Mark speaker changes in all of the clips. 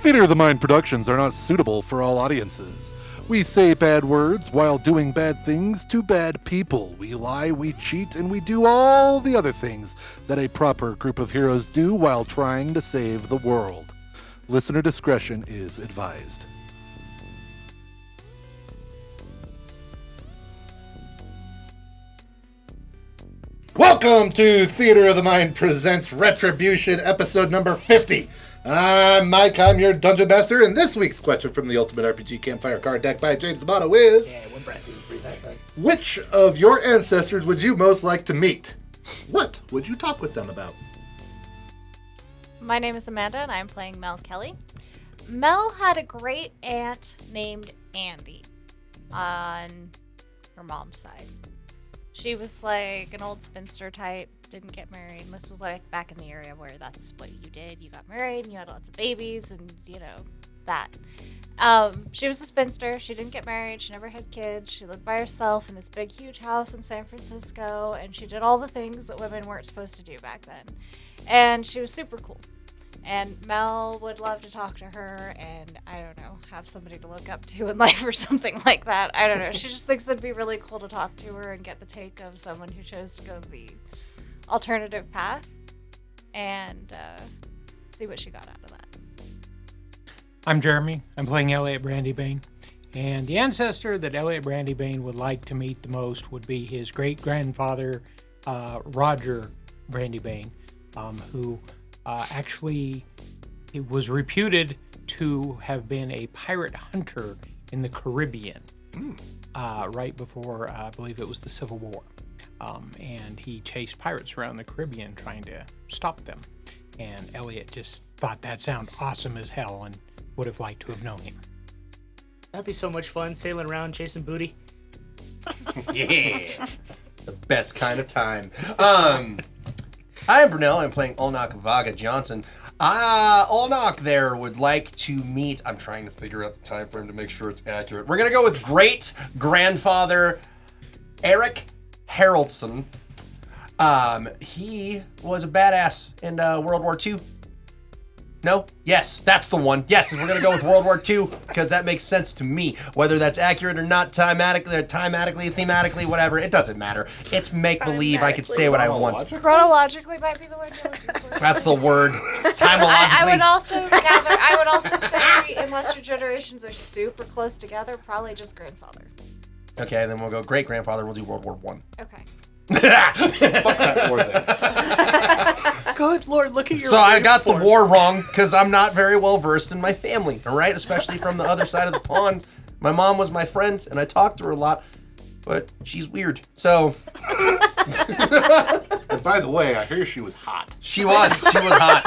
Speaker 1: Theater of the Mind productions are not suitable for all audiences. We say bad words while doing bad things to bad people. We lie, we cheat, and we do all the other things that a proper group of heroes do while trying to save the world. Listener discretion is advised. Welcome to Theater of the Mind presents Retribution, episode number 50. I'm Mike, I'm your Dungeon Master, and this week's question from the Ultimate RPG Campfire Card Deck by James Amato is... which of your ancestors would you most like to meet? What would you talk with them about?
Speaker 2: My name is Amanda, and I'm playing Mel Kelly. Mel had a great aunt named Andy on her mom's side. She was like an old spinster type, didn't get married. This was like back in the area where that's what you did. You got married and you had lots of babies and, you know, that. She was a spinster. She didn't get married. She never had kids. She lived by herself in this big, huge house in San Francisco. And she did all the things that women weren't supposed to do back then. And she was super cool. And Mel would love to talk to her and, I don't know, have somebody to look up to in life or something like that. I don't know. She just thinks it'd be really cool to talk to her and get the take of someone who chose to go the alternative path and see what she got out of that.
Speaker 3: I'm Jeremy. I'm playing Elliot Brandybane. And the ancestor that Elliot Brandybane would like to meet the most would be his great-grandfather, Roger Brandybane, who... actually, it was reputed to have been a pirate hunter in the Caribbean right before, I believe it was the Civil War. And he chased pirates around the Caribbean trying to stop them. And Elliot just thought that sounded awesome as hell and would have liked to have known him.
Speaker 4: That'd be so much fun, sailing around, chasing booty.
Speaker 5: Yeah, the best kind of time. I'm Bernal. I'm playing Olnak Vaga Johnson. Olnak there would like to meet... I'm trying to figure out the time frame to make sure it's accurate. We're going to go with great-grandfather Eric Haraldson. He was a badass in World War II. No? Yes, that's the one. Yes, we're going to go with World War II because that makes sense to me. Whether that's accurate or not, thematically, whatever, it doesn't matter. It's make-believe. I can say what I want.
Speaker 2: Chronologically might be the word you're looking for.
Speaker 5: That's the word. Timologically.
Speaker 2: I would also say, unless your generations are super close together, probably just grandfather.
Speaker 5: Okay, then we'll go great-grandfather. We'll do World War I.
Speaker 2: Okay.
Speaker 1: Fuck that war then.
Speaker 4: Good Lord, look at your...
Speaker 5: So I got the war wrong because I'm not very well versed in my family, all right? Especially from the other side of the pond. My mom was my friend, and I talked to her a lot, but she's weird. So...
Speaker 1: And by the way, I hear she was hot.
Speaker 5: She was hot.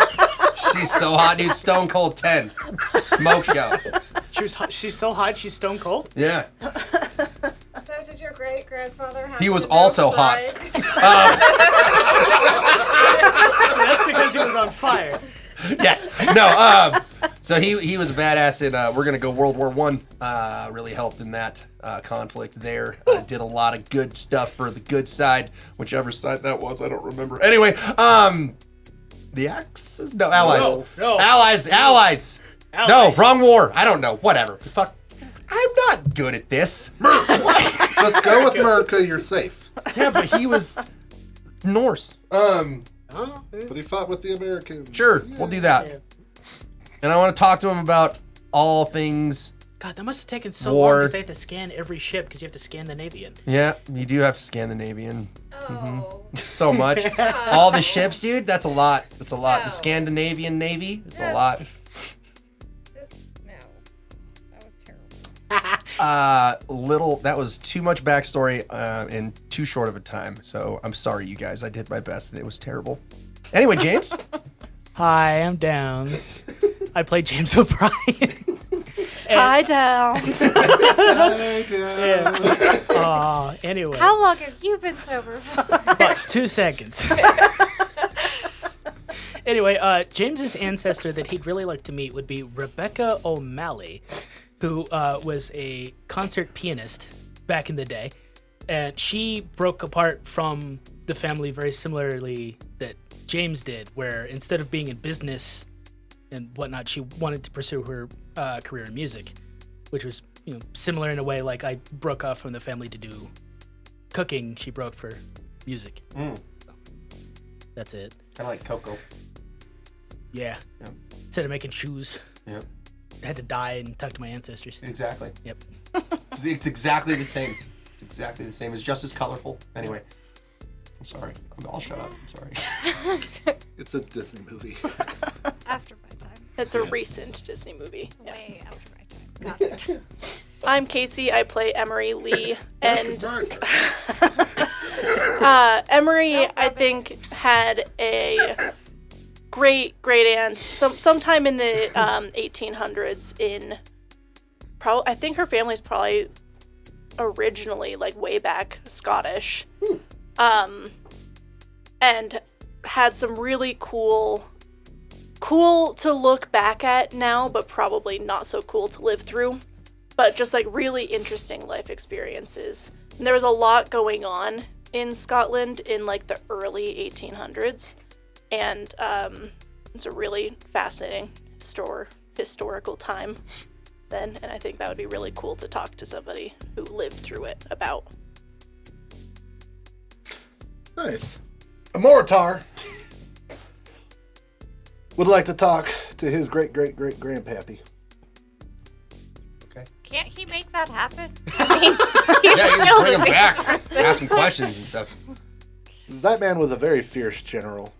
Speaker 5: She's so hot, dude. Stone Cold 10. Smoke show.
Speaker 4: She's so hot, she's stone cold?
Speaker 5: Yeah.
Speaker 2: So did your great-grandfather have...
Speaker 5: He was also hot.
Speaker 4: That's because he was on fire.
Speaker 5: Yes. No. So he was a badass, and we're gonna go World War I. Really helped in that conflict there. Did a lot of good stuff for the good side, whichever side that was. I don't remember. Anyway, the Axis? No, Allies.
Speaker 4: No.
Speaker 5: Allies. No, wrong war. I don't know. Whatever. Fuck. I'm not good at this.
Speaker 1: Just go with America, you're safe.
Speaker 5: Yeah, but he was Norse.
Speaker 1: But he fought with the Americans.
Speaker 5: Sure, we'll do that.
Speaker 4: Yeah.
Speaker 5: And I want to talk to him about all things.
Speaker 4: God, that must have taken so
Speaker 5: War.
Speaker 4: long because they have to scan every ship because you have to scan the Navian.
Speaker 5: Yeah, you do have to scan the Navian.
Speaker 2: Oh.
Speaker 5: So much. All the ships, dude, that's a lot. That's a lot.
Speaker 2: No.
Speaker 5: The Scandinavian Navy, it's a
Speaker 2: Yes.
Speaker 5: lot.
Speaker 2: No. That was terrible.
Speaker 5: That was too much backstory in too short of a time. So I'm sorry, you guys. I did my best and it was terrible. Anyway, James.
Speaker 4: Hi, I'm Downs. I play James O'Brien.
Speaker 6: Hi, Downs.
Speaker 4: Anyway.
Speaker 2: How long have you been sober for?
Speaker 4: About 2 seconds. Anyway, James's ancestor that he'd really like to meet would be Rebecca O'Malley, who was a concert pianist back in the day. And she broke apart from the family very similarly that James did, where instead of being in business and whatnot, she wanted to pursue her career in music, which was similar in a way. Like I broke off from the family to do cooking. She broke for music. So, that's it.
Speaker 5: Kind of like Coco.
Speaker 4: Yeah.
Speaker 5: Yep.
Speaker 4: Instead of making shoes,
Speaker 5: Yep.
Speaker 4: I had to die and talk to my ancestors.
Speaker 5: Exactly.
Speaker 4: Yep.
Speaker 5: It's exactly the same. It's exactly the same. It's just as colorful. Anyway. I'm sorry. I'll shut up. I'm sorry.
Speaker 1: It's a Disney movie.
Speaker 2: After my time.
Speaker 6: It's a recent Disney movie. Yeah.
Speaker 2: Way after my time. Got it.
Speaker 6: I'm Kasey. I play Emery Lee, and Emery, I think, had a great aunt sometime in the 1800s. I think her family's probably originally like way back Scottish, and had some really cool to look back at now, but probably not so cool to live through. But just like really interesting life experiences. And there was a lot going on in Scotland in like the early 1800s, and it's a really fascinating historical time then. And I think that would be really cool to talk to somebody who lived through it about.
Speaker 1: Nice. A Mourterouge would like to talk to his great-great-great-grandpappy.
Speaker 2: Can't he make that happen? I mean,
Speaker 5: Yeah, you
Speaker 2: still
Speaker 5: bring him
Speaker 2: makes
Speaker 5: back,
Speaker 2: sense.
Speaker 5: ask him questions and stuff.
Speaker 1: That man was a very fierce general.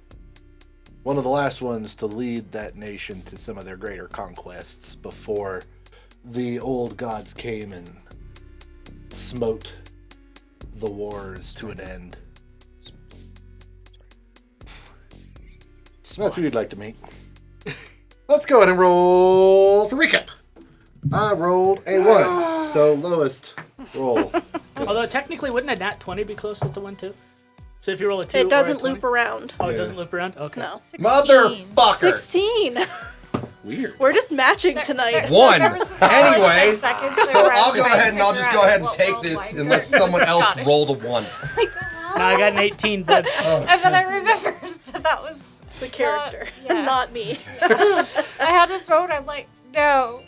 Speaker 1: One of the last ones to lead that nation to some of their greater conquests before the old gods came and smote the wars to an end. So that's who you'd like to meet. Let's go ahead and roll for recap. I rolled a 1, so lowest roll.
Speaker 4: Although technically, wouldn't a nat 20 be closest to 1 too? So if you roll a 2,
Speaker 6: It doesn't
Speaker 4: or a 20?
Speaker 6: loop around.
Speaker 4: Oh, it
Speaker 1: Yeah.
Speaker 4: doesn't loop around. Okay.
Speaker 6: No.
Speaker 2: 16.
Speaker 5: Motherfucker.
Speaker 6: 16.
Speaker 1: Weird.
Speaker 6: We're just matching tonight.
Speaker 5: One.
Speaker 2: There was a solid
Speaker 5: Anyway,
Speaker 2: 10 seconds
Speaker 5: So
Speaker 2: there where I
Speaker 5: I'll
Speaker 2: was
Speaker 5: go
Speaker 2: trying to
Speaker 5: ahead and I'll
Speaker 2: figure
Speaker 5: just
Speaker 2: out
Speaker 5: go ahead and
Speaker 2: what
Speaker 5: take
Speaker 2: world
Speaker 5: this
Speaker 2: Weingarten
Speaker 5: unless
Speaker 2: was
Speaker 5: someone else
Speaker 2: Scottish.
Speaker 5: rolled a 1.
Speaker 4: No, I got an 18, but
Speaker 2: And then I remembered that was
Speaker 6: The character,
Speaker 2: yeah.
Speaker 6: not me.
Speaker 2: I had this moment. I'm like, no,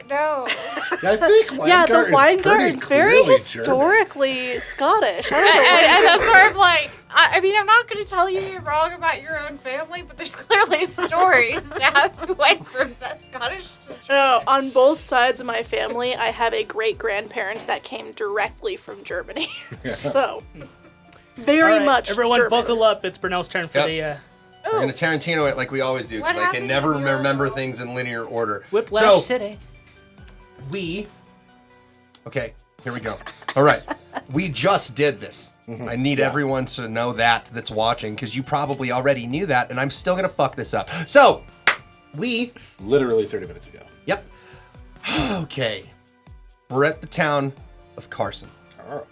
Speaker 2: no.
Speaker 1: I think
Speaker 6: Yeah, the
Speaker 1: Weingarten's
Speaker 6: Weingarten's
Speaker 1: pretty
Speaker 6: very
Speaker 1: clearly
Speaker 6: historically Scottish. I don't know what
Speaker 2: And that's where I'm like, I mean, I'm not going to tell you you're wrong about your own family, but there's clearly stories to how you went from that Scottish to
Speaker 6: No, on both sides of my family, I have a great-grandparent that came directly from Germany. So, very
Speaker 4: all right,
Speaker 6: much
Speaker 4: everyone
Speaker 6: German.
Speaker 4: buckle up. It's Brunel's turn for
Speaker 5: Yep.
Speaker 4: the
Speaker 5: We're going to Tarantino it like we always do, because
Speaker 2: What
Speaker 5: I can
Speaker 2: happened
Speaker 5: never
Speaker 2: in your
Speaker 5: remember
Speaker 2: world?
Speaker 5: things in linear order.
Speaker 4: Whiplash
Speaker 5: So,
Speaker 4: City.
Speaker 5: Okay, here we go. All right. We just did this. I need everyone to know that's watching, because you probably already knew that, and I'm still going to fuck this up. So,
Speaker 1: Literally 30 minutes ago.
Speaker 5: Yep. Okay. We're at the town of Carson.
Speaker 1: Oh.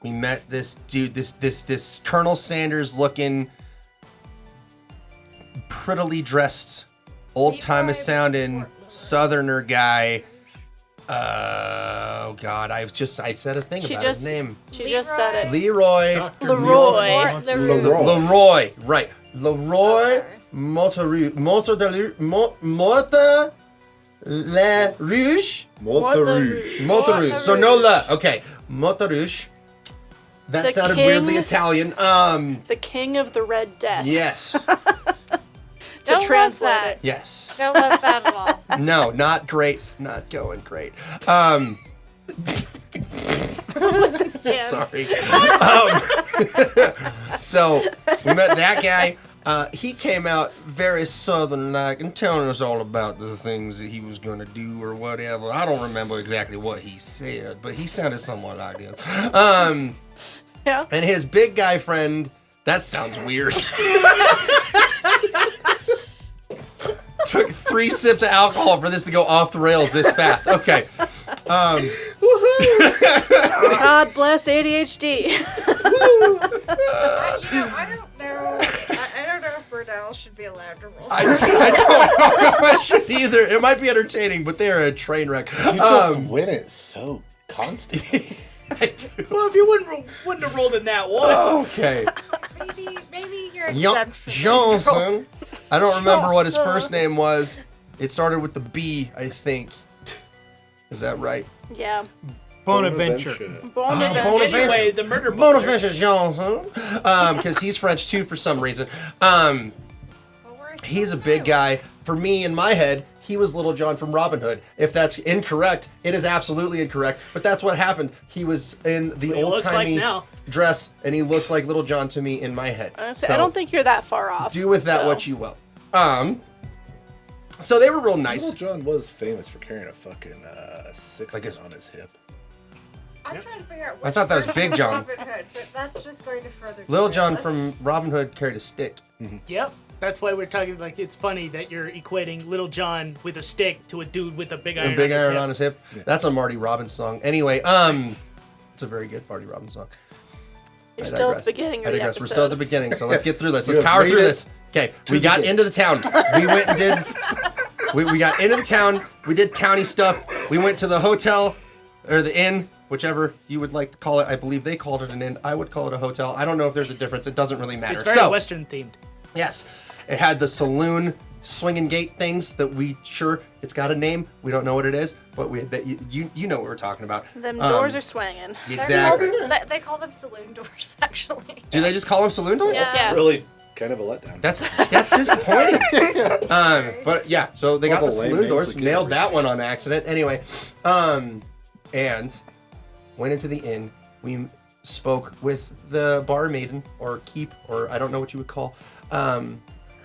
Speaker 5: We met this dude, this Colonel Sanders looking, prettily dressed, old timey sounding southerner guy. Oh God, I said a thing about his name.
Speaker 6: She just said it.
Speaker 5: LaRoy
Speaker 6: LaRoy.
Speaker 5: LaRoy, right. LaRoy Mourterouge. Mourterouge. So no la. Okay. Mourterouge. That
Speaker 6: The
Speaker 5: sounded
Speaker 6: king-
Speaker 5: weirdly Italian.
Speaker 6: The King of the Red Death.
Speaker 5: Yes.
Speaker 6: To
Speaker 2: Don't
Speaker 6: translate
Speaker 2: love that.
Speaker 6: it.
Speaker 5: Yes.
Speaker 2: Don't love that at all.
Speaker 5: No, not great. Not going great.
Speaker 6: Yeah.
Speaker 5: Sorry. So we met that guy. He came out very southern-like and telling us all about the things that he was going to do or whatever. I don't remember exactly what he said, but he sounded somewhat like this.
Speaker 6: Yeah.
Speaker 5: And his big guy friend, that sounds weird. Took 3 sips of alcohol for this to go off the rails this fast. Okay.
Speaker 6: God bless ADHD.
Speaker 2: I don't know. I don't know if Bernal should be allowed to roll.
Speaker 5: I don't know if I should either. It might be entertaining, but they're a train wreck.
Speaker 1: You just win it so constantly.
Speaker 5: I do.
Speaker 4: Well, if you wouldn't have rolled in that one.
Speaker 5: Okay.
Speaker 2: Maybe you're
Speaker 5: Jo-
Speaker 2: exempt from these rules.
Speaker 5: Johnson. I don't remember what his first name was. It started with the B, I think. Is that right?
Speaker 6: Yeah.
Speaker 3: Bonaventure.
Speaker 5: Bonaventure.
Speaker 4: Anyway, the murder book.
Speaker 5: Bonaventure Johnson. Because he's French too for some reason. He's a big guy. For me, in my head, he was Little John from Robin Hood. If that's incorrect, it is absolutely incorrect. But that's what happened. He was in the old-timey dress, and he looked like Little John to me in my head.
Speaker 6: Honestly, I don't think you're that far off.
Speaker 5: Do with that what you will. So they were real nice.
Speaker 1: Little John was famous for carrying a fucking six on his hip.
Speaker 2: I'm trying to figure out
Speaker 5: I thought that was Big John.
Speaker 2: Robin Hood, but that's just going to further.
Speaker 5: Little
Speaker 2: derail
Speaker 5: John
Speaker 2: us.
Speaker 5: from Robin Hood carried a stick.
Speaker 4: Yep. That's why we're talking, like, it's funny that you're equating Little John with a stick to a dude with a big iron,
Speaker 5: On his hip. Yeah. That's a Marty Robbins song. Anyway, it's a very good Marty Robbins song.
Speaker 6: You're still at the beginning of the episode.
Speaker 5: We're still at the beginning, so let's get through this. Let's power through this. Okay, we got into the town. We went and did... We got into the town. We did towny stuff. We went to the hotel, or the inn, whichever you would like to call it. I believe they called it an inn. I would call it a hotel. I don't know if there's a difference. It doesn't really matter.
Speaker 4: It's very Western themed.
Speaker 5: Yes. It had the saloon swinging gate things that it's got a name. We don't know what it is, but you know what we're talking about.
Speaker 6: Them doors are swinging.
Speaker 5: Exactly.
Speaker 2: They call them saloon doors, actually.
Speaker 5: Do they just call them saloon doors?
Speaker 6: Yeah.
Speaker 1: Really kind of a letdown.
Speaker 5: That's disappointing. But yeah, so they got the saloon doors. Nailed that one on accident. Anyway, and went into the inn. We spoke with the barmaiden or keep, or I don't know what you would call.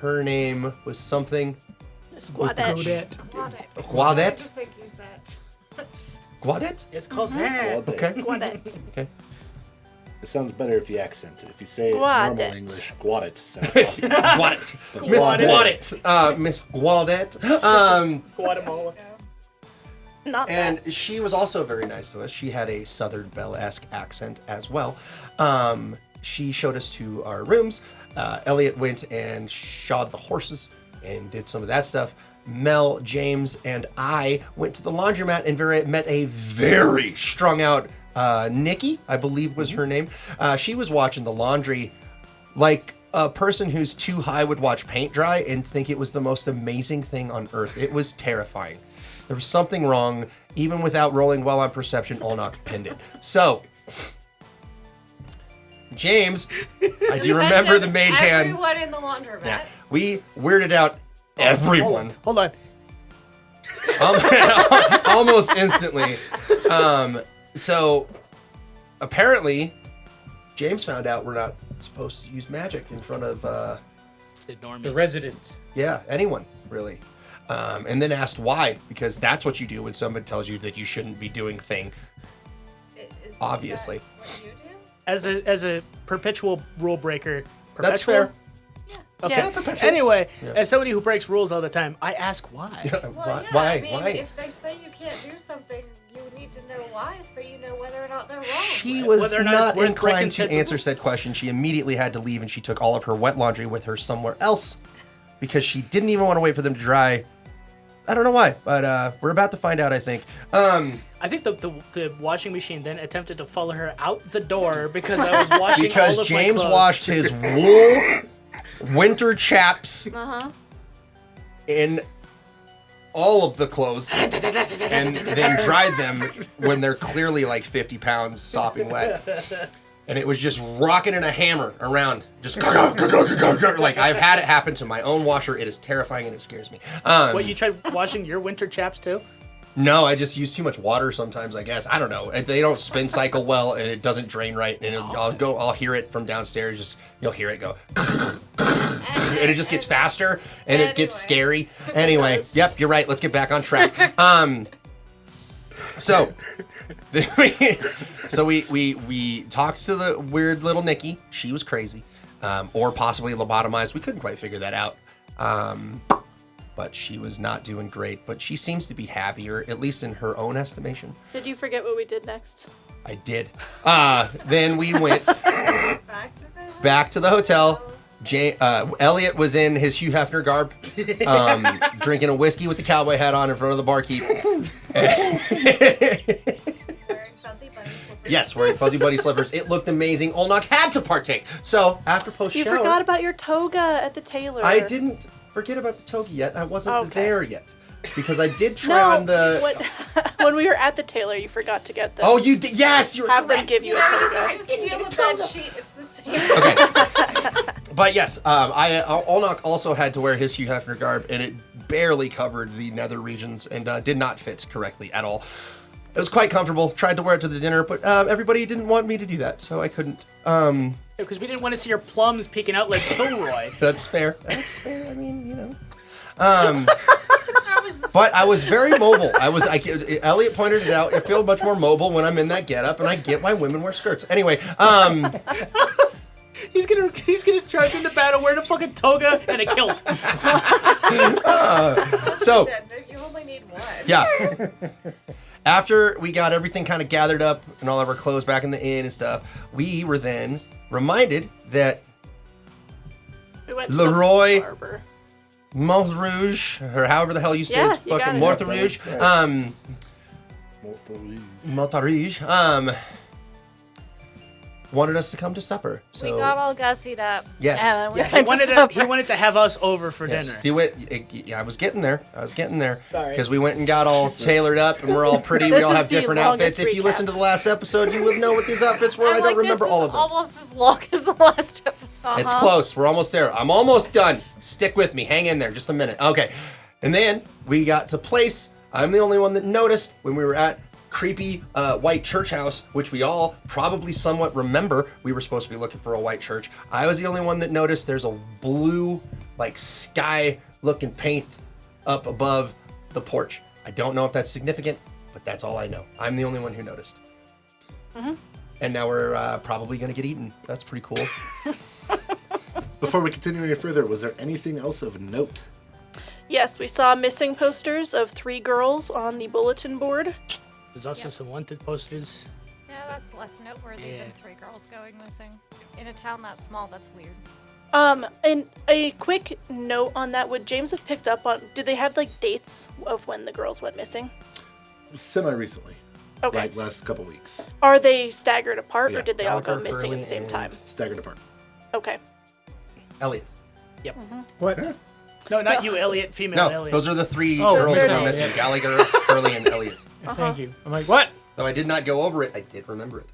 Speaker 5: Her name was something.
Speaker 6: Squadette.
Speaker 5: Guadet? Guadet?
Speaker 4: It's called that.
Speaker 5: Okay.
Speaker 6: Squadette.
Speaker 5: Okay.
Speaker 1: It sounds better if you accent it. If you say it
Speaker 6: Guadet.
Speaker 1: normal English, Guadet sounds awesome.
Speaker 5: Guadet. Miss Guadet. Miss Guadet.
Speaker 4: Guatemala.
Speaker 6: Not
Speaker 5: And
Speaker 6: that.
Speaker 5: she was also very nice to us. She had a Southern Belle-esque accent as well. She showed us to our rooms. Elliot went and shod the horses and did some of that stuff. Mel, James, and I went to the laundromat and met a very strung out Nikki, I believe was her name. She was watching the laundry like a person who's too high would watch paint dry and think it was the most amazing thing on earth. It was terrifying. There was something wrong. Even without rolling well on perception, Olnok pinned it. So, James, I do remember the mage hand.
Speaker 2: Everyone in the laundromat.
Speaker 5: Yeah, we weirded out everyone.
Speaker 4: Hold on.
Speaker 5: Almost instantly. So, apparently, James found out we're not supposed to use magic in front of,
Speaker 3: The residents.
Speaker 5: anyone, really. And then asked why, because that's what you do when somebody tells you that you shouldn't be doing thing.
Speaker 2: Is
Speaker 5: Obviously.
Speaker 2: that what you do?
Speaker 4: As a perpetual rule breaker.
Speaker 5: That's fair.
Speaker 4: Okay.
Speaker 6: Yeah,
Speaker 5: perpetual.
Speaker 4: Anyway, as somebody who breaks rules all the time, I ask why.
Speaker 2: Well, yeah,
Speaker 5: Why?
Speaker 2: I mean,
Speaker 5: Why?
Speaker 2: if they say you can't do something, you need to know why, so you know whether or not they're wrong.
Speaker 5: She was
Speaker 4: Whether or not
Speaker 5: not
Speaker 4: it's worth breaking
Speaker 5: inclined to
Speaker 4: said
Speaker 5: answer
Speaker 4: rules.
Speaker 5: said question. She immediately had to leave, and she took all of her wet laundry with her somewhere else because she didn't even want to wait for them to dry. I don't know why, but we're about to find out, I think.
Speaker 4: I think the washing machine then attempted to follow her out the door because I was washing all
Speaker 5: Because
Speaker 4: of
Speaker 5: James
Speaker 4: my clothes.
Speaker 5: washed his wool winter chaps in all of the clothes and then dried them when they're clearly like 50 pounds sopping wet. And it was just rocking in a hammer around. Just like I've had it happen to my own washer. It is terrifying and it scares me.
Speaker 4: What, you tried washing your winter chaps too?
Speaker 5: No, I just use too much water sometimes, I guess. I don't know. They don't spin cycle well and it doesn't drain right. And I'll hear it from downstairs. You'll hear it go. And it just gets faster and it gets scary. Anyway, yep, you're right. Let's get back on track. So we talked to the weird little Nikki. She was crazy, or possibly lobotomized. We couldn't quite figure that out. But she was not doing great. But she seems to be happier, at least in her own estimation.
Speaker 6: Did you forget what we did next?
Speaker 5: I did. Then we went
Speaker 2: Back to the
Speaker 5: hotel. Elliot was in his Hugh Hefner garb, drinking a whiskey with the cowboy hat on in front of the barkeep.
Speaker 2: Wearing fuzzy bunny slippers.
Speaker 5: Yes, wearing fuzzy bunny slippers. It looked amazing. Olnok had to partake. So after post
Speaker 6: You
Speaker 5: shower,
Speaker 6: forgot about your toga at the tailor.
Speaker 5: I didn't forget about the toga yet. I wasn't
Speaker 6: Okay.
Speaker 5: there yet. Because I did try on the...
Speaker 6: When we were at the tailor, you forgot to get them.
Speaker 5: Oh, you did? Yes, you were
Speaker 6: Have them
Speaker 5: correct.
Speaker 6: give you a toga.
Speaker 2: Steal the bed sheet. It's the same.
Speaker 5: Okay. But yes, Olnok also had to wear his Hugh Hefner garb, and it barely covered the nether regions and did not fit correctly at all. It was quite comfortable. Tried to wear it to the dinner, but everybody didn't want me to do that, so I couldn't.
Speaker 4: Because we didn't want to see your plums peeking out like Kilroy.
Speaker 5: That's fair. That's fair. I mean, you know. But I was very mobile. Elliot pointed it out. I feel much more mobile when I'm in that getup, and I get why women wear skirts. Anyway,
Speaker 4: He's gonna charge into battle wearing a fucking toga and a kilt.
Speaker 5: so
Speaker 2: You only need one.
Speaker 5: yeah. After we got everything kind of gathered up and all of our clothes back in the inn and stuff, we were then reminded that
Speaker 6: We went to
Speaker 5: LaRoy
Speaker 6: the barber.
Speaker 5: Mourterouge, or however the hell you say
Speaker 6: Yeah,
Speaker 5: it's
Speaker 6: you got
Speaker 5: fucking
Speaker 6: it.
Speaker 5: Mourterouge, Mourterouge, wanted us to come to supper. So
Speaker 2: We got all gussied up.
Speaker 5: Yes.
Speaker 2: And then we
Speaker 4: He
Speaker 2: went
Speaker 4: wanted
Speaker 2: to supper.
Speaker 4: he wanted to have us over for
Speaker 5: yes,
Speaker 4: dinner.
Speaker 5: he went. I was getting there.
Speaker 4: Sorry.
Speaker 5: Because we went and got all tailored up, and we're all pretty. We
Speaker 6: This
Speaker 5: all
Speaker 6: is
Speaker 5: have
Speaker 6: the
Speaker 5: different outfits.
Speaker 6: longest
Speaker 5: If you
Speaker 6: recap.
Speaker 5: listen to the last episode, you would know what these outfits were.
Speaker 2: I'm
Speaker 5: I don't
Speaker 2: like,
Speaker 5: remember
Speaker 2: this
Speaker 5: all
Speaker 2: is
Speaker 5: of them.
Speaker 2: almost as long as the last episode.
Speaker 5: It's close. We're almost there. I'm almost done. Stick with me. Hang in there. Just a minute. Okay. And then we got to place. I'm the only one that noticed when we were at creepy white church house, which we all probably somewhat remember. We were supposed to be looking for a white church. I was the only one that noticed there's a blue, like sky looking paint up above the porch. I don't know if that's significant, but that's all I know. I'm the only one who noticed.
Speaker 6: Mm-hmm.
Speaker 5: And now we're probably going to get eaten. That's pretty cool.
Speaker 1: Before we continue any further, was there anything else of note?
Speaker 6: Yes, we saw missing posters of 3 girls on the bulletin board.
Speaker 4: There's also some wanted posters.
Speaker 2: Yeah, that's less noteworthy than 3 girls going missing. In a town that small, that's weird.
Speaker 6: And a quick note on that, would James have picked up on, did they have like dates of when the girls went missing?
Speaker 1: Semi-recently.
Speaker 6: Okay.
Speaker 1: Like last couple weeks.
Speaker 6: Are they staggered apart,
Speaker 1: Yeah.
Speaker 6: or did they all go
Speaker 5: Gallagher,
Speaker 6: missing at
Speaker 5: Hurley,
Speaker 6: the same
Speaker 5: and-
Speaker 6: time?
Speaker 1: Staggered apart.
Speaker 6: Okay.
Speaker 5: Elliot.
Speaker 4: Yep.
Speaker 3: What?
Speaker 4: No, not you, Elliot. Female
Speaker 5: No,
Speaker 4: Elliot.
Speaker 5: those are the 3
Speaker 4: Oh,
Speaker 5: girls that
Speaker 6: they're
Speaker 5: are
Speaker 6: names.
Speaker 5: missing. Gallagher, Hurley, and Elliot.
Speaker 3: Thank you. I'm like, what?
Speaker 5: Though I did not go over it, I did remember it.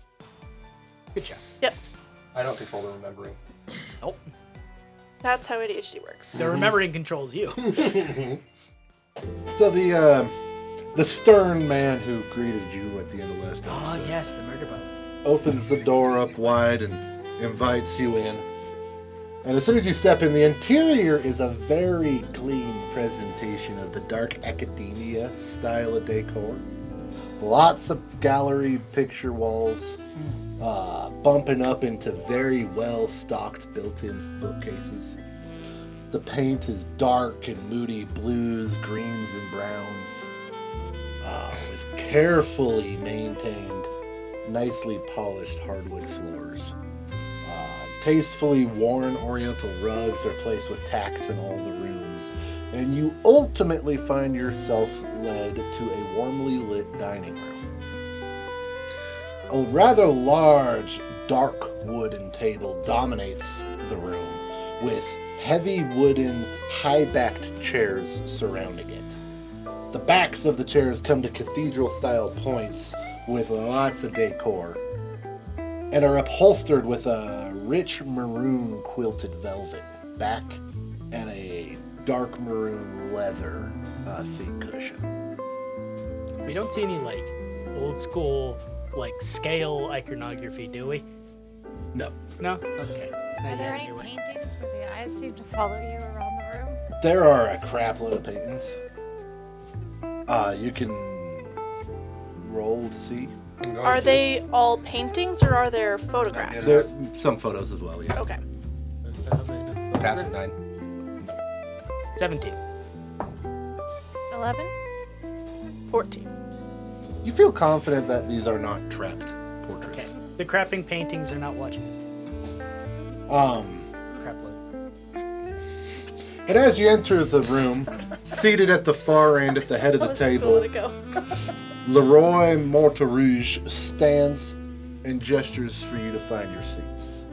Speaker 4: Good job.
Speaker 6: Yep.
Speaker 5: I don't control the remembering.
Speaker 4: Nope.
Speaker 6: That's how ADHD works.
Speaker 4: The remembering controls you.
Speaker 1: So the stern man who greeted you at the end of last episode
Speaker 4: Oh yes, the murder boat.
Speaker 1: opens the door up wide and invites you in. And as soon as you step in, the interior is a very clean presentation of the dark academia style of decor. Lots of gallery picture walls, bumping up into very well-stocked built-in bookcases. The paint is dark and moody blues, greens, and browns, with carefully maintained, nicely polished hardwood floors. Tastefully worn oriental rugs are placed with tact in all the rooms, and you ultimately find yourself led to a warmly lit dining room. A rather large, dark wooden table dominates the room, with heavy wooden, high-backed chairs surrounding it. The backs of the chairs come to cathedral-style points with lots of decor, and are upholstered with a rich maroon quilted velvet back and a dark maroon leather seat cushion.
Speaker 4: We don't see any like old school like scale iconography, do we?
Speaker 1: No.
Speaker 4: No. Okay.
Speaker 2: Are there any paintings where the eyes seem to follow you around the room?
Speaker 1: There are a crap load of paintings. You can roll to see.
Speaker 6: Are they all paintings, or are there photographs?
Speaker 1: There are some photos as well, yeah.
Speaker 6: Okay.
Speaker 5: Passive 9.
Speaker 4: 17.
Speaker 2: 11?
Speaker 6: 14.
Speaker 1: You feel confident that these are not trapped portraits.
Speaker 4: Okay. The crapping paintings are not watching Crap load.
Speaker 1: And as you enter the room, seated at the far end at the head of the
Speaker 6: Let's just
Speaker 1: table,
Speaker 6: let it go.
Speaker 1: LaRoy Mourterouge stands and gestures for you to find your seats.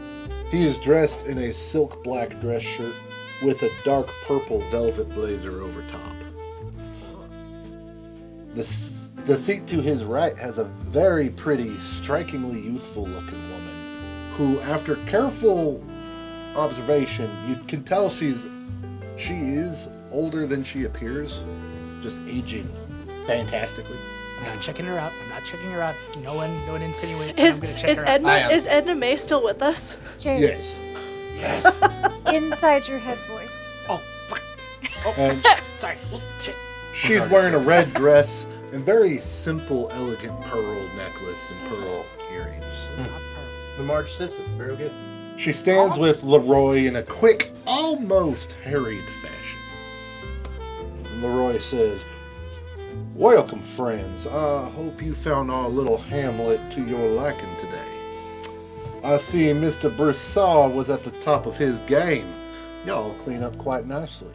Speaker 1: He is dressed in a silk black dress shirt with a dark purple velvet blazer over top. The seat to his right has a very pretty, strikingly youthful-looking woman who, after careful observation, you can tell she is older than she appears, just aging fantastically.
Speaker 4: I'm not checking her out. No one insinuated
Speaker 6: Is
Speaker 4: I'm going to check her out.
Speaker 6: Is Edna May still with us?
Speaker 2: James,
Speaker 1: Yes.
Speaker 2: inside your head voice.
Speaker 4: Oh, fuck. Oh,
Speaker 1: And
Speaker 4: sorry. Oh, shit.
Speaker 1: she's wearing a red dress and very simple, elegant pearl necklace and pearl earrings.
Speaker 5: The Marge Simpson, very good.
Speaker 1: She stands with LaRoy in a quick, almost harried fashion. And LaRoy says, "Welcome, friends. I hope you found our little hamlet to your liking today. I see Mr. Broussard was at the top of his game. Y'all clean up quite nicely."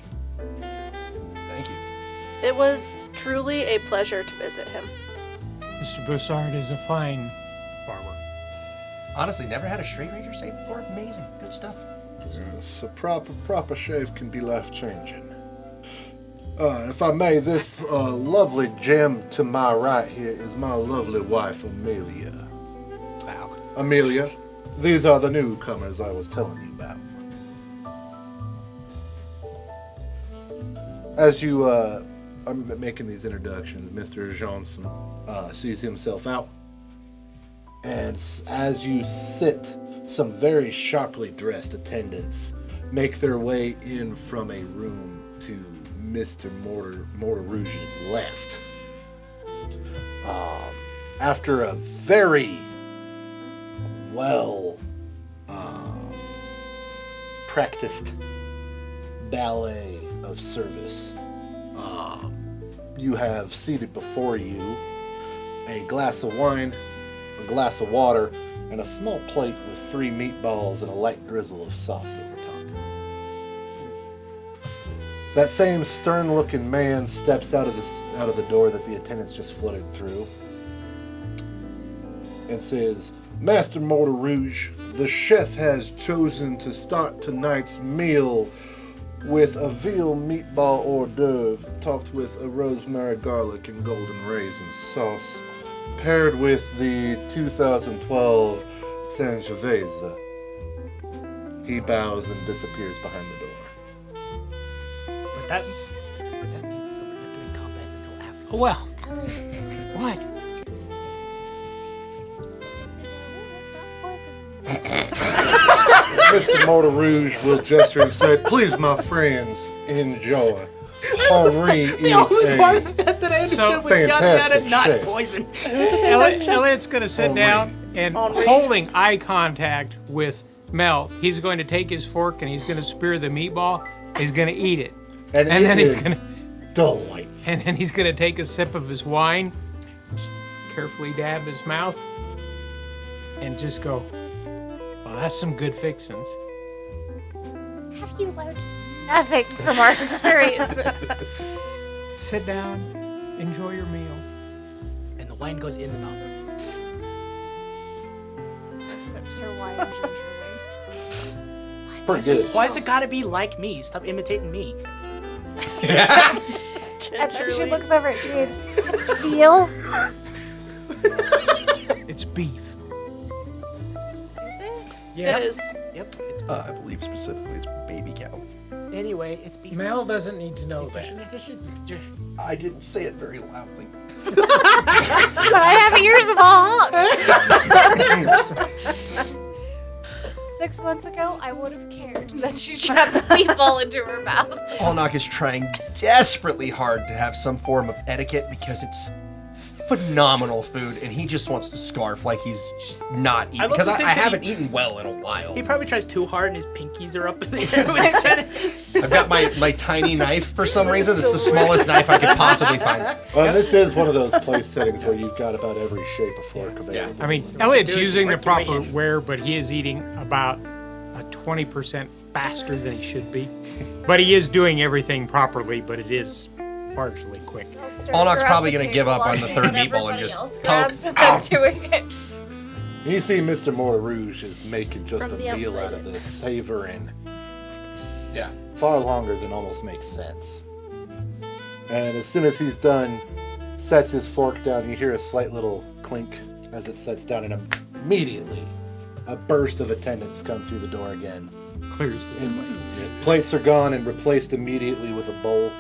Speaker 5: Thank you.
Speaker 6: It was truly a pleasure to visit him.
Speaker 3: Mr. Broussard is a fine barber.
Speaker 5: Honestly, never had a straight razor shave before. Amazing. Good stuff.
Speaker 1: Yes, a proper shave can be life-changing. If I may, this lovely gem to my right here is my lovely wife, Amelia.
Speaker 5: Wow.
Speaker 1: Amelia, these are the newcomers I was telling you about. As you are making these introductions, Mr. Johnson sees himself out. And as you sit, some very sharply dressed attendants make their way in from a room to Mr. Mourterouge's left. After a very well practiced ballet of service, you have seated before you a glass of wine, a glass of water, and a small plate with 3 meatballs and a light drizzle of sauce over top. That same stern-looking man steps out of the door that the attendants just fluttered through and says, "Master Mourterouge, the chef has chosen to start tonight's meal with a veal meatball hors d'oeuvre topped with a rosemary, garlic, and golden raisin sauce, paired with the 2012 Sangiovese." He bows and disappears behind the door.
Speaker 4: But that means is that we're not doing combat until after.
Speaker 3: Oh, well. What?
Speaker 1: Mr. Mourterouge will gesture and say, "Please, my friends, enjoy. Henri is
Speaker 4: The only part
Speaker 1: a
Speaker 4: of that I understood was yada
Speaker 1: fantastic
Speaker 4: yada, not
Speaker 1: chef."
Speaker 4: poison.
Speaker 6: Who's a fantastic chef?
Speaker 3: Elliot's going to sit
Speaker 1: Henri.
Speaker 3: down and
Speaker 6: Henri.
Speaker 3: holding eye contact with Mel. He's going to take his fork and he's going to spear the meatball. He's going to eat it.
Speaker 1: And
Speaker 3: And
Speaker 1: it
Speaker 3: then he's
Speaker 1: is
Speaker 3: gonna-
Speaker 1: delightful.
Speaker 3: And then he's going to take a sip of his wine, carefully dab his mouth, and just go, "Well, that's some good fixins."
Speaker 2: Have you learned nothing from our experiences?
Speaker 3: Sit down, enjoy your meal.
Speaker 4: And the wine goes in the mouth.
Speaker 2: Sips her wine gingerly.
Speaker 1: Pretty good.
Speaker 4: Why's it gotta be like me? Stop imitating me.
Speaker 2: And then she looks over at James. It's veal.
Speaker 3: It's beef.
Speaker 2: Is it?
Speaker 6: It is.
Speaker 4: Yep. It's
Speaker 5: I believe specifically it's baby cow.
Speaker 4: anyway. It's beef.
Speaker 3: Mel doesn't need to know that.
Speaker 5: I didn't say it very loudly.
Speaker 2: But I have ears of a hawk. 6 months ago, I would have cared that she shoves meatball into her mouth.
Speaker 5: Allnock is trying desperately hard to have some form of etiquette because it's phenomenal food, and he just wants to scarf like he's just not eating.
Speaker 4: I love
Speaker 5: Because
Speaker 4: to
Speaker 5: I
Speaker 4: think that
Speaker 5: haven't
Speaker 4: he-
Speaker 5: eaten well in a while.
Speaker 4: He probably tries too hard and his pinkies are up in the air. when he's trying to-
Speaker 5: I've got my tiny knife for some reason. It's the smallest knife I could possibly find.
Speaker 1: Well, this is one of those place settings where you've got about every shape of fork available.
Speaker 3: I mean,
Speaker 4: what
Speaker 3: Elliot's
Speaker 4: you do is
Speaker 3: using
Speaker 4: you
Speaker 3: the
Speaker 4: work your way
Speaker 3: proper
Speaker 4: in.
Speaker 3: wear, but he is eating about a 20% faster than he should be. But he is doing everything properly, but it is largely quick.
Speaker 5: Allnock's probably gonna give up on the third meatball and just poke.
Speaker 2: Grabs and they're doing it.
Speaker 1: You see Mr. Mourterouge is making just
Speaker 6: From
Speaker 1: a
Speaker 6: the
Speaker 1: meal
Speaker 6: outside
Speaker 1: out of this, savoring.
Speaker 5: Yeah.
Speaker 1: Far longer than almost makes sense. And as soon as he's done, sets his fork down, you hear a slight little clink as it sets down, and immediately a burst of attendants come through the door again.
Speaker 3: Clears the plates.
Speaker 1: Plates are gone and replaced immediately with a bowl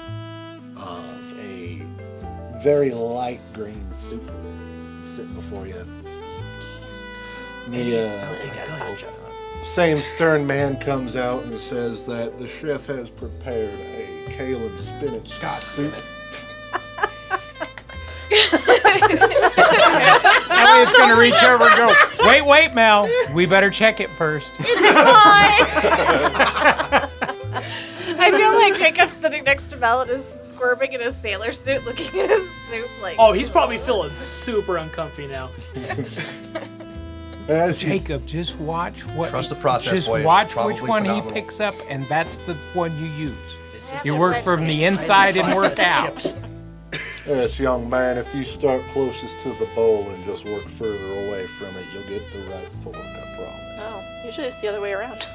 Speaker 1: of a very light green soup sitting before you. The same stern man comes out and says that the chef has prepared a kale and spinach soup.
Speaker 3: Elliot's going to reach over and go, wait, Mel. We better check it first.
Speaker 2: I feel like Jacob's sitting next to Mel and is squirming in his sailor suit, looking at his soup like.
Speaker 4: Oh, he's probably feeling super uncomfy now.
Speaker 3: Jacob, just watch what.
Speaker 5: Trust the process,
Speaker 3: Just
Speaker 5: boy. It's
Speaker 3: watch
Speaker 5: probably
Speaker 3: which one
Speaker 5: phenomenal.
Speaker 3: he picks up, and that's the one you use.
Speaker 4: This is
Speaker 3: You work from the inside and work out.
Speaker 4: Chips.
Speaker 1: Yes, young man, if you start closest to the bowl and just work further away from it, you'll get the right fork, I promise.
Speaker 6: Oh, usually it's the other way around.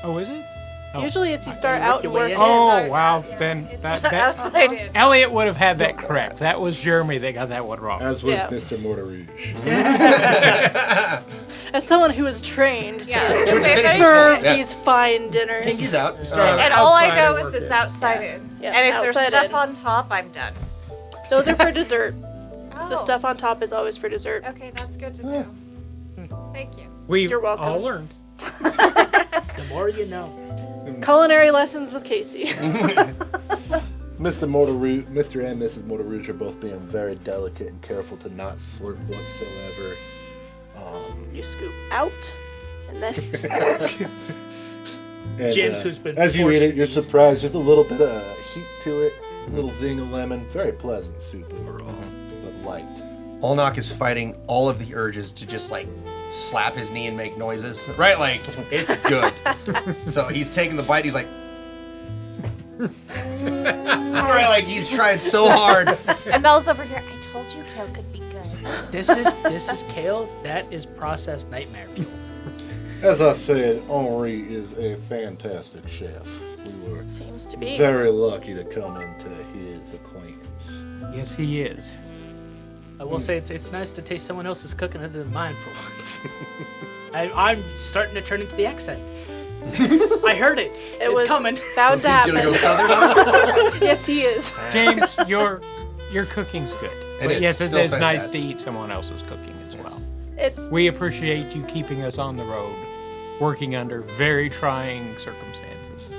Speaker 3: Oh, is it? Oh.
Speaker 6: Usually it's you
Speaker 4: Okay,
Speaker 6: start
Speaker 4: work
Speaker 6: out
Speaker 4: your
Speaker 6: and
Speaker 4: way
Speaker 6: work
Speaker 4: in.
Speaker 6: in.
Speaker 3: Oh, wow. Then
Speaker 2: It's
Speaker 3: that
Speaker 2: outside in.
Speaker 3: Elliot would have had that correct. That was Jeremy that got that one wrong.
Speaker 1: As with
Speaker 6: Yeah.
Speaker 1: Mr. Mourterouge.
Speaker 6: As someone who is trained
Speaker 2: Yeah,
Speaker 6: to
Speaker 2: I was gonna say, if
Speaker 6: serve
Speaker 5: Yeah.
Speaker 6: these fine dinners.
Speaker 5: Pinky's out.
Speaker 2: And all I
Speaker 3: Outside
Speaker 2: know
Speaker 3: and
Speaker 2: is
Speaker 3: work
Speaker 2: it's
Speaker 3: in.
Speaker 2: outside in.
Speaker 6: Yeah,
Speaker 2: And if there's
Speaker 6: outside
Speaker 2: stuff
Speaker 6: in.
Speaker 2: on top, I'm done.
Speaker 6: Those are for dessert.
Speaker 2: Oh.
Speaker 6: The stuff on top is always for dessert.
Speaker 2: Okay, that's good to know. Thank you.
Speaker 3: We've
Speaker 6: You're welcome.
Speaker 3: all learned.
Speaker 4: The more you know.
Speaker 6: Culinary lessons with Kasey.
Speaker 1: Mr. Mourterouge, Mr. and Mrs. Mourterouge are both being very delicate and careful to not slurp whatsoever.
Speaker 6: You scoop out, and then
Speaker 1: And,
Speaker 4: James, who's been
Speaker 1: as you
Speaker 4: forced
Speaker 1: eat it,
Speaker 4: to
Speaker 1: you're
Speaker 4: use-
Speaker 1: surprised. There's a little bit of heat to it, a little zing of lemon. Very pleasant soup overall, but light.
Speaker 5: Olnok is fighting all of the urges to just like slap his knee and make noises, right? Like it's good. So he's taking the bite. He's like, right? Like he's trying so hard.
Speaker 2: And Mel's over here. I told you kale could be good.
Speaker 4: This is kale. That is processed nightmare fuel.
Speaker 1: As I said, Henri is a fantastic chef. We were
Speaker 6: seems to be.
Speaker 1: very lucky to come into his acquaintance.
Speaker 3: Yes, he is.
Speaker 4: I will say it's nice to taste someone else's cooking other than mine for once. I'm starting to turn into the accent. I heard it. It's
Speaker 6: was
Speaker 4: coming.
Speaker 6: bound to happen.
Speaker 5: Gonna go southern?
Speaker 6: Yes, he is.
Speaker 3: James, your cooking's good.
Speaker 5: It
Speaker 3: But
Speaker 5: is.
Speaker 3: yes, it's
Speaker 5: Still
Speaker 3: nice to
Speaker 5: fantastic.
Speaker 3: eat someone else's cooking as well.
Speaker 6: It's
Speaker 3: We appreciate you keeping us on the road, working under very trying circumstances.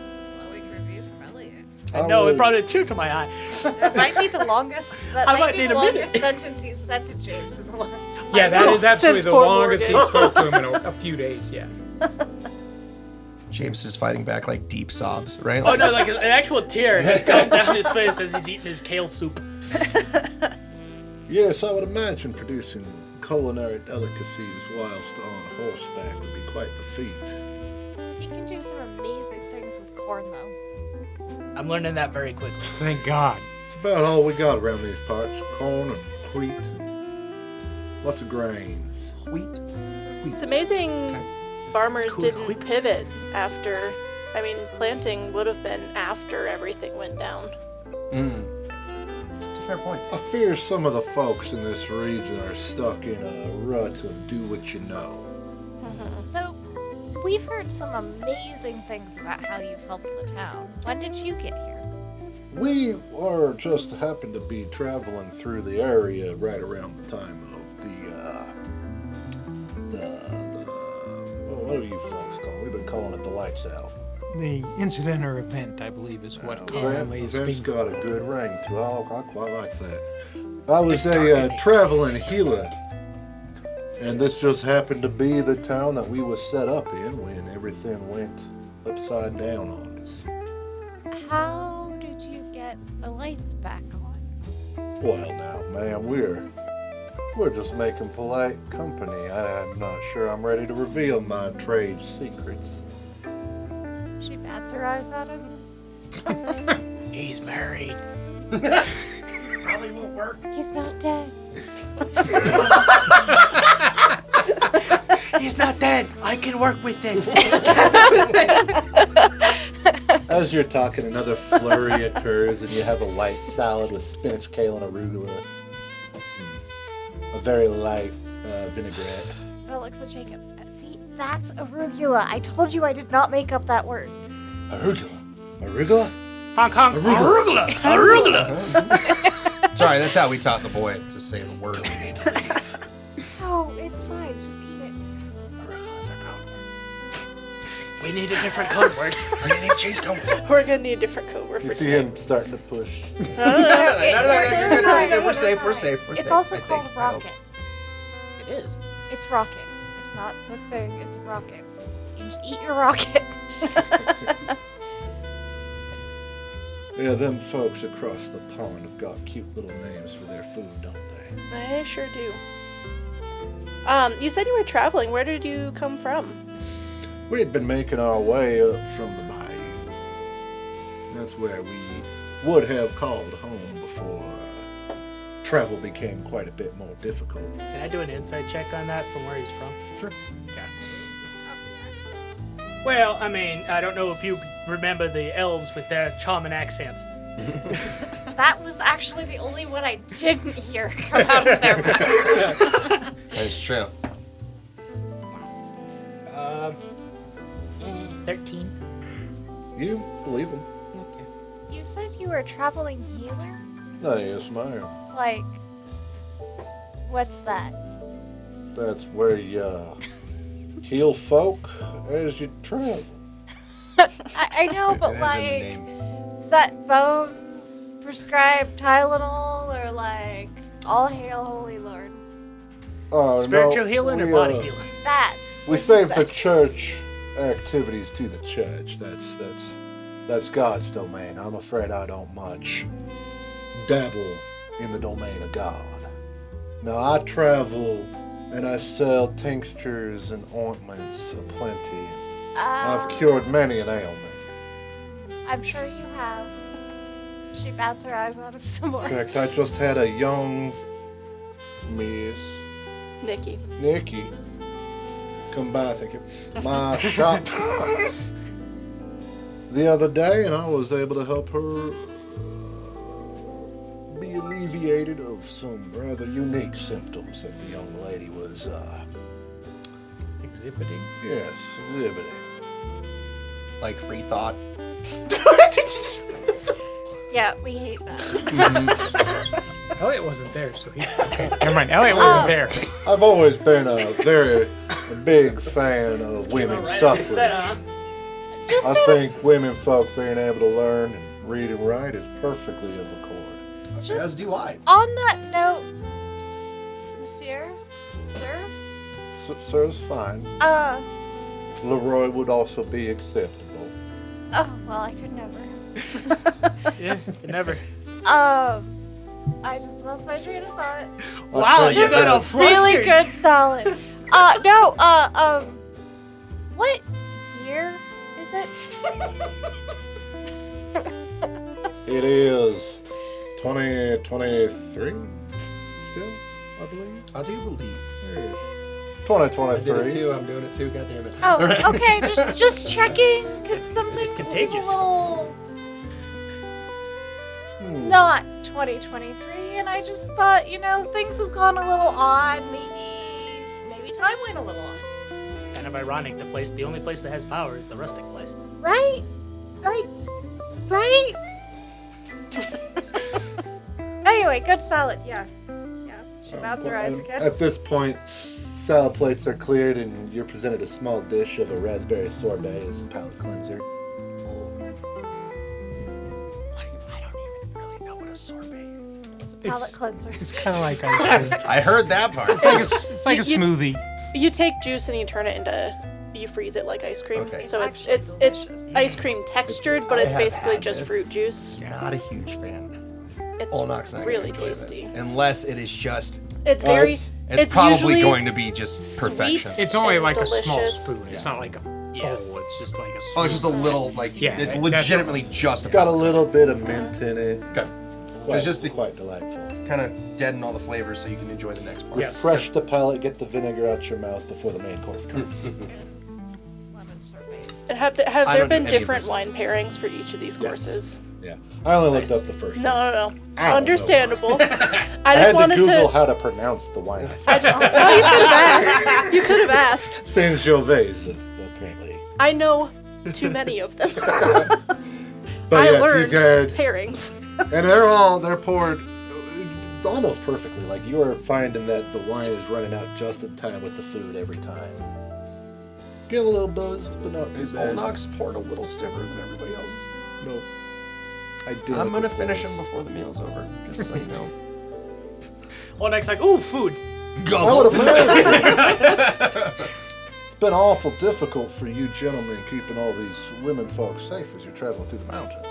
Speaker 2: It's a glowing review from Elliot.
Speaker 4: I know, it brought a tear to my eye.
Speaker 2: That might be the longest. That
Speaker 4: I
Speaker 2: might
Speaker 4: might
Speaker 2: be
Speaker 4: need
Speaker 2: the
Speaker 4: a minute.
Speaker 2: longest sentence you said to James in the last time.
Speaker 3: Yeah, that is absolutely
Speaker 6: Since
Speaker 3: the
Speaker 6: Fort
Speaker 3: longest he
Speaker 6: Morgan.
Speaker 3: spoke to him in a few days, yeah.
Speaker 5: James is fighting back like deep sobs, right?
Speaker 4: Oh no, like an actual tear has come down his face as he's eating his kale soup.
Speaker 1: Yes, I would imagine producing culinary delicacies whilst on horseback would be quite the feat.
Speaker 2: He can do some amazing things with corn, though.
Speaker 4: I'm learning that very quickly.
Speaker 3: Thank God.
Speaker 1: It's about all we got around these parts. Corn and wheat. Lots of grains.
Speaker 6: It's amazing farmers
Speaker 4: Cool.
Speaker 6: didn't pivot after. I mean, planting would have been after everything went down.
Speaker 5: It's a fair point.
Speaker 1: I fear some of the folks in this region are stuck in a rut of do what you know.
Speaker 2: So, we've heard some amazing things about how you've helped the town. When did you get here?
Speaker 1: We are just happened to be traveling through the area right around the time of what do you folks call it? We've been calling it the lights out.
Speaker 3: The incident or event, I believe, is what commonly is
Speaker 1: Event's
Speaker 3: being...
Speaker 1: got a good ring to it. I quite like that. I was a traveling healer, and this just happened to be the town that we was set up in when everything went upside down on us.
Speaker 2: How did you get the lights back on?
Speaker 1: Well, now, ma'am, we're just making polite company. I'm not sure I'm ready to reveal my trade secrets.
Speaker 2: She bats her eyes at him.
Speaker 4: He's married.
Speaker 5: Probably won't work.
Speaker 2: He's not dead.
Speaker 4: He's not dead. I can work with this.
Speaker 1: As you're talking, another flurry occurs, and you have a light salad with spinach, kale, and arugula. A very light vinaigrette.
Speaker 2: Oh, look, so Jacob. See, that's arugula. I told you I did not make up that word.
Speaker 1: Arugula? Arugula?
Speaker 4: Honk, honk.
Speaker 1: Arugula.
Speaker 4: Arugula.
Speaker 5: Sorry, that's how we taught the boy to say the word.
Speaker 2: Oh, it's fine. Just eat it.
Speaker 1: Arugula's a code word.
Speaker 4: We need a different code word.
Speaker 5: We're gonna need to change code word.
Speaker 6: We're gonna need a different code word
Speaker 1: You
Speaker 6: for
Speaker 1: see
Speaker 6: today.
Speaker 1: him starting to push.
Speaker 5: No, you're good. We're safe. We're safe. We're
Speaker 2: It's
Speaker 5: safe.
Speaker 2: also
Speaker 5: I
Speaker 2: called
Speaker 5: think. I hope.
Speaker 2: rocket.
Speaker 4: It is.
Speaker 2: It's rocket. It's not the thing. It's rocket. Eat your rocket.
Speaker 1: Yeah, them folks across the pond have got cute little names for their food, don't they?
Speaker 6: I sure do. You said you were traveling. Where did you come from?
Speaker 1: We had been making our way up from the bayou. That's where we would have called home before travel became quite a bit more difficult.
Speaker 4: Can I do an insight check on that from where he's from?
Speaker 1: Sure.
Speaker 4: Okay. Well, I mean, I don't know if you remember the elves with their charming accents.
Speaker 2: That was actually the only one I didn't hear come out of their mouth.
Speaker 5: That's true.
Speaker 4: 13.
Speaker 1: You believe him?
Speaker 4: Okay.
Speaker 2: You said you were a traveling healer?
Speaker 1: Oh, yes, ma'am.
Speaker 2: Like, what's that?
Speaker 1: That's where you heal folk as you travel.
Speaker 2: I know, but
Speaker 5: It has a
Speaker 2: like,
Speaker 5: name.
Speaker 2: is that bones, prescribed Tylenol, or like, all hail Holy Lord?
Speaker 1: Oh,
Speaker 4: Spiritual
Speaker 1: no,
Speaker 4: healing or
Speaker 1: we,
Speaker 4: body healing?
Speaker 2: That.
Speaker 1: We
Speaker 2: was the
Speaker 1: save the
Speaker 2: set.
Speaker 1: church activities to the church. That's God's domain. I'm afraid I don't much dabble in the domain of God. Now I travel and I sell tinctures and ointments aplenty. I've cured many an ailment.
Speaker 2: I'm sure you have. She bats her eyes out of some more.
Speaker 1: In fact, I just had a young Miss
Speaker 6: Nikki.
Speaker 1: Nikki come by, thank you, my shop the other day, and I was able to help her be alleviated of some rather unique symptoms that the young lady was,
Speaker 3: Exhibiting.
Speaker 1: yes, exhibiting.
Speaker 5: Like free thought.
Speaker 2: Yeah, we hate that.
Speaker 3: Elliot wasn't there, so he. Never mind. Elliot wasn't there.
Speaker 1: I've always been a big fan of women's suffrage.
Speaker 2: Just
Speaker 1: I
Speaker 2: out of,
Speaker 1: think women folk being able to learn and read and write is perfectly of accord.
Speaker 5: As
Speaker 2: just
Speaker 5: do I.
Speaker 2: on that note, Monsieur, sir,
Speaker 1: Sir's fine. LaRoy would also be acceptable.
Speaker 2: oh, well, I could never.
Speaker 4: Yeah, never.
Speaker 2: I just lost my train of thought.
Speaker 4: Wow, you
Speaker 1: This
Speaker 4: got
Speaker 1: is
Speaker 4: a flustered.
Speaker 2: Really good salad. What year is it?
Speaker 1: It is 2023 still, I believe.
Speaker 5: I do believe.
Speaker 1: There it is.
Speaker 5: I did
Speaker 1: 2023.
Speaker 5: it too. I'm doing it too. God damn it.
Speaker 2: Oh, okay, just checking, because something seemed a
Speaker 4: contagious.
Speaker 2: little not 2023, and I just thought, things have gone a little odd. Maybe time went a little odd.
Speaker 4: Kind of ironic. The only place that has power is the rustic place.
Speaker 2: Right? Like, right? Anyway, good salad, yeah. Yeah, she bats her eyes again.
Speaker 1: At this point, salad plates are cleared and you're presented a small dish of a raspberry sorbet as a palate cleanser.
Speaker 5: I don't even really know what a sorbet is.
Speaker 2: It's a palate cleanser.
Speaker 3: It's kind of like ice cream.
Speaker 5: I heard that part.
Speaker 3: It's like a
Speaker 6: You-
Speaker 3: smoothie.
Speaker 6: You take juice and you turn it into, you freeze it like ice cream.
Speaker 5: Okay.
Speaker 6: So
Speaker 2: It's
Speaker 6: it's
Speaker 2: actually
Speaker 6: it's
Speaker 2: delicious.
Speaker 6: ice cream textured, but
Speaker 5: I
Speaker 6: it's
Speaker 5: have
Speaker 6: basically
Speaker 5: had
Speaker 6: just
Speaker 5: this.
Speaker 6: fruit juice.
Speaker 5: Not a huge fan.
Speaker 6: It's
Speaker 5: Olnok's not
Speaker 6: really
Speaker 5: gonna enjoy this.
Speaker 6: tasty.
Speaker 5: Unless it is just.
Speaker 6: It's very.
Speaker 5: It's probably
Speaker 6: usually
Speaker 5: going to be just
Speaker 6: sweet.
Speaker 5: perfection.
Speaker 3: It's only
Speaker 6: and
Speaker 3: like a small
Speaker 6: delicious.
Speaker 3: spoon. It's not like a bowl. It's just like a spoon.
Speaker 5: Oh, it's just a little like.
Speaker 3: Yeah,
Speaker 5: it's
Speaker 3: that's-
Speaker 5: legitimately just.
Speaker 1: It's got a little bit of mint in it.
Speaker 5: Okay.
Speaker 1: It's quite Quite,
Speaker 5: just to
Speaker 1: quite delightful.
Speaker 5: kind of deaden all the flavors so you can enjoy the next part.
Speaker 1: Refresh the palate, get the vinegar out your mouth before the main course comes.
Speaker 2: Lemon sorbets.
Speaker 6: And have
Speaker 5: I
Speaker 6: there
Speaker 5: don't
Speaker 6: been
Speaker 5: do any of
Speaker 6: different
Speaker 5: this.
Speaker 6: wine pairings for each of these courses?
Speaker 1: Yeah, I only looked up the first one.
Speaker 6: No.
Speaker 1: I don't know.
Speaker 6: Understandable. I
Speaker 1: I
Speaker 6: just
Speaker 1: had to
Speaker 6: wanted
Speaker 1: Google
Speaker 6: to.
Speaker 1: how to pronounce the wine.
Speaker 6: Oh, you could have asked. You could have asked.
Speaker 1: Saint Gervais, apparently.
Speaker 6: I know too many of them.
Speaker 1: But
Speaker 6: I
Speaker 1: yes,
Speaker 6: learned
Speaker 1: you've had,
Speaker 6: pairings.
Speaker 1: and they're poured almost perfectly. Like you are finding that the wine is running out just in time with the food every time. Getting a little buzzed, but not too
Speaker 5: Is
Speaker 1: bad.
Speaker 5: Old Knox poured a little stiffer than everybody else?
Speaker 1: Nope. I did.
Speaker 5: I'm gonna finish them before the meal's over, just so you know.
Speaker 4: Olnak's like, ooh, food.
Speaker 1: I would imagine. It's been awful difficult for you gentlemen keeping all these women folks safe as you're traveling through the mountains.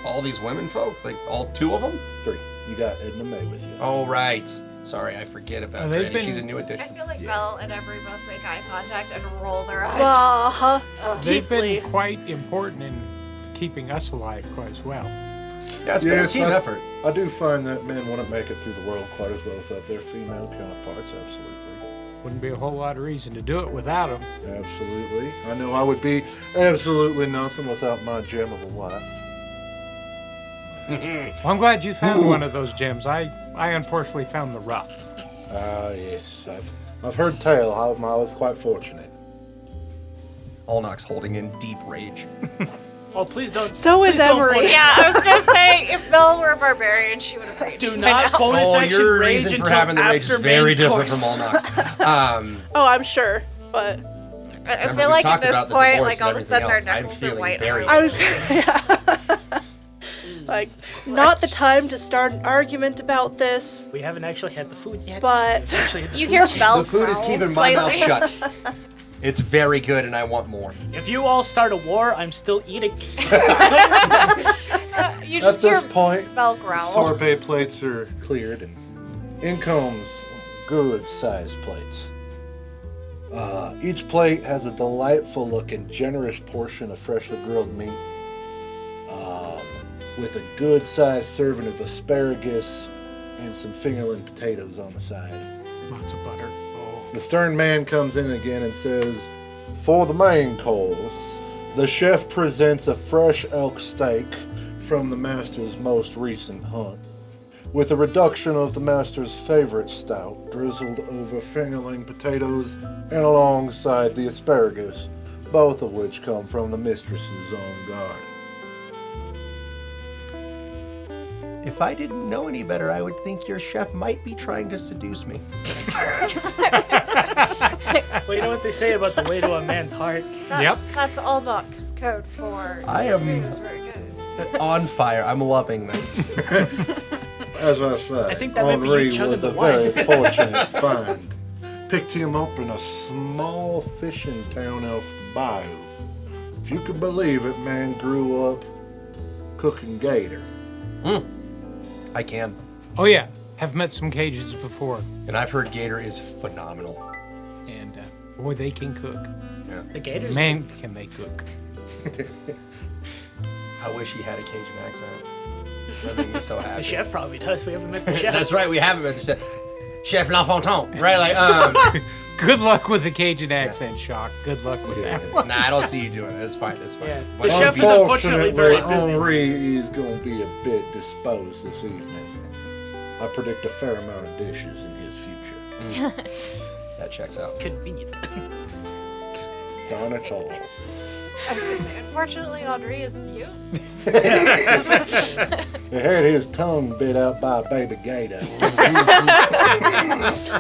Speaker 5: All these women folk, like all 2 of them?
Speaker 1: 3. You got Edna May with you.
Speaker 5: Oh, right. Sorry, I forget about
Speaker 3: they've
Speaker 5: Granny.
Speaker 3: been-
Speaker 5: She's a new
Speaker 2: I
Speaker 5: addition.
Speaker 2: feel like Mel and Every both make eye contact and roll their eyes.
Speaker 6: Uh-huh.
Speaker 3: They've
Speaker 6: Deeply.
Speaker 3: been quite important in keeping us alive quite as well.
Speaker 5: Yeah, it's been a
Speaker 1: Yes,
Speaker 5: team
Speaker 1: I-
Speaker 5: effort.
Speaker 1: I do find that men wouldn't make it through the world quite as well without their female counterparts, absolutely.
Speaker 3: Wouldn't be a whole lot of reason to do it without them.
Speaker 1: Absolutely. I know I would be absolutely nothing without my gem of a wife.
Speaker 3: Well, I'm glad you found one of those gems. I unfortunately found the rough.
Speaker 1: Ah, yes. I've heard tell how I was quite fortunate.
Speaker 5: Olnak's holding in deep rage.
Speaker 4: Oh, please don't.
Speaker 6: So is
Speaker 4: please don't
Speaker 6: Emery.
Speaker 4: bonus-
Speaker 2: Yeah, I was gonna say if Mel were a barbarian, she would have raged.
Speaker 4: Do
Speaker 2: by
Speaker 4: not
Speaker 2: now.
Speaker 4: bonus
Speaker 5: Oh,
Speaker 4: action
Speaker 5: your
Speaker 4: rage
Speaker 5: reason for
Speaker 4: until
Speaker 5: having the rage
Speaker 4: after
Speaker 5: is very
Speaker 4: main
Speaker 5: different
Speaker 4: course.
Speaker 5: from Olnak's.
Speaker 6: Oh, I'm sure, but
Speaker 2: I
Speaker 5: Remember,
Speaker 2: feel
Speaker 5: we
Speaker 2: like at
Speaker 5: talked
Speaker 2: this
Speaker 5: about the
Speaker 2: point,
Speaker 5: divorce
Speaker 2: like
Speaker 5: and
Speaker 2: all of a sudden our
Speaker 5: everything else. I'm
Speaker 2: knuckles are
Speaker 5: feeling
Speaker 2: white.
Speaker 5: very
Speaker 2: on
Speaker 6: I
Speaker 2: our
Speaker 6: was like, not the time to start an argument about this,
Speaker 4: We haven't actually had the food yet.
Speaker 6: but
Speaker 4: We've actually had the
Speaker 2: You
Speaker 4: food
Speaker 2: hear
Speaker 4: yet.
Speaker 2: Mel
Speaker 5: The food is
Speaker 2: growl
Speaker 5: keeping my mouth
Speaker 2: slightly.
Speaker 5: shut. It's very good, and I want more.
Speaker 4: If you all start a war, I'm still eating.
Speaker 2: You
Speaker 1: At
Speaker 2: just hear
Speaker 1: this point,
Speaker 2: Mel growl.
Speaker 1: sorbet plates are cleared, and in comes good-sized plates. Each plate has a delightful-looking, generous portion of freshly grilled meat, with a good-sized serving of asparagus and some fingerling potatoes on the side.
Speaker 3: Lots of butter. Oh.
Speaker 1: The stern man comes in again and says, "For the main course, the chef presents a fresh elk steak from the master's most recent hunt, with a reduction of the master's favorite stout drizzled over fingerling potatoes and alongside the asparagus, both of which come from the mistress's own garden."
Speaker 5: If I didn't know any better, I would think your chef might be trying to seduce me.
Speaker 4: Well, you know what they say about the way to a man's heart?
Speaker 3: Yep.
Speaker 2: That's all Knox code for.
Speaker 5: I am-
Speaker 2: Food is very good.
Speaker 5: On fire. I'm loving this.
Speaker 1: As I said,
Speaker 4: I think that might be you
Speaker 1: Henri
Speaker 4: chugging
Speaker 1: was
Speaker 4: the
Speaker 1: a very
Speaker 4: wine.
Speaker 1: fortunate find. Picked him up in a small fishing town off the bayou. If you could believe it, man grew up cooking gator.
Speaker 5: I can.
Speaker 3: Oh yeah, have met some Cajuns before,
Speaker 5: And I've heard gator is phenomenal.
Speaker 3: and boy, they can cook.
Speaker 4: The gators.
Speaker 3: Man, can they cook?
Speaker 5: I wish he had a Cajun accent. That made me so happy.
Speaker 4: The chef probably does. We haven't met the chef.
Speaker 5: That's right, we haven't met the chef. Chef L'Enfantin, right? Like,
Speaker 3: Good luck with the Cajun accent, Shock. Good luck with that.
Speaker 5: nah, I don't see you doing it. It's fine. It's fine.
Speaker 4: Yeah.
Speaker 5: Why
Speaker 4: The
Speaker 5: don't
Speaker 4: chef
Speaker 5: you-
Speaker 4: is unfortunately very busy.
Speaker 1: Henri is going to be a bit disposed this evening. I predict a fair amount of dishes in his future.
Speaker 5: That checks out.
Speaker 4: Convenient.
Speaker 1: Darn it all.
Speaker 2: I was gonna say, unfortunately, Audrey is mute.
Speaker 1: He had his tongue bit out by a baby gator.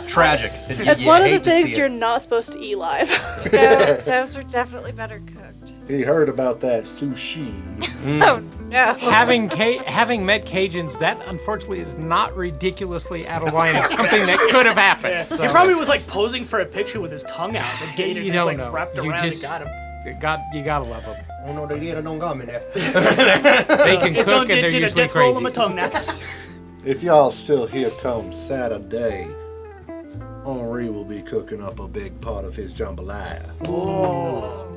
Speaker 5: Tragic.
Speaker 6: That's one of the things you're not supposed to eat live.
Speaker 2: No, those are definitely better cooked.
Speaker 1: He heard about that sushi.
Speaker 2: Oh no.
Speaker 3: having met Cajuns, that unfortunately is not ridiculously out of line of something that could have happened. So,
Speaker 4: He probably was like posing for a picture with his tongue out. The gator
Speaker 3: you
Speaker 4: just
Speaker 3: don't
Speaker 4: like
Speaker 3: know.
Speaker 4: wrapped
Speaker 3: You
Speaker 4: around
Speaker 3: just-
Speaker 4: and got him.
Speaker 3: you gotta love them.
Speaker 5: Oh no, the gator don't got me there.
Speaker 3: They can
Speaker 4: It
Speaker 3: cook
Speaker 4: done
Speaker 3: and
Speaker 4: did,
Speaker 3: they're
Speaker 4: did a
Speaker 3: usually
Speaker 4: death roll on
Speaker 3: crazy.
Speaker 4: my tongue now.
Speaker 1: If y'all still here come Saturday, Henri will be cooking up a big pot of his jambalaya.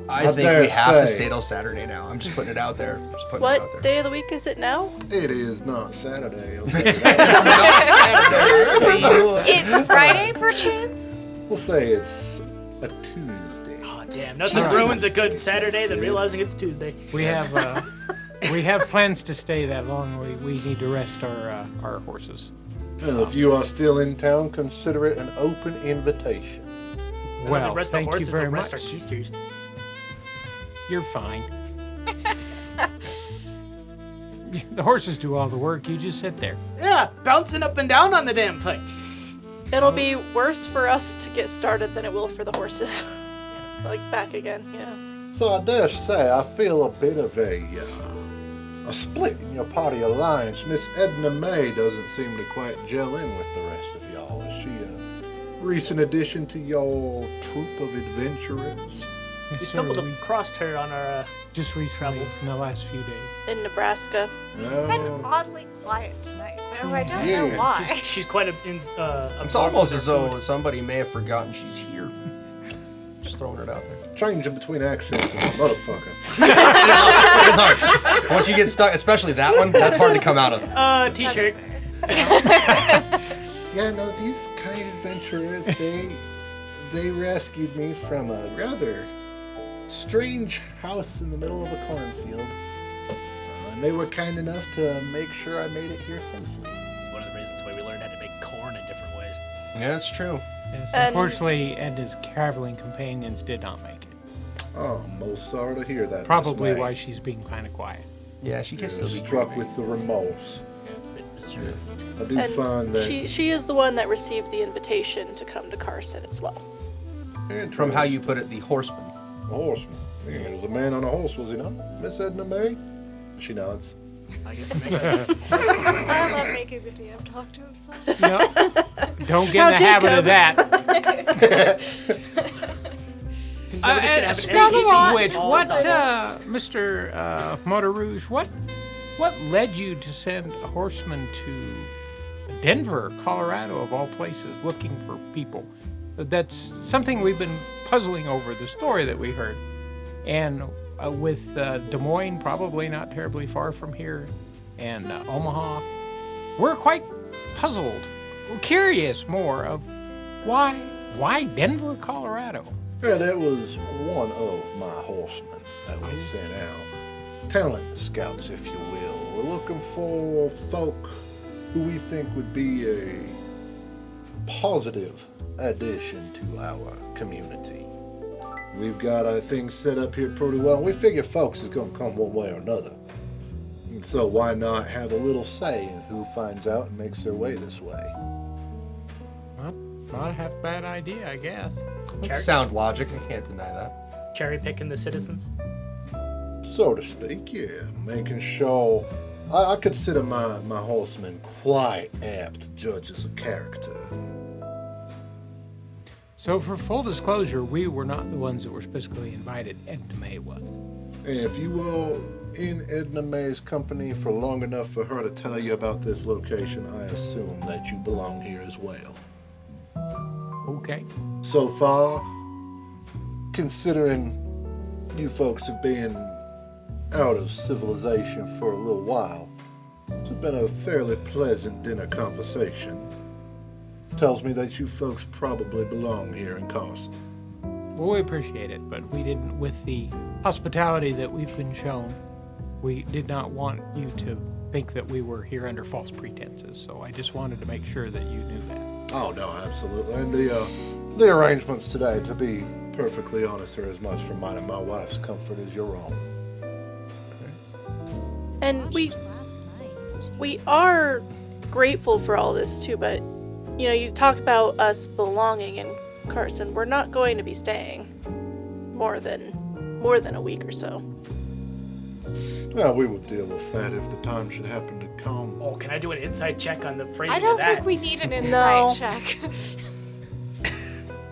Speaker 5: I I think we have to stay till Saturday now. I'm just putting it out there.
Speaker 6: What day of the week is it now?
Speaker 1: It is not Saturday. Okay?
Speaker 2: It's Friday, perchance?
Speaker 1: We'll say it's a Tuesday.
Speaker 4: Oh, damn. Nothing ruins a good Saturday than realizing it's Tuesday.
Speaker 3: We have plans to stay that long. We need to rest our horses.
Speaker 1: Well, if you are still in town, consider it an open invitation.
Speaker 3: Well,
Speaker 4: rest
Speaker 3: thank
Speaker 4: the horses,
Speaker 3: you very
Speaker 4: but
Speaker 3: much.
Speaker 4: rest our keisters.
Speaker 3: You're fine. The horses do all the work. You just sit there.
Speaker 4: Yeah, bouncing up and down on the damn thing.
Speaker 6: It'll be worse for us to get started than it will for the horses. Like back again, yeah.
Speaker 1: So I dare say I feel a bit of a split in your party alliance. Miss Edna May doesn't seem to quite gel in with the rest of y'all. Is she a recent addition to your troop of adventurers?
Speaker 3: Yes,
Speaker 4: We
Speaker 3: sir,
Speaker 4: stumbled across her on our
Speaker 3: just recently
Speaker 4: travels.
Speaker 3: in the last few days.
Speaker 6: In Nebraska.
Speaker 2: She's been oddly quiet tonight, though. I don't know
Speaker 1: Yeah.
Speaker 2: why.
Speaker 4: she's quite
Speaker 5: It's almost as though somebody may have forgotten she's here. Just throwing it out there.
Speaker 1: Changing between accents is a motherfucker.
Speaker 5: It is hard. Once you get stuck, especially that one, that's hard to come out of.
Speaker 4: T-shirt.
Speaker 1: Yeah, no, these kind adventurers, they rescued me from a rather strange house in the middle of a cornfield. And they were kind enough to make sure I made it here safely.
Speaker 4: One of the reasons why we learned how to make corn in different ways.
Speaker 5: Yeah, that's true.
Speaker 3: Yes,
Speaker 6: And-
Speaker 3: unfortunately, Edna's traveling companions did not make it.
Speaker 1: Oh, I'm most sorry to hear that.
Speaker 3: Probably
Speaker 1: Miss May.
Speaker 3: why she's being kind of quiet.
Speaker 5: Yeah, she can still be
Speaker 1: Struck
Speaker 5: creepy.
Speaker 1: with the remorse. I do
Speaker 6: And
Speaker 1: find that
Speaker 6: she is the one that received the invitation to come to Carson as well.
Speaker 5: From how you put it, the horseman.
Speaker 1: A horseman. Yeah, there was a man on a horse, was he not? Miss Edna May? She nods.
Speaker 4: I guess it makes
Speaker 2: I love making the DM talk to himself.
Speaker 3: No, don't get in the habit of that.
Speaker 4: We're just gonna have an
Speaker 3: Speaking of
Speaker 4: NPC
Speaker 3: which,
Speaker 4: all
Speaker 3: what,
Speaker 4: the time.
Speaker 3: Mr. Mourterouge, what led you to send a horseman to Denver, Colorado, of all places, looking for people? That's something we've been puzzling over, the story that we heard. And with Des Moines probably not terribly far from here, and Omaha, we're quite puzzled. We're curious more of why Denver, Colorado?
Speaker 1: Yeah, that was one of my horsemen that we sent out. Talent scouts, if you will. We're looking for folk who we think would be a positive addition to our community. We've got our things set up here pretty well. We figure folks is going to come one way or another. And so why not have a little say in who finds out and makes their way this way?
Speaker 3: Well, not a half bad idea, I guess.
Speaker 5: Sound logic, I can't deny that.
Speaker 4: cherry picking the citizens.
Speaker 1: So to speak, yeah. Making sure... I consider my horsemen quite apt judges of character.
Speaker 3: So for full disclosure, we were not the ones that were specifically invited. Edna May was.
Speaker 1: And if you were in Edna May's company for long enough for her to tell you about this location, I assume that you belong here as well.
Speaker 3: Okay.
Speaker 1: So far, considering you folks have been out of civilization for a little while, it's been a fairly pleasant dinner conversation. Tells me that you folks probably belong here in Carson.
Speaker 3: Well, we appreciate it, but we didn't, with the hospitality that we've been shown, we did not want you to think that we were here under false pretenses. So I just wanted to make sure that you knew that.
Speaker 1: Oh, no, absolutely. And the arrangements today, to be perfectly honest, are as much for mine and my wife's comfort as your own.
Speaker 6: And we
Speaker 2: Last night.
Speaker 6: we are grateful for all this too, but you know, you talk about us belonging in Carson. We're not going to be staying more than a week or so.
Speaker 1: Well, we will deal with that if the time should happen to come.
Speaker 4: Oh, can I do an inside check on the phrasing
Speaker 2: I
Speaker 4: of
Speaker 2: don't
Speaker 4: that?
Speaker 2: think we need an inside
Speaker 6: No.
Speaker 2: check.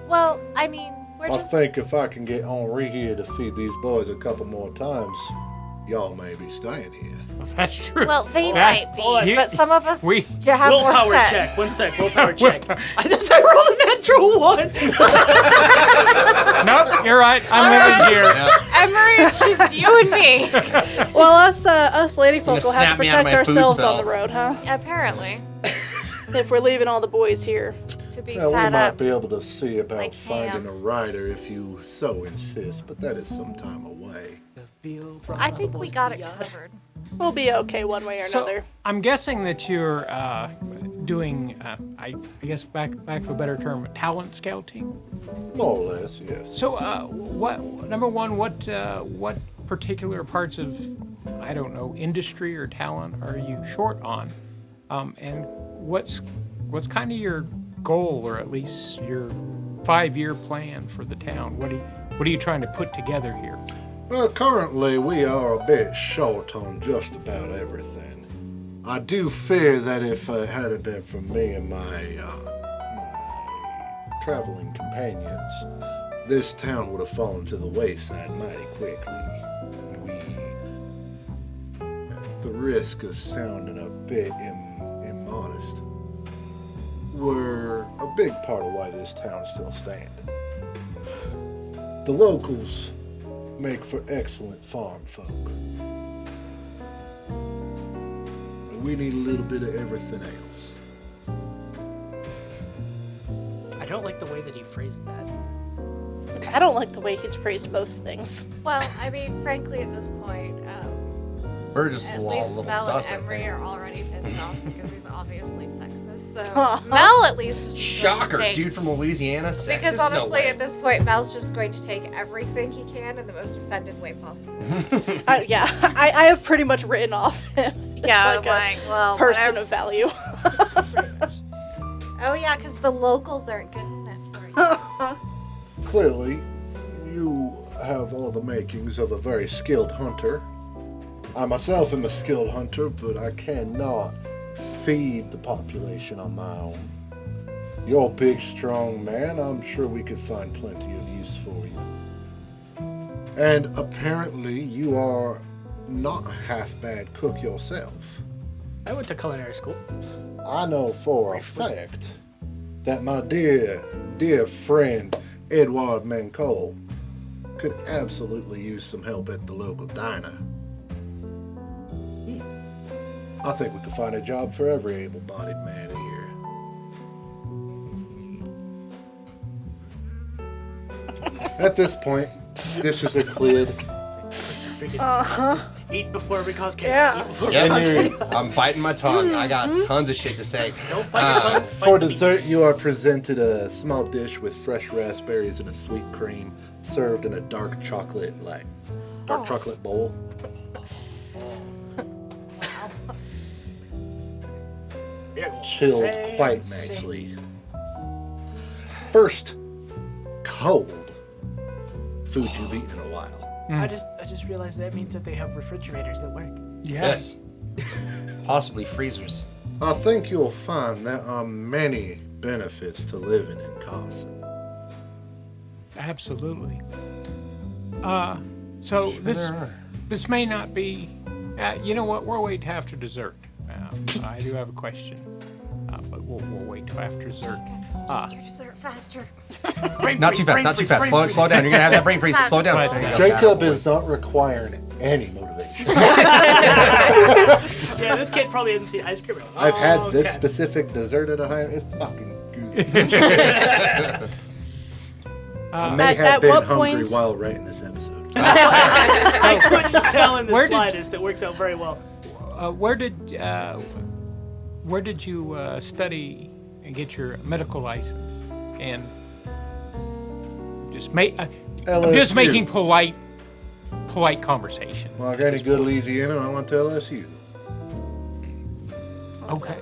Speaker 2: Well, I mean, we're
Speaker 1: I
Speaker 2: just.
Speaker 1: think if I can get Henri here to feed these boys a couple more times, y'all may be staying here.
Speaker 3: That's true.
Speaker 2: Well, they
Speaker 3: That-
Speaker 2: might be,
Speaker 3: you-
Speaker 2: but some of us
Speaker 3: we-
Speaker 2: to have more
Speaker 4: Willpower
Speaker 2: sense.
Speaker 4: check. One sec. Willpower check. I rolled a natural 1.
Speaker 3: Nope, you're right. I'm living here.
Speaker 2: Emery, it's just you and me.
Speaker 6: Well, us lady folk will have
Speaker 5: snap
Speaker 6: to
Speaker 5: me out of
Speaker 6: protect
Speaker 5: my food
Speaker 6: ourselves
Speaker 5: spell.
Speaker 6: on the road, huh?
Speaker 2: Apparently,
Speaker 6: If we're leaving all the boys here.
Speaker 2: to be
Speaker 1: Yeah, we
Speaker 2: fed
Speaker 1: might
Speaker 2: up.
Speaker 1: be able to see about
Speaker 2: like
Speaker 1: finding
Speaker 2: hams.
Speaker 1: a rider if you so insist, but that is some time away.
Speaker 2: I think we got it covered.
Speaker 6: We'll be okay one way or
Speaker 3: So
Speaker 6: another.
Speaker 3: I'm guessing that you're doing, I guess, back for a better term, talent scouting.
Speaker 1: More or less, yes.
Speaker 3: So, number one, what particular parts of, I don't know, industry or talent are you short on? And what's kind of your goal, or at least your 5-year plan for the town? What are you trying to put together here?
Speaker 1: Well, currently we are a bit short on just about everything. I do fear that if it hadn't been for me and my traveling companions, this town would have fallen to the wayside mighty quickly. We, at the risk of sounding a bit immodest, were a big part of why this town is still standing. The locals make for excellent farm folk. And we need a little bit of everything else.
Speaker 4: I don't like the way that he phrased that.
Speaker 6: I don't like the way he's phrased most things.
Speaker 2: Well, I mean, frankly, at this point,
Speaker 5: We're just a
Speaker 2: at
Speaker 5: little
Speaker 2: least Mel
Speaker 5: sus, I
Speaker 2: and Emery
Speaker 5: think.
Speaker 2: are already pissed off because he's obviously sexist. So Mel, at least, is just going to
Speaker 5: Shocker,
Speaker 2: take,
Speaker 5: dude from Louisiana. Sexist?
Speaker 2: Because
Speaker 5: No
Speaker 2: honestly,
Speaker 5: way.
Speaker 2: at this point, Mel's just going to take everything he can in the most offended way possible.
Speaker 6: I have pretty much written off him. as
Speaker 2: Yeah,
Speaker 6: like
Speaker 2: like,
Speaker 6: a
Speaker 2: well,
Speaker 6: person
Speaker 2: whatever.
Speaker 6: of value.
Speaker 2: Oh yeah, because the locals aren't good enough for you.
Speaker 1: Clearly, you have all the makings of a very skilled hunter. I myself am a skilled hunter, but I cannot feed the population on my own. You're a big, strong man. I'm sure we could find plenty of use for you. And apparently, you are not a half-bad cook yourself.
Speaker 4: I went to culinary school.
Speaker 1: I know for a fact that my dear, dear friend Edward Mancole could absolutely use some help at the local diner. I think we could find a job for every able-bodied man here. At this point, dishes are cleared.
Speaker 4: Freaking eat before we cause chaos.
Speaker 6: Yeah.
Speaker 4: Eat before
Speaker 5: Yeah,
Speaker 4: we cause
Speaker 5: dude,
Speaker 4: chaos.
Speaker 5: I'm biting my tongue. I got tons of shit to say.
Speaker 4: Don't bite your tongue.
Speaker 1: For
Speaker 4: bite the meat.
Speaker 1: dessert, you are presented a small dish with fresh raspberries and a sweet cream, served in a dark chocolate bowl.
Speaker 4: Yeah,
Speaker 1: Chilled quite
Speaker 4: fancy.
Speaker 1: nicely. First, cold food you've eaten in a while.
Speaker 4: I just realized that means that they have refrigerators at work.
Speaker 5: Yes. Possibly freezers.
Speaker 1: I think you'll find there are many benefits to living in Carson.
Speaker 3: Absolutely. So this may not be. You know what? We'll wait till after dessert. I do have a question, but we'll wait till after dessert.
Speaker 2: Your dessert faster.
Speaker 5: Not too fast, not too fast. Slow down. You're gonna have that brain freeze. Slow down.
Speaker 3: But,
Speaker 5: There you go.
Speaker 1: Jacob is not requiring any motivation.
Speaker 4: Yeah, this kid probably hasn't seen ice cream.
Speaker 1: I've had this
Speaker 4: okay.
Speaker 1: specific dessert at a higher. It's fucking good. I may
Speaker 6: At
Speaker 1: have been
Speaker 6: what
Speaker 1: hungry
Speaker 6: point-
Speaker 1: while writing this episode.
Speaker 4: I couldn't tell in the
Speaker 3: Where did-
Speaker 4: slightest. It works out very well.
Speaker 3: Where did you study and get your medical license? And just I'm just
Speaker 1: LSU.
Speaker 3: making polite conversation.
Speaker 1: Well, I got any good Louisiana, I want to LSU.
Speaker 3: Okay.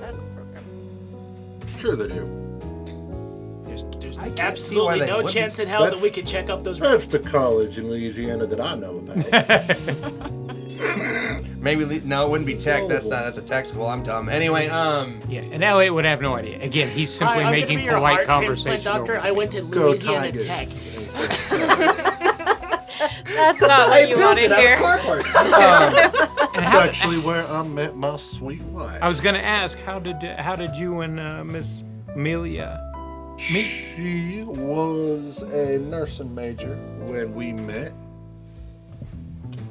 Speaker 1: Sure they do.
Speaker 4: There's
Speaker 5: I can't see why
Speaker 4: absolutely
Speaker 5: they
Speaker 4: no
Speaker 5: wouldn't.
Speaker 4: chance in hell that
Speaker 1: That's-
Speaker 4: we could check up those
Speaker 1: That's
Speaker 4: records.
Speaker 1: the college in Louisiana that I know about.
Speaker 5: Maybe no, it wouldn't be tech. That's a tech school. I'm dumb. Anyway,
Speaker 3: Yeah, and Elliot would have no idea. Again, he's simply
Speaker 4: Hi, I'm gonna
Speaker 3: making
Speaker 4: be your
Speaker 3: polite
Speaker 4: heart transplant
Speaker 3: conversation.
Speaker 4: doctor.
Speaker 3: over
Speaker 4: I went to
Speaker 1: Go
Speaker 4: Louisiana
Speaker 1: Tigers.
Speaker 4: Tech.
Speaker 1: is what it says.
Speaker 2: That's not
Speaker 5: I
Speaker 2: what you
Speaker 5: built
Speaker 2: want
Speaker 5: it
Speaker 2: to
Speaker 5: out
Speaker 2: hear.
Speaker 5: of cardboard.
Speaker 3: And
Speaker 1: It's
Speaker 3: how,
Speaker 1: actually where I met my sweet wife.
Speaker 3: I was gonna ask, how did you and Miss Amelia meet?
Speaker 1: She was a nursing major when we met.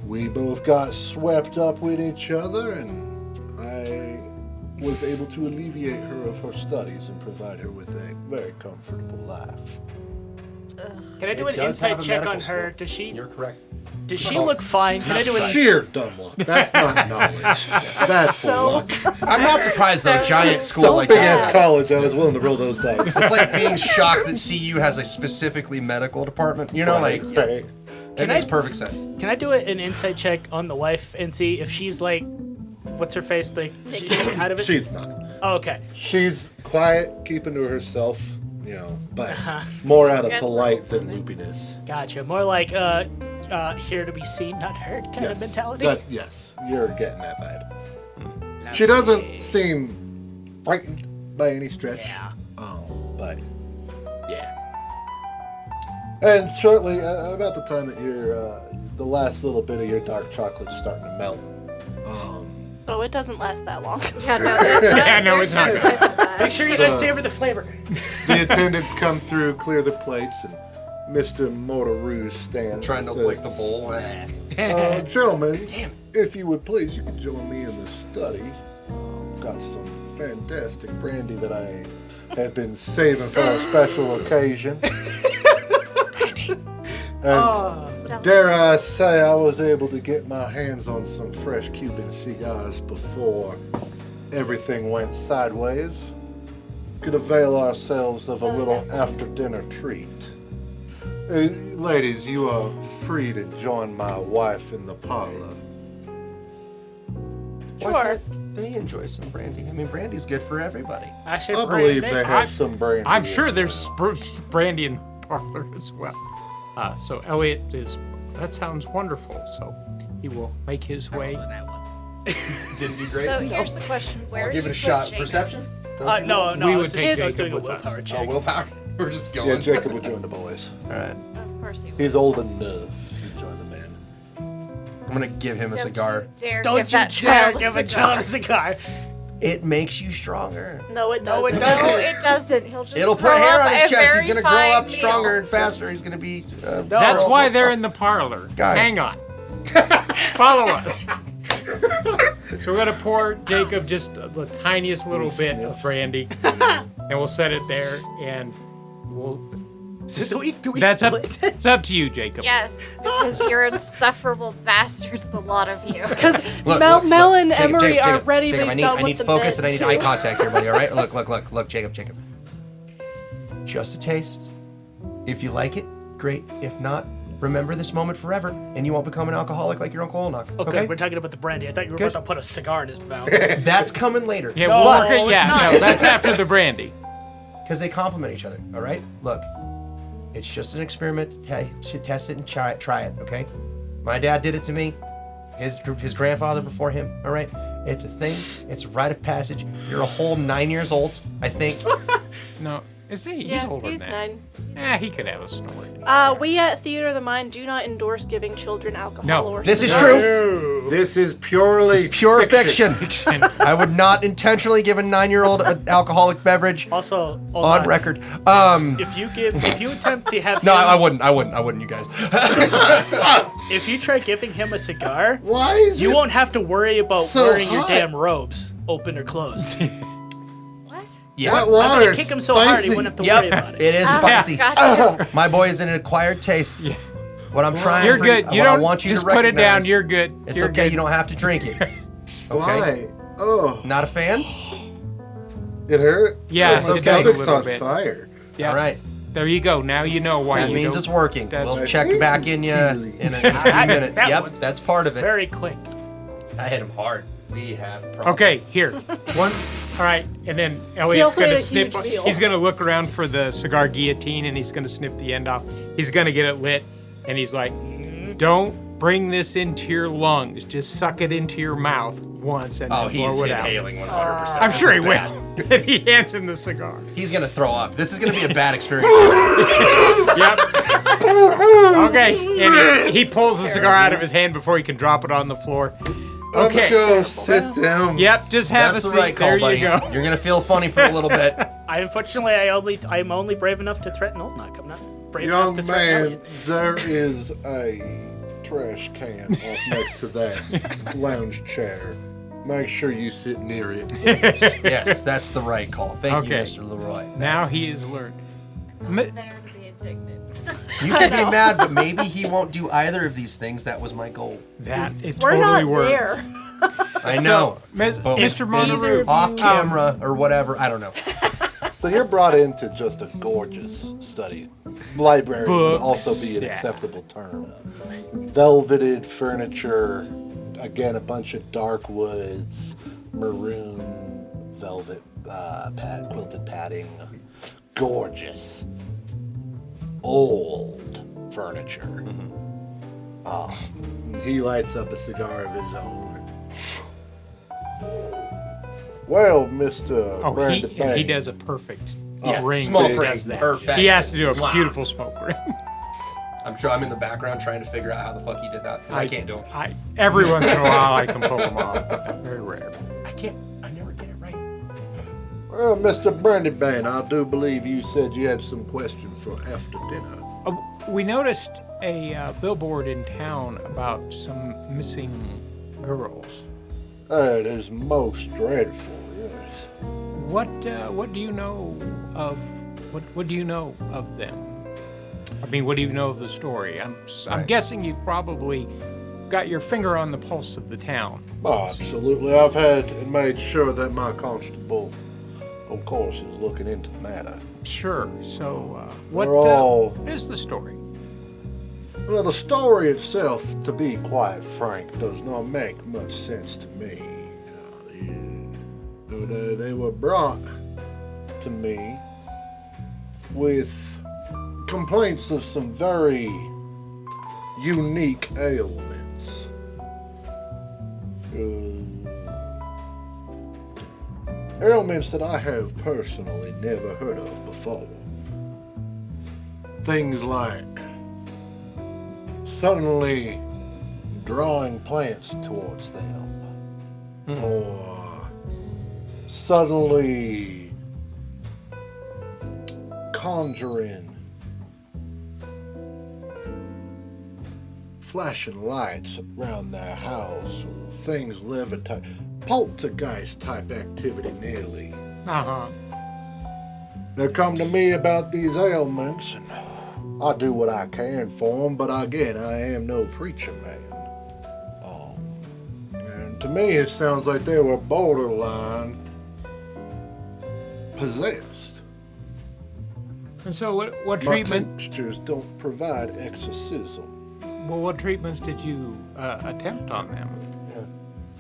Speaker 1: We both got swept up with each other, and I was able to alleviate her of her studies and provide her with a very comfortable life.
Speaker 4: Can I do
Speaker 5: It
Speaker 4: an
Speaker 5: does have
Speaker 4: insight
Speaker 5: a
Speaker 4: check
Speaker 5: medical
Speaker 4: on her?
Speaker 5: school.
Speaker 4: Does she
Speaker 5: You're correct.
Speaker 4: look fine? Can I do an
Speaker 1: Sheer dumb luck. That's not knowledge. That's
Speaker 6: So-
Speaker 1: luck.
Speaker 5: I'm not surprised though. A giant school
Speaker 1: So
Speaker 5: like
Speaker 1: big
Speaker 5: that.
Speaker 1: ass college, I was willing to roll those dice.
Speaker 5: It's like being shocked that CU has a specifically medical department. You know, like
Speaker 1: Right.
Speaker 5: it makes perfect sense.
Speaker 4: Can I do an insight check on the wife and see if she's like, what's her face? Like, she's out of it?
Speaker 1: She's not.
Speaker 4: Oh, okay.
Speaker 1: She's quiet, keeping to herself, you know, but more out of
Speaker 2: Good.
Speaker 1: polite than loopiness.
Speaker 4: Gotcha. More like, here to be seen, not heard kind of mentality.
Speaker 1: Yes, you're getting that vibe. She doesn't seem frightened by any stretch.
Speaker 4: Yeah.
Speaker 1: But yeah. And shortly, about the time that you're, the last little bit of your dark chocolate's starting to melt.
Speaker 6: Oh, it doesn't last that long.
Speaker 2: Yeah, no, that-
Speaker 3: Yeah, no, it's not good.
Speaker 4: Make sure you guys savor the flavor.
Speaker 1: The attendants come through, clear the plates, and Mr. Mourterouge stands.
Speaker 5: Trying to
Speaker 1: and
Speaker 5: lick
Speaker 1: says,
Speaker 5: the bowl.
Speaker 1: Gentlemen, if you would please, you could join me in the study. Got some fantastic brandy that I have been saving for a special occasion. And dare I say, I was able to get my hands on some fresh Cuban cigars before everything went sideways. Could avail ourselves of a little after-dinner treat. Ladies, you are free to join my wife in the parlor.
Speaker 5: Why
Speaker 6: Sure.
Speaker 5: can't they enjoy some brandy? I mean, brandy's good for everybody.
Speaker 4: Actually,
Speaker 1: I believe they
Speaker 3: I-
Speaker 1: have some brandy.
Speaker 3: I'm
Speaker 1: as
Speaker 3: sure
Speaker 1: well.
Speaker 3: there's brandy in the parlor as well. So Elliot that sounds wonderful. So he will make his way.
Speaker 5: Didn't do great.
Speaker 2: So here's the question: Where
Speaker 5: I'll
Speaker 2: do
Speaker 5: give
Speaker 2: you
Speaker 5: it a
Speaker 2: put
Speaker 5: shot.
Speaker 2: Jacob?
Speaker 5: Perception?
Speaker 4: No,
Speaker 3: We
Speaker 4: I
Speaker 3: would
Speaker 4: was
Speaker 3: take
Speaker 4: just
Speaker 3: Jacob
Speaker 4: doing a
Speaker 3: with
Speaker 4: willpower
Speaker 3: us.
Speaker 4: check.
Speaker 5: Oh, willpower. We're just going.
Speaker 1: Yeah, Jacob would join the boys.
Speaker 5: All right.
Speaker 2: Of course he will.
Speaker 1: He's old enough to join the men.
Speaker 5: I'm gonna give him a
Speaker 2: Don't
Speaker 5: cigar.
Speaker 2: you dare
Speaker 4: Don't
Speaker 2: give
Speaker 4: you
Speaker 2: that
Speaker 4: dare
Speaker 2: child
Speaker 4: give
Speaker 2: a
Speaker 4: a child a
Speaker 2: cigar.
Speaker 4: cigar.
Speaker 5: It makes you stronger.
Speaker 6: No, it
Speaker 4: No,
Speaker 6: doesn't.
Speaker 4: it doesn't.
Speaker 2: No, it doesn't. He'll just
Speaker 5: It'll put
Speaker 2: throw
Speaker 5: hair
Speaker 2: up
Speaker 5: on his
Speaker 2: a
Speaker 5: chest. He's
Speaker 2: very
Speaker 5: gonna grow
Speaker 2: fine
Speaker 5: up
Speaker 2: meal.
Speaker 5: stronger and faster. He's gonna be.
Speaker 3: That's why they're in the parlor.
Speaker 5: Guy.
Speaker 3: Hang on. Follow us. So we're gonna pour Jacob just the tiniest little bit of brandy, and we'll set it there, and we'll.
Speaker 4: So do we
Speaker 3: That's up.
Speaker 4: split?
Speaker 3: It's up to you, Jacob.
Speaker 2: Yes, because you're insufferable bastards, the lot of you.
Speaker 5: Look,
Speaker 6: Mel and
Speaker 5: Jacob,
Speaker 6: Emery
Speaker 5: Jacob,
Speaker 6: aren't ready
Speaker 5: Jacob,
Speaker 6: to
Speaker 5: I
Speaker 6: be
Speaker 5: need,
Speaker 6: done
Speaker 5: I
Speaker 6: with
Speaker 5: need
Speaker 6: the
Speaker 5: focus and I
Speaker 6: men,
Speaker 5: need eye
Speaker 6: too.
Speaker 5: contact here, buddy. All right, look, Jacob. Just a taste. If you like it, great. If not, remember this moment forever, and you won't become an alcoholic like your Uncle Olnock.
Speaker 4: Okay,
Speaker 5: Okay,
Speaker 4: we're talking about the brandy. I thought you were
Speaker 5: Good.
Speaker 4: about to put a cigar in his mouth.
Speaker 5: that's coming later.
Speaker 3: Yeah, we'll
Speaker 4: No,
Speaker 3: work it. Yeah,
Speaker 4: it's
Speaker 3: no, that's after the brandy.
Speaker 5: Because they complement each other. All right, look, it's just an experiment to test it and try it. Okay, my dad did it to me. His grandfather before him. All right, it's a thing. It's a rite of passage. You're a whole 9 years old, I think.
Speaker 3: No, is he? He's
Speaker 6: Yeah,
Speaker 3: older
Speaker 6: he's
Speaker 3: than that.
Speaker 6: 9.
Speaker 3: Yeah, he could have a snort.
Speaker 6: We at Theater of the Mind do not endorse giving children alcohol
Speaker 3: No,
Speaker 6: or
Speaker 5: This is
Speaker 6: cigars.
Speaker 5: true.
Speaker 1: This is purely
Speaker 5: Pure fiction. I would not intentionally give a 9-year-old an alcoholic beverage
Speaker 4: Also, hold
Speaker 5: on record.
Speaker 4: If you attempt to have
Speaker 5: No,
Speaker 4: him,
Speaker 5: I wouldn't, you guys.
Speaker 4: if you try giving him a cigar,
Speaker 1: Why is
Speaker 4: you
Speaker 1: it
Speaker 4: won't have to worry about
Speaker 1: so
Speaker 4: wearing your
Speaker 1: hot?
Speaker 4: damn robes open or closed.
Speaker 2: What?
Speaker 5: Yeah.
Speaker 1: that
Speaker 4: I'm
Speaker 1: water
Speaker 4: gonna kick him so hard he wouldn't have to worry about it.
Speaker 5: It is spicy.
Speaker 2: Gotcha.
Speaker 5: My boy is an acquired taste.
Speaker 3: Yeah.
Speaker 5: What I'm trying
Speaker 3: You're
Speaker 5: for-
Speaker 3: good. You
Speaker 5: what I
Speaker 3: don't
Speaker 5: want you
Speaker 3: just
Speaker 5: to
Speaker 3: put it down.
Speaker 5: recognize-
Speaker 3: You're good.
Speaker 5: It's
Speaker 3: You're
Speaker 5: okay.
Speaker 3: good.
Speaker 5: You don't have to drink it. Okay.
Speaker 1: Why? Oh,
Speaker 5: Not a fan?
Speaker 1: it hurt?
Speaker 3: Yeah,
Speaker 1: my
Speaker 3: it does a
Speaker 1: stomach's
Speaker 3: little
Speaker 1: on
Speaker 3: bit.
Speaker 1: fire.
Speaker 3: Yeah.
Speaker 5: All right.
Speaker 3: There you go. Now you know why
Speaker 5: That
Speaker 3: you
Speaker 5: means
Speaker 3: don't-
Speaker 5: it's working.
Speaker 3: That's-
Speaker 5: We'll check back in you in a few minutes.
Speaker 4: That
Speaker 5: Yep,
Speaker 4: was
Speaker 5: that's part of it.
Speaker 4: Very quick.
Speaker 5: I hit him hard. We have problems.
Speaker 3: Okay, here. One. All right, and then Elliot's
Speaker 6: also
Speaker 3: gonna
Speaker 6: ate a
Speaker 3: snip.
Speaker 6: huge meal.
Speaker 3: He's gonna look around for the cigar guillotine, and he's gonna snip the end off. He's gonna get it lit, and he's like, "Don't bring this into your lungs. Just suck it into your mouth once and then
Speaker 5: he's
Speaker 3: blow it out.
Speaker 5: inhaling 100%.
Speaker 3: I'm sure he
Speaker 5: This is
Speaker 3: will.
Speaker 5: bad.
Speaker 3: And he hands him the cigar.
Speaker 5: He's gonna throw up. This is gonna be a bad experience.
Speaker 3: Yep. Okay. And he pulls the cigar out of his hand before he can drop it on the floor. Okay.
Speaker 1: Go sit down.
Speaker 3: Yep. Just have
Speaker 5: That's
Speaker 3: a
Speaker 5: the
Speaker 3: seat.
Speaker 5: right call,
Speaker 3: There
Speaker 5: buddy.
Speaker 3: you go.
Speaker 5: You're gonna feel funny for a little bit.
Speaker 4: I'm only brave enough to threaten Oldnock. I'm not brave enough
Speaker 1: Young
Speaker 4: to threaten
Speaker 1: man,
Speaker 4: Elliot.
Speaker 1: there is a trash can off next to that lounge chair. Make sure you sit near it.
Speaker 5: Yes, that's the right call. Thank you,
Speaker 3: Okay.
Speaker 5: Mr. LaRoy.
Speaker 3: Now he is learned.
Speaker 2: Better to be indignant.
Speaker 5: You can be mad, but maybe he won't do either of these things. That was my goal.
Speaker 3: That it
Speaker 6: We're
Speaker 3: totally
Speaker 6: not
Speaker 3: works.
Speaker 6: there.
Speaker 5: I know. But
Speaker 3: Mr. Mourterouge,
Speaker 5: off camera or whatever, I don't know.
Speaker 1: So you're brought into just a gorgeous study. Library would
Speaker 3: Books,
Speaker 1: also be an
Speaker 3: yeah.
Speaker 1: acceptable term. Velveted furniture, again, a bunch of dark woods, maroon velvet quilted padding. Gorgeous. Old furniture. He lights up a cigar of his own. Well, Mr.
Speaker 3: Oh,
Speaker 1: Brandon
Speaker 3: he
Speaker 1: Bain,
Speaker 3: does a perfect
Speaker 5: Yeah,
Speaker 3: ring.
Speaker 5: smoke
Speaker 3: that
Speaker 5: ring,
Speaker 3: does that.
Speaker 5: perfect.
Speaker 3: He has to do a
Speaker 5: Mwah.
Speaker 3: beautiful smoke ring.
Speaker 5: I'm in the background trying to figure out how the fuck he did that because I can't do it.
Speaker 3: Every once in a while, I can pull them off. But very rare.
Speaker 5: I never get it right.
Speaker 1: Well, Mr. Brandon Bain, I do believe you said you had some questions for after dinner.
Speaker 3: We noticed a billboard in town about some missing girls.
Speaker 1: That is most dreadful, yes.
Speaker 3: What do you know of what do you know of them? I mean, what do you know of the story? I'm guessing you've probably got your finger on the pulse of the town.
Speaker 1: Oh, absolutely. I've had and made sure that my constable, of course, is looking into the matter.
Speaker 3: Sure. So,
Speaker 1: They're all-
Speaker 3: what is the story?
Speaker 1: Well, the story itself, to be quite frank, does not make much sense to me. They were brought to me with complaints of some very unique ailments. Ailments that I have personally never heard of before. Things like suddenly drawing plants towards them, or suddenly conjuring flashing lights around their house, or things levitate, poltergeist type activity nearly.
Speaker 3: Uh-huh.
Speaker 1: They come to me about these ailments, and I do what I can for them, but again, I am no preacher man. And to me, it sounds like they were borderline possessed.
Speaker 3: And so what
Speaker 1: My
Speaker 3: treatment?
Speaker 1: tinctures don't provide exorcism.
Speaker 3: Well, what treatments did you attempt on them?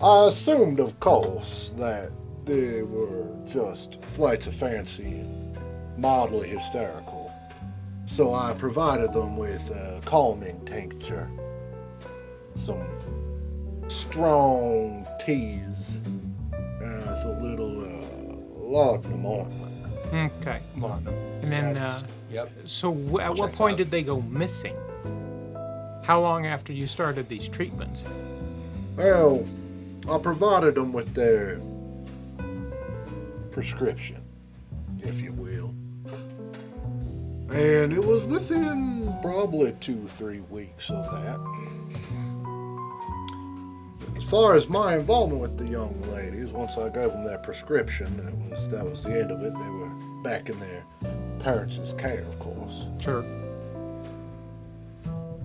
Speaker 1: I assumed, of course, that they were just flights of fancy and mildly hysterical. So I provided them with a calming tincture, some strong teas, and with a little laudanum ointment.
Speaker 3: Okay. And then,
Speaker 5: Yep.
Speaker 3: so at what
Speaker 5: Checks
Speaker 3: point
Speaker 5: out.
Speaker 3: did they go missing? How long after you started these treatments?
Speaker 1: Well, I provided them with their prescription, if you will. And it was within probably 2-3 weeks of that. As far as my involvement with the young ladies, once I gave them their prescription, that was the end of it. They were back in their parents' care, of course.
Speaker 3: Sure.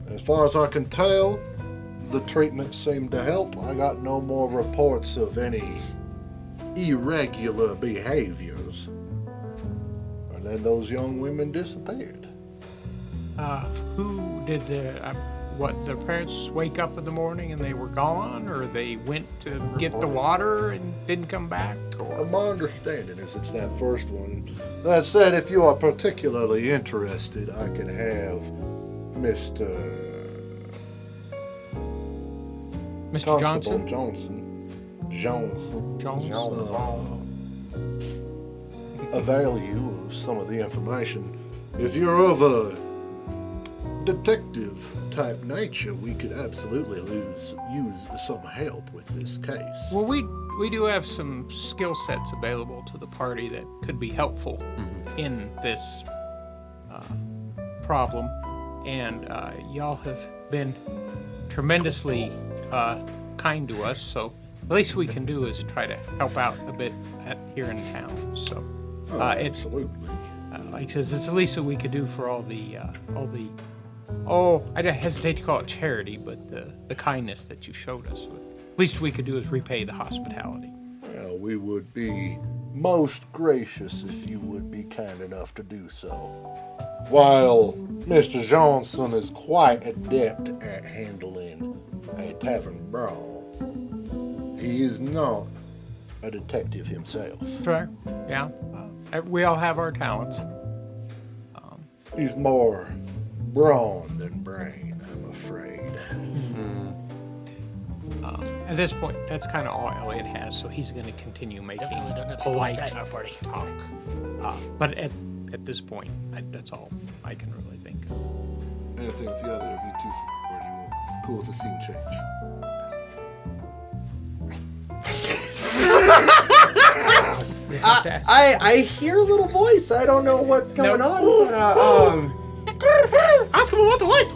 Speaker 1: As far as I can tell, the treatment seemed to help. I got no more reports of any irregular behaviors. And then those young women disappeared.
Speaker 3: Who did the parents wake up in the morning and they were gone, or they went to get the water and didn't come back? Or?
Speaker 1: My understanding is it's that first one. That said, if you are particularly interested, I can have Mr.
Speaker 3: Mr.
Speaker 1: Constable
Speaker 3: Johnson?
Speaker 1: Johnson.
Speaker 3: Jones?
Speaker 1: Avail you of some of the information. If you're of a detective type nature, we could absolutely use some help with this case.
Speaker 3: Well, we do have some skill sets available to the party that could be helpful in this problem, and y'all have been tremendously kind to us, so the least we can do is try to help out a bit here in town. So,
Speaker 1: Absolutely.
Speaker 3: like I says, it's the least that we could do for all the I hesitate to call it charity, but the kindness that you showed us. The least we could do is repay the hospitality.
Speaker 1: Well, we would be most gracious if you would be kind enough to do so. While Mr. Johnson is quite adept at handling a tavern brawl, he is not a detective himself.
Speaker 3: Fair, yeah. We all have our talents.
Speaker 1: He's more brawn than brain, I'm afraid.
Speaker 3: At this point, that's kind of all Elliot has, so he's going to continue making
Speaker 4: Definitely don't have to
Speaker 3: polite
Speaker 4: that in our party.
Speaker 3: talk. But at this point, that's all I can really think of.
Speaker 1: Anything with the other of you two, or do you cool with the scene change?
Speaker 5: I hear a little voice. I don't know what's going on, but
Speaker 4: Ask him about the lights.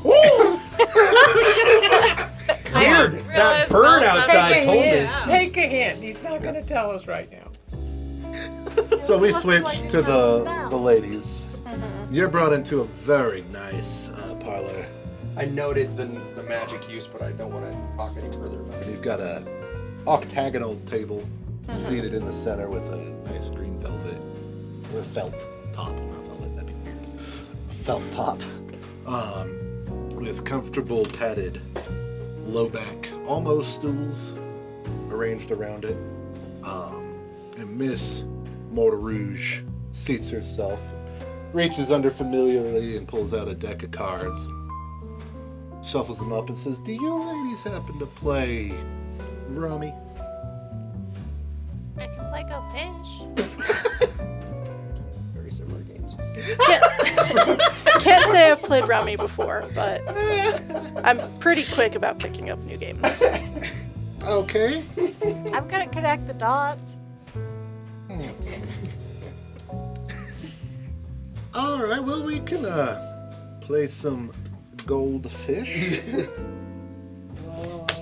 Speaker 5: weird. That bird outside told me.
Speaker 3: Take a hint. He's not going to tell us right now.
Speaker 1: So we
Speaker 2: What's it
Speaker 1: switch
Speaker 2: like
Speaker 1: to
Speaker 2: to tell them
Speaker 1: the ladies. You're brought into a very nice parlor.
Speaker 5: I noted the magic use, but I don't want to talk any further about it.
Speaker 1: You've got a octagonal table seated in the center with a nice green velvet or felt top. Not velvet, that'd be weird. Felt top, with comfortable padded low back, almost stools arranged around it. And Miss Mourterouge seats herself, reaches under familiarly and pulls out a deck of cards, shuffles them up and says, "Do you ladies happen to play rummy?"
Speaker 2: I can play Go Fish.
Speaker 5: Very similar games.
Speaker 6: Can't say I've played Rummy before, but I'm pretty quick about picking up new games.
Speaker 1: Okay.
Speaker 2: I'm gonna connect the dots.
Speaker 1: All right. Well, we can play some goldfish.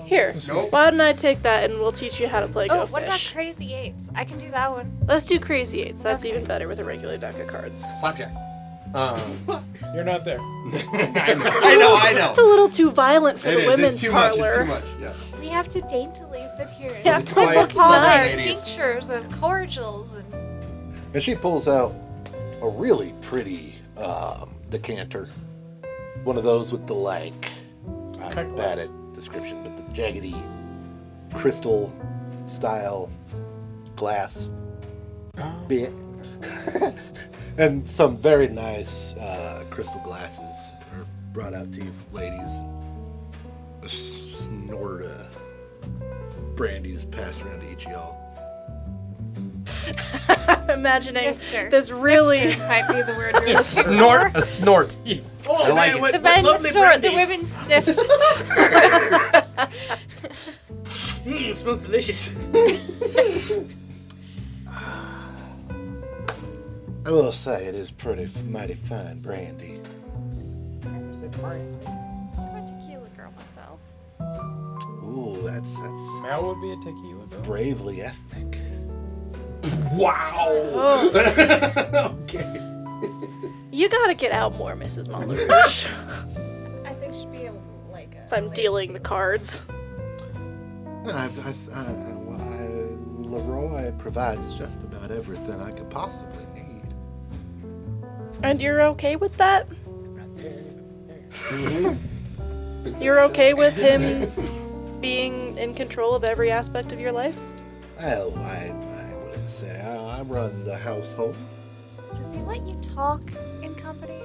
Speaker 6: Here,
Speaker 5: Nope.
Speaker 6: why don't I take that and we'll teach you how to play Go
Speaker 2: Oh, what about
Speaker 6: Fish.
Speaker 2: Crazy Eights? I can do that one.
Speaker 6: Let's do Crazy Eights. That's
Speaker 2: Okay.
Speaker 6: even better with a regular deck of cards.
Speaker 5: Slapjack.
Speaker 3: You're not there.
Speaker 5: I know.
Speaker 6: It's a little too violent for
Speaker 5: It
Speaker 6: the
Speaker 5: is.
Speaker 6: women's
Speaker 5: It's too much.
Speaker 6: parlor.
Speaker 5: It's too much. Yeah.
Speaker 2: We have to daintily sit here and
Speaker 6: Yeah,
Speaker 5: It's
Speaker 6: simple
Speaker 5: quiet,
Speaker 2: all our
Speaker 6: cards.
Speaker 5: ladies.
Speaker 2: tinctures and cordials and
Speaker 1: And she pulls out a really pretty decanter. One of those with the I'm bad at description, but the jaggedy crystal style glass bit. And some very nice crystal glasses are brought out to you ladies. A snort of brandy's passed around to each of y'all.
Speaker 6: I'm imagining
Speaker 2: snifter.
Speaker 6: this really.
Speaker 2: Snifter might be the word you're looking
Speaker 5: Snort.
Speaker 2: for.
Speaker 5: A snort.
Speaker 4: Oh,
Speaker 5: I like
Speaker 4: man,
Speaker 5: it.
Speaker 4: what
Speaker 2: The men
Speaker 4: lovely
Speaker 2: snort, the
Speaker 4: brandy.
Speaker 2: women sniffed.
Speaker 4: It smells delicious.
Speaker 1: I will say it is pretty mighty fine brandy.
Speaker 2: I'm a tequila girl myself.
Speaker 1: Ooh, that's
Speaker 3: Mel would be a tequila girl.
Speaker 1: bravely ethnic.
Speaker 5: Wow.
Speaker 6: Oh,
Speaker 5: Okay.
Speaker 6: you gotta get out more, Mrs. Mourterouge.
Speaker 2: I think she'd be able to like a.
Speaker 6: I'm dealing the cards.
Speaker 1: LaRoy provides just about everything I could possibly need.
Speaker 6: And you're okay with that? You're okay with him being in control of every aspect of your life?
Speaker 1: Well, I wouldn't say I run the household.
Speaker 2: Does he let you talk in company?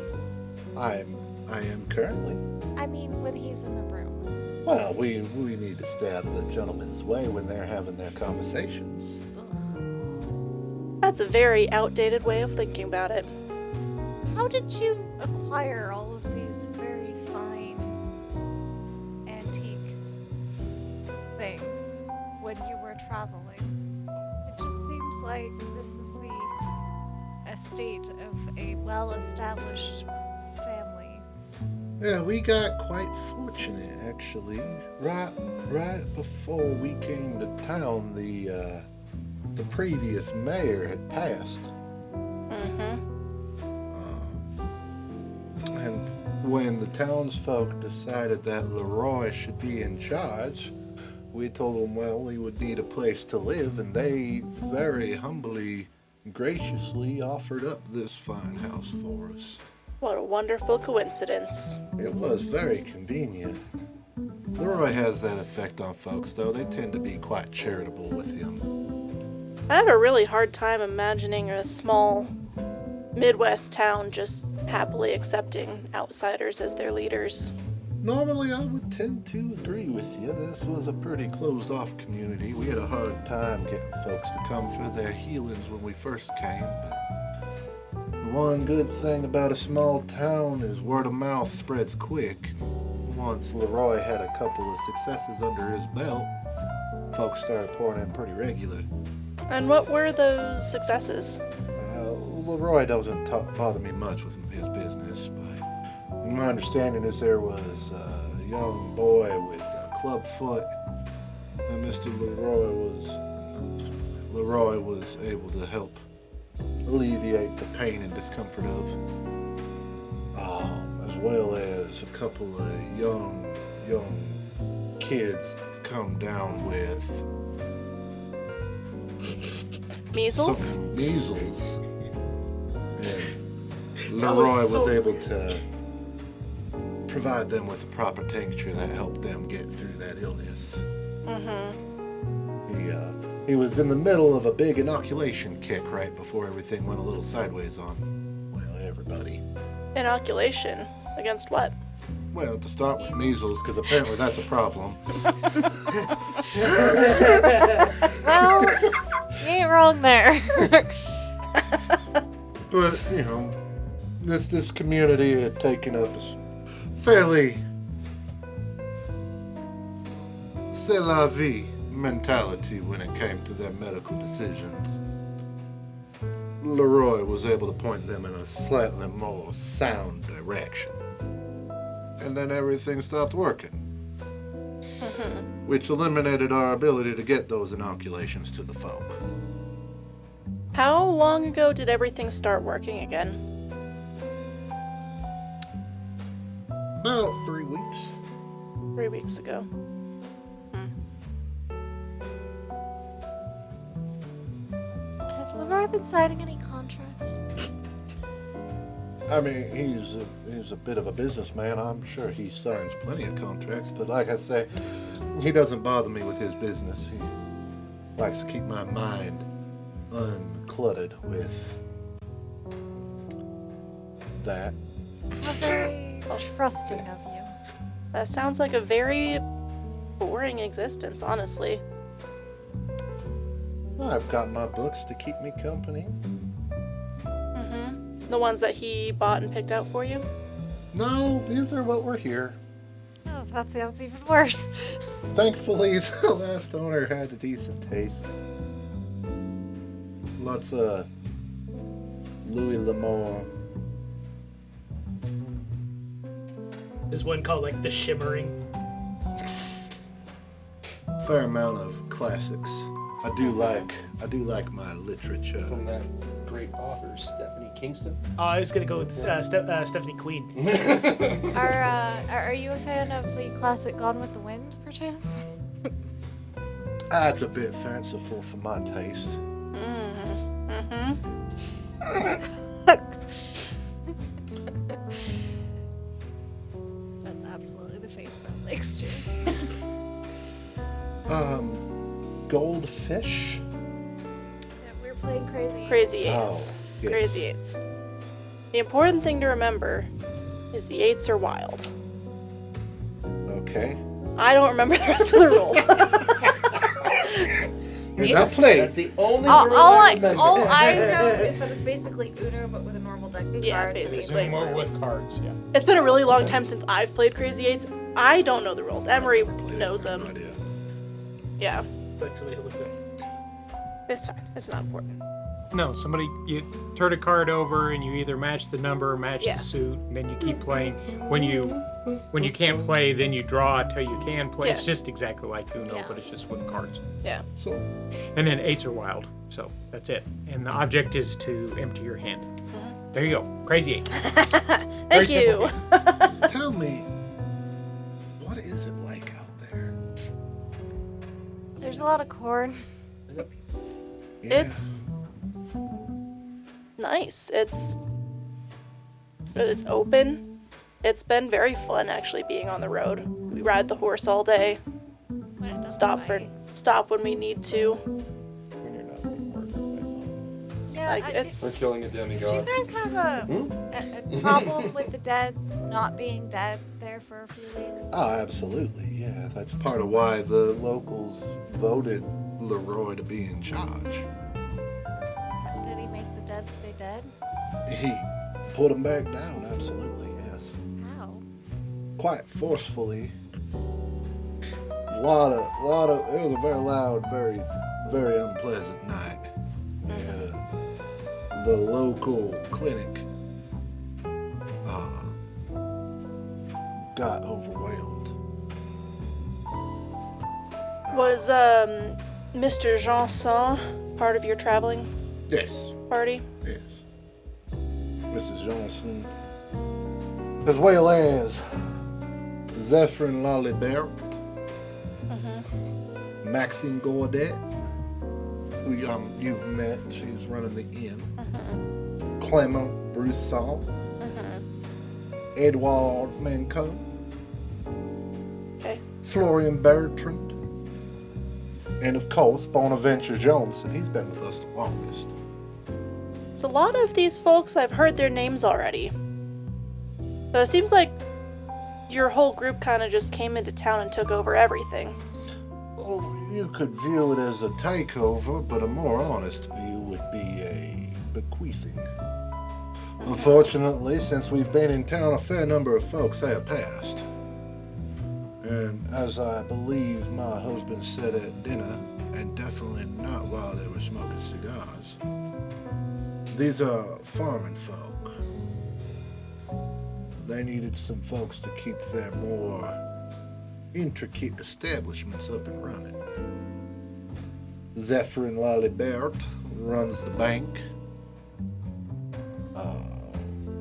Speaker 1: I am currently.
Speaker 2: I mean, when he's in the room.
Speaker 1: Well, we need to stay out of the gentleman's way when they're having their conversations.
Speaker 6: That's a very outdated way of thinking about it.
Speaker 2: How did you acquire all of these very fine antique things when you were traveling? It just seems like this is the estate of a well-established family.
Speaker 1: Yeah, we got quite fortunate, actually. Right before we came to town, the previous mayor had passed. And when the townsfolk decided that LaRoy should be in charge, we told them, well, we would need a place to live, and they very humbly, graciously offered up this fine house for us.
Speaker 6: What a wonderful coincidence.
Speaker 1: It was very convenient. LaRoy has that effect on folks, though. They tend to be quite charitable with him.
Speaker 6: I have a really hard time imagining a small Midwest town just happily accepting outsiders as their leaders.
Speaker 1: Normally, I would tend to agree with you. This was a pretty closed-off community. We had a hard time getting folks to come for their healings when we first came, but the one good thing about a small town is word of mouth spreads quick. Once LaRoy had a couple of successes under his belt, folks started pouring in pretty regular.
Speaker 6: And what were those successes?
Speaker 1: LaRoy doesn't bother me much with his business, but my understanding is there was a young boy with a club foot that Mr. LaRoy was able to help alleviate the pain and discomfort of, as well as a couple of young kids come down with
Speaker 6: Measles?
Speaker 1: some measles. And LaRoy was able to provide them with a proper tincture that helped them get through that illness. He was in the middle of a big inoculation kick right before everything went a little sideways on, well, everybody.
Speaker 6: Inoculation? Against what?
Speaker 1: Well, to start with measles, because apparently that's a problem.
Speaker 2: Well, you ain't wrong there.
Speaker 1: But, you know, this community had taken up a fairly c'est la vie mentality when it came to their medical decisions. LaRoy was able to point them in a slightly more sound direction. And then everything stopped working. Which eliminated our ability to get those inoculations to the folk.
Speaker 6: How long ago did everything start working again?
Speaker 1: About 3 weeks.
Speaker 6: 3 weeks ago.
Speaker 2: Has LaRoy been signing any contracts?
Speaker 1: I mean, he's a bit of a businessman. I'm sure he signs plenty of contracts, but like I say, he doesn't bother me with his business. He likes to keep my mind uncluttered with that.
Speaker 2: How very trusting of you.
Speaker 6: That sounds like a very boring existence, honestly.
Speaker 1: I've got my books to keep me company.
Speaker 6: The ones that he bought and picked out for you?
Speaker 1: No, these are what were here.
Speaker 2: Oh, that sounds even worse.
Speaker 1: Thankfully, the last owner had a decent taste. Lots of Louis L'Amour.
Speaker 4: There's one called like The Shimmering.
Speaker 1: Fair amount of classics. I do like my literature.
Speaker 5: From that great author, Stephanie Kingston.
Speaker 4: Oh, I was gonna go with Stephanie Queen.
Speaker 2: Are you a fan of the classic Gone with the Wind, perchance?
Speaker 1: That's a bit fanciful for my taste.
Speaker 2: That's absolutely the face Mel likes too.
Speaker 1: Goldfish?
Speaker 2: Yeah, we're playing Crazy.
Speaker 6: Crazy Eights.
Speaker 1: Oh, yes.
Speaker 6: Crazy Eights. The important thing to remember is the eights are wild.
Speaker 1: Okay.
Speaker 6: I don't remember the rest of the rules.
Speaker 1: You're not playing.
Speaker 5: That's the only
Speaker 2: All,
Speaker 5: rule
Speaker 2: all,
Speaker 5: I
Speaker 2: I,
Speaker 5: remember.
Speaker 2: all I know is that it's basically Uno, but with a normal deck of
Speaker 6: Yeah,
Speaker 2: cards.
Speaker 6: basically.
Speaker 2: And it's
Speaker 3: More
Speaker 2: blue.
Speaker 3: with cards, yeah.
Speaker 6: It's been a really long time since I've played Crazy Eights. I don't know the rules. Emery knows
Speaker 1: No
Speaker 6: them.
Speaker 1: idea.
Speaker 6: Yeah,
Speaker 4: Like somebody who looked at
Speaker 6: it's fine. It's not important.
Speaker 3: No, you turn a card over and you either match the number or match
Speaker 6: Yeah.
Speaker 3: the suit, and then you keep playing. When you can't play, then you draw until you can play.
Speaker 6: Yeah.
Speaker 3: It's just exactly like Uno,
Speaker 2: Yeah.
Speaker 3: but it's just with cards.
Speaker 6: Yeah.
Speaker 1: So,
Speaker 3: And then 8s are wild, so that's it. And the object is to empty your hand. There you go. Crazy 8.
Speaker 6: Thank you.
Speaker 1: tell me, what is it like out there?
Speaker 2: There's a lot of corn.
Speaker 1: Yeah.
Speaker 6: It's nice. It's open. It's been very fun actually being on the road. We ride the horse all day.
Speaker 2: When it doesn't bite.
Speaker 6: Stop when we need to.
Speaker 2: Yeah,
Speaker 6: Like, it's-
Speaker 5: We're killing a
Speaker 2: did you
Speaker 5: demigod.
Speaker 2: guys have a problem with the dead not being dead there for a few weeks?
Speaker 1: Oh, absolutely. Yeah, that's part of why the locals voted LaRoy to be in charge.
Speaker 2: Did he make the dead stay dead?
Speaker 1: He put them back down, absolutely, yes.
Speaker 2: How?
Speaker 1: Quite forcefully. It was a very loud, very, very unpleasant night. We had the local clinic got overwhelmed.
Speaker 6: Was Mr. Janson part of your traveling
Speaker 1: Yes,
Speaker 6: party?
Speaker 1: yes. Mrs. Johnson, as well as Zephyrin Lalibert, Maxine Gaudet, who you've met, she's running the inn, Clement Broussard, Edouard Mancot,
Speaker 6: Okay.
Speaker 1: Florian Bertrand, and of course Bonaventure Johnson. He's been with us the longest.
Speaker 6: So a lot of these folks, I've heard their names already. So it seems like your whole group kind of just came into town and took over everything.
Speaker 1: Oh, you could view it as a takeover, but a more honest view would be a bequeathing. Unfortunately, since we've been in town, a fair number of folks have passed. And as I believe my husband said at dinner, and definitely not while they were smoking cigars, these are farming folk. They needed some folks to keep their more intricate establishments up and running. Zephyrin Lalibert runs the bank.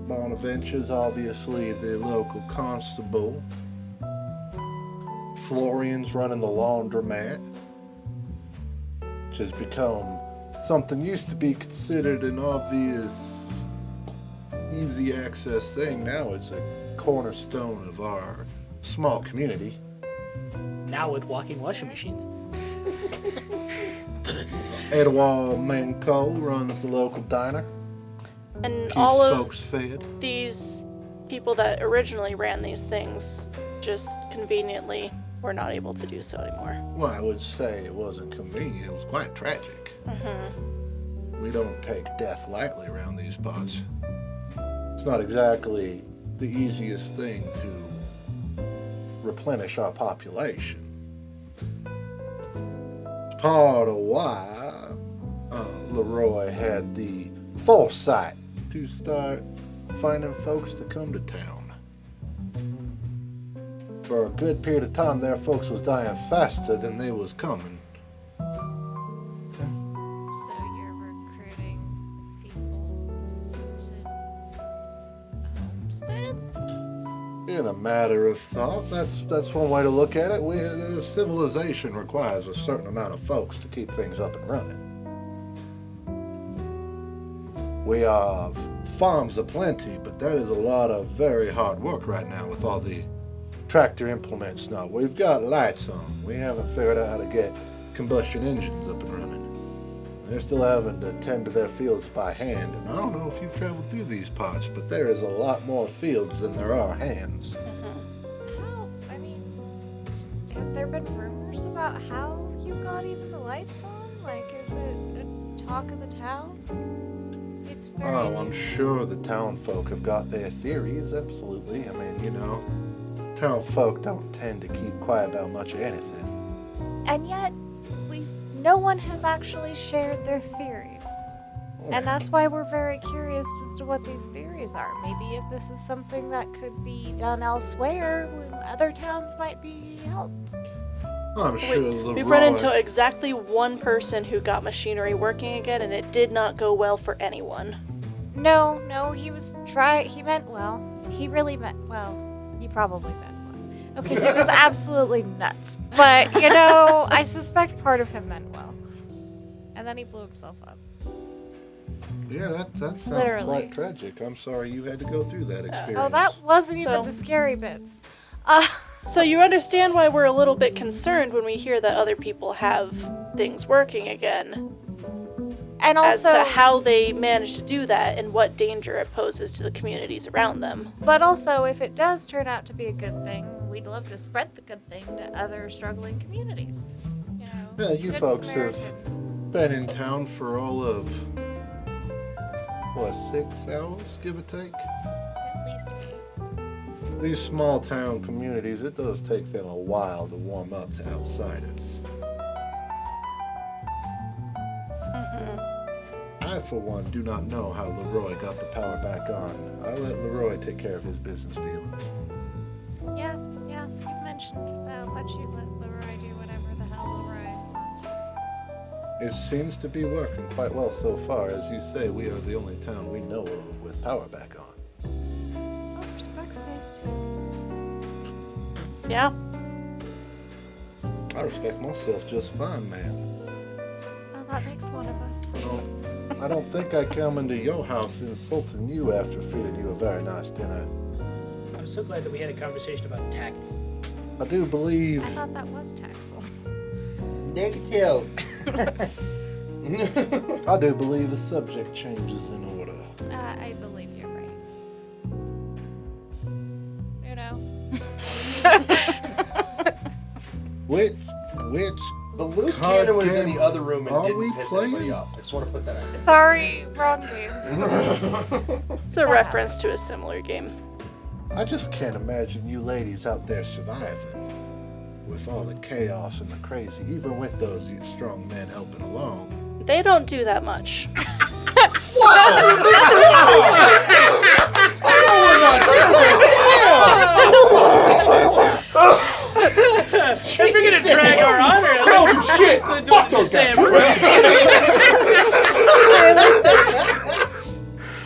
Speaker 1: Bonaventure's obviously the local constable. Florian's running the laundromat, which has become something used to be considered an obvious, easy access thing. Now it's a cornerstone of our small community.
Speaker 4: now with walking washing machines.
Speaker 1: Edouard Mancot runs the local diner.
Speaker 6: And
Speaker 1: Keeps
Speaker 6: all of
Speaker 1: folks fed.
Speaker 6: these people that originally ran these things just conveniently were not able to do so anymore.
Speaker 1: Well, I would say it wasn't convenient. It was quite tragic. We don't take death lightly around these parts. It's not exactly the easiest thing to replenish our population. It's part of why LaRoy had the foresight to start finding folks to come to town. For a good period of time there, folks was dying faster than they was coming.
Speaker 2: So you're recruiting people to Homestead?
Speaker 1: In a matter of thought, that's one way to look at it. Civilization requires a certain amount of folks to keep things up and running. We have farms aplenty, but that is a lot of very hard work right now with all the tractor implements now. We've got lights on. We haven't figured out how to get combustion engines up and running. They're still having to tend to their fields by hand, and I don't know if you've traveled through these parts, but there is a lot more fields than there are hands.
Speaker 2: How? I mean, been rumors about how you got even the lights on? Like, is it a talk of the town? It's very
Speaker 1: Oh, I'm sure the town folk have got their theories, absolutely. I mean, town folk don't tend to keep quiet about much of anything.
Speaker 2: And yet, no one has actually shared their theories. And that's why we're very curious as to what these theories are. Maybe if this is something that could be done elsewhere, other towns might be helped.
Speaker 1: I'm sure LaRoy...
Speaker 6: We've run into exactly one person who got machinery working again, and it did not go well for anyone.
Speaker 2: No, he meant well. He really meant well. He probably meant well. Okay, he was absolutely nuts. But, I suspect part of him meant well. And then he blew himself up.
Speaker 1: Yeah, that sounds
Speaker 2: Literally.
Speaker 1: quite tragic. I'm sorry you had to go through that experience.
Speaker 2: Oh, that wasn't
Speaker 6: So-
Speaker 2: even the scary bits.
Speaker 6: So you understand why we're a little bit concerned when we hear that other people have things working again,
Speaker 2: And
Speaker 6: as
Speaker 2: also,
Speaker 6: to how they manage to do that and what danger it poses to the communities around them.
Speaker 2: but also, if it does turn out to be a good thing, we'd love to spread the good thing to other struggling communities.
Speaker 1: Yeah, you
Speaker 2: good
Speaker 1: folks
Speaker 2: Samaritan.
Speaker 1: have been in town for all of, 6 hours, give or take?
Speaker 2: At least 8.
Speaker 1: These small town communities, it does take them a while to warm up to outsiders. I, for one, do not know how LaRoy got the power back on. I'll let LaRoy take care of his business dealings.
Speaker 2: Yeah, you mentioned how much you let LaRoy do whatever the hell LaRoy wants.
Speaker 1: It seems to be working quite well so far. As you say, we are the only town we know of with power back on.
Speaker 2: Self-respect's nice too.
Speaker 6: Yeah.
Speaker 1: I respect myself just fine, man.
Speaker 2: Oh, that makes one of us.
Speaker 1: I don't think I come into your house insulting you after feeding you a very nice dinner.
Speaker 4: I'm so glad that we had a conversation about tact.
Speaker 1: I do believe...
Speaker 2: I thought that was tactful.
Speaker 5: Negative.
Speaker 1: I do believe the subject changes in order.
Speaker 2: I believe you're right.
Speaker 1: Which
Speaker 5: The loose
Speaker 1: card
Speaker 5: cannon was in
Speaker 1: game
Speaker 5: the other room and
Speaker 1: are
Speaker 5: didn't
Speaker 1: we
Speaker 5: piss
Speaker 1: playing?
Speaker 5: anybody off. I just want to put that out.
Speaker 2: Sorry, wrong game.
Speaker 6: It's a reference to a similar game.
Speaker 1: I just can't imagine you ladies out there surviving with all the chaos and the crazy, even with those strong men helping along.
Speaker 6: They don't do that much.
Speaker 4: If we're gonna drag our honor,
Speaker 5: Oh shit! Fuck those guys!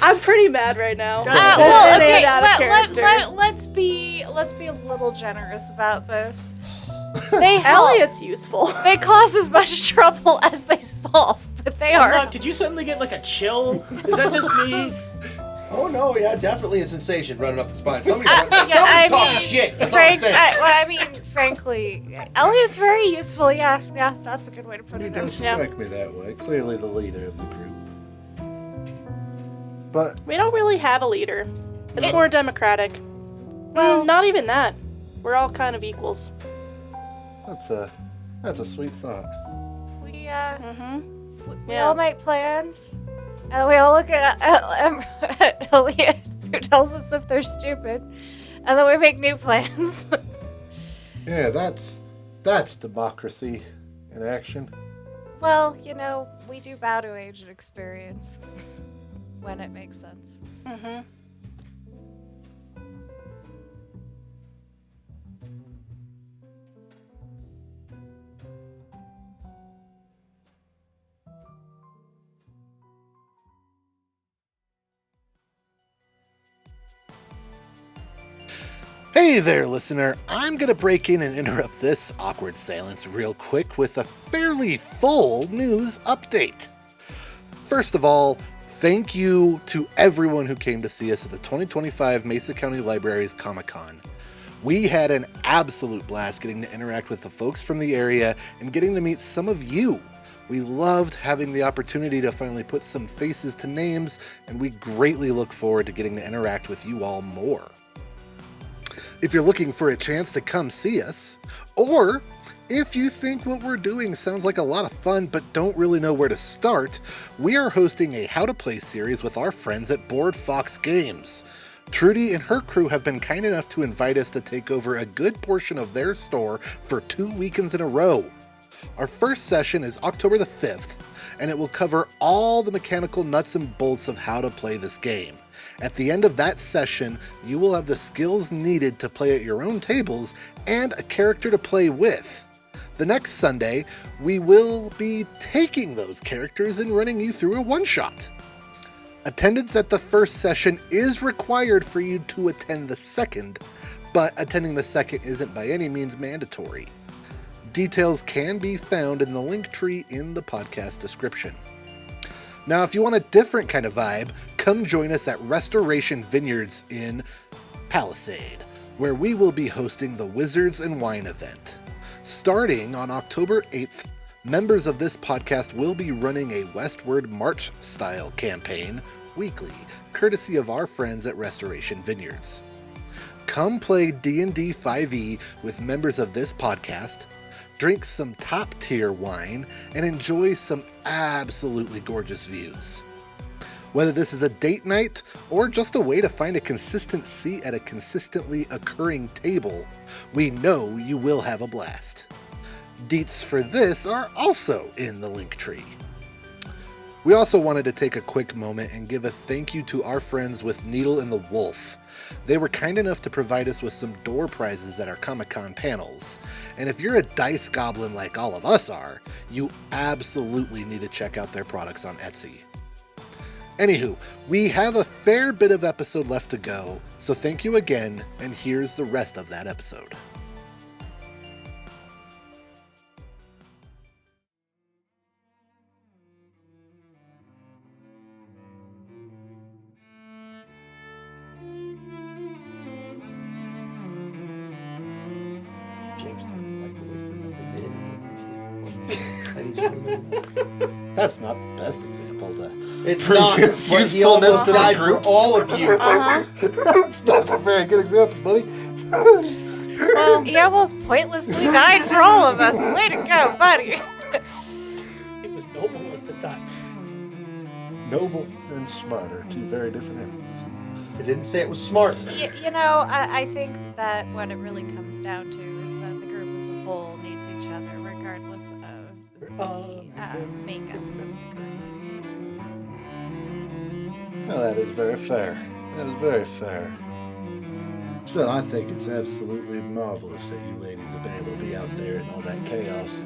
Speaker 6: I'm pretty mad right now.
Speaker 2: Well, okay,
Speaker 6: Out of character.
Speaker 2: let's be a little generous about this. They help.
Speaker 6: Elliot's useful.
Speaker 2: They cause as much trouble as they solve, but they are.
Speaker 4: Mark, did you suddenly get like a chill? Is that just me?
Speaker 5: Oh no, yeah, definitely a sensation running up the spine. Somebody's
Speaker 2: I
Speaker 5: talking
Speaker 2: mean,
Speaker 5: shit. That's all I'm saying.
Speaker 2: Frankly, Elliot's very useful. Yeah, that's a good way to put
Speaker 1: You
Speaker 2: it.
Speaker 1: don't
Speaker 6: Yeah.
Speaker 1: strike me that way. Clearly the leader of the group. But
Speaker 6: We don't really have a leader. It's more democratic. Well, not even that. We're all kind of equals.
Speaker 1: that's a sweet thought.
Speaker 2: We we
Speaker 6: Yeah.
Speaker 2: all make plans, and we all look at Elliot, who tells us if they're stupid, and then we make new plans.
Speaker 1: Yeah, that's democracy in action.
Speaker 2: Well, we do bow to age and experience when it makes sense.
Speaker 1: Hey there, listener. I'm going to break in and interrupt this awkward silence real quick with a fairly full news update. First of all, thank you to everyone who came to see us at the 2025 Mesa County Libraries Comic-Con. We had an absolute blast getting to interact with the folks from the area and getting to meet some of you. We loved having the opportunity to finally put some faces to names, and we greatly look forward to getting to interact with you all more. If you're looking for a chance to come see us, or If you think what we're doing sounds like a lot of fun but don't really know where to start, we are hosting a How to Play series with our friends at Board Fox Games. Trudy and her crew have been kind enough to invite us to take over a good portion of their store for 2 weekends in a row. Our first session is October the 5th, and it will cover all the mechanical nuts and bolts of how to play this game. At the end of that session, you will have the skills needed to play at your own tables and a character to play with. The next Sunday, we will be taking those characters and running you through a one-shot. Attendance at the first session is required for you to attend the second, but attending the second isn't by any means mandatory. Details can be found in the link tree in the podcast description. Now, if you want a different kind of vibe, come join us at Restoration Vineyards in Palisade, where we will be hosting the Wizards and Wine event. Starting on October 8th, members of this podcast will be running a Westward March-style campaign weekly, courtesy of our friends at Restoration Vineyards. Come play D&D 5e with members of this podcast, drink some top-tier wine, and enjoy some absolutely gorgeous views. Whether this is a date night or just a way to find a consistent seat at a consistently occurring table, we know you will have a blast. Deets for this are also in the link tree. We also wanted to take a quick moment and give a thank you to our friends with Needle and the Wolf. They were kind enough to provide us with some door prizes at our Comic-Con panels. And if you're a dice goblin like all of us are, you absolutely need to check out their products on Etsy. Anywho, we have a fair bit of episode left to go, so thank you again, and here's the rest of that episode. That's not the best example to
Speaker 5: It's
Speaker 1: prove
Speaker 5: not.
Speaker 1: his
Speaker 5: But he
Speaker 1: usefulness
Speaker 5: almost
Speaker 1: to the
Speaker 5: died for
Speaker 1: group.
Speaker 5: all of you.
Speaker 1: It's not a very good example, buddy.
Speaker 2: Well, he almost pointlessly died for all of us. Way to go, buddy.
Speaker 4: It was noble at the time.
Speaker 1: Noble and smart are two very different animals.
Speaker 5: I didn't say it was smart.
Speaker 2: You know, I think that what it really comes down to is that the group as a whole needs each other, regardless of the makeup of the group.
Speaker 1: Well, that is very fair. That is very fair. Still, I think it's absolutely marvelous that you ladies have been able to be out there in all that chaos.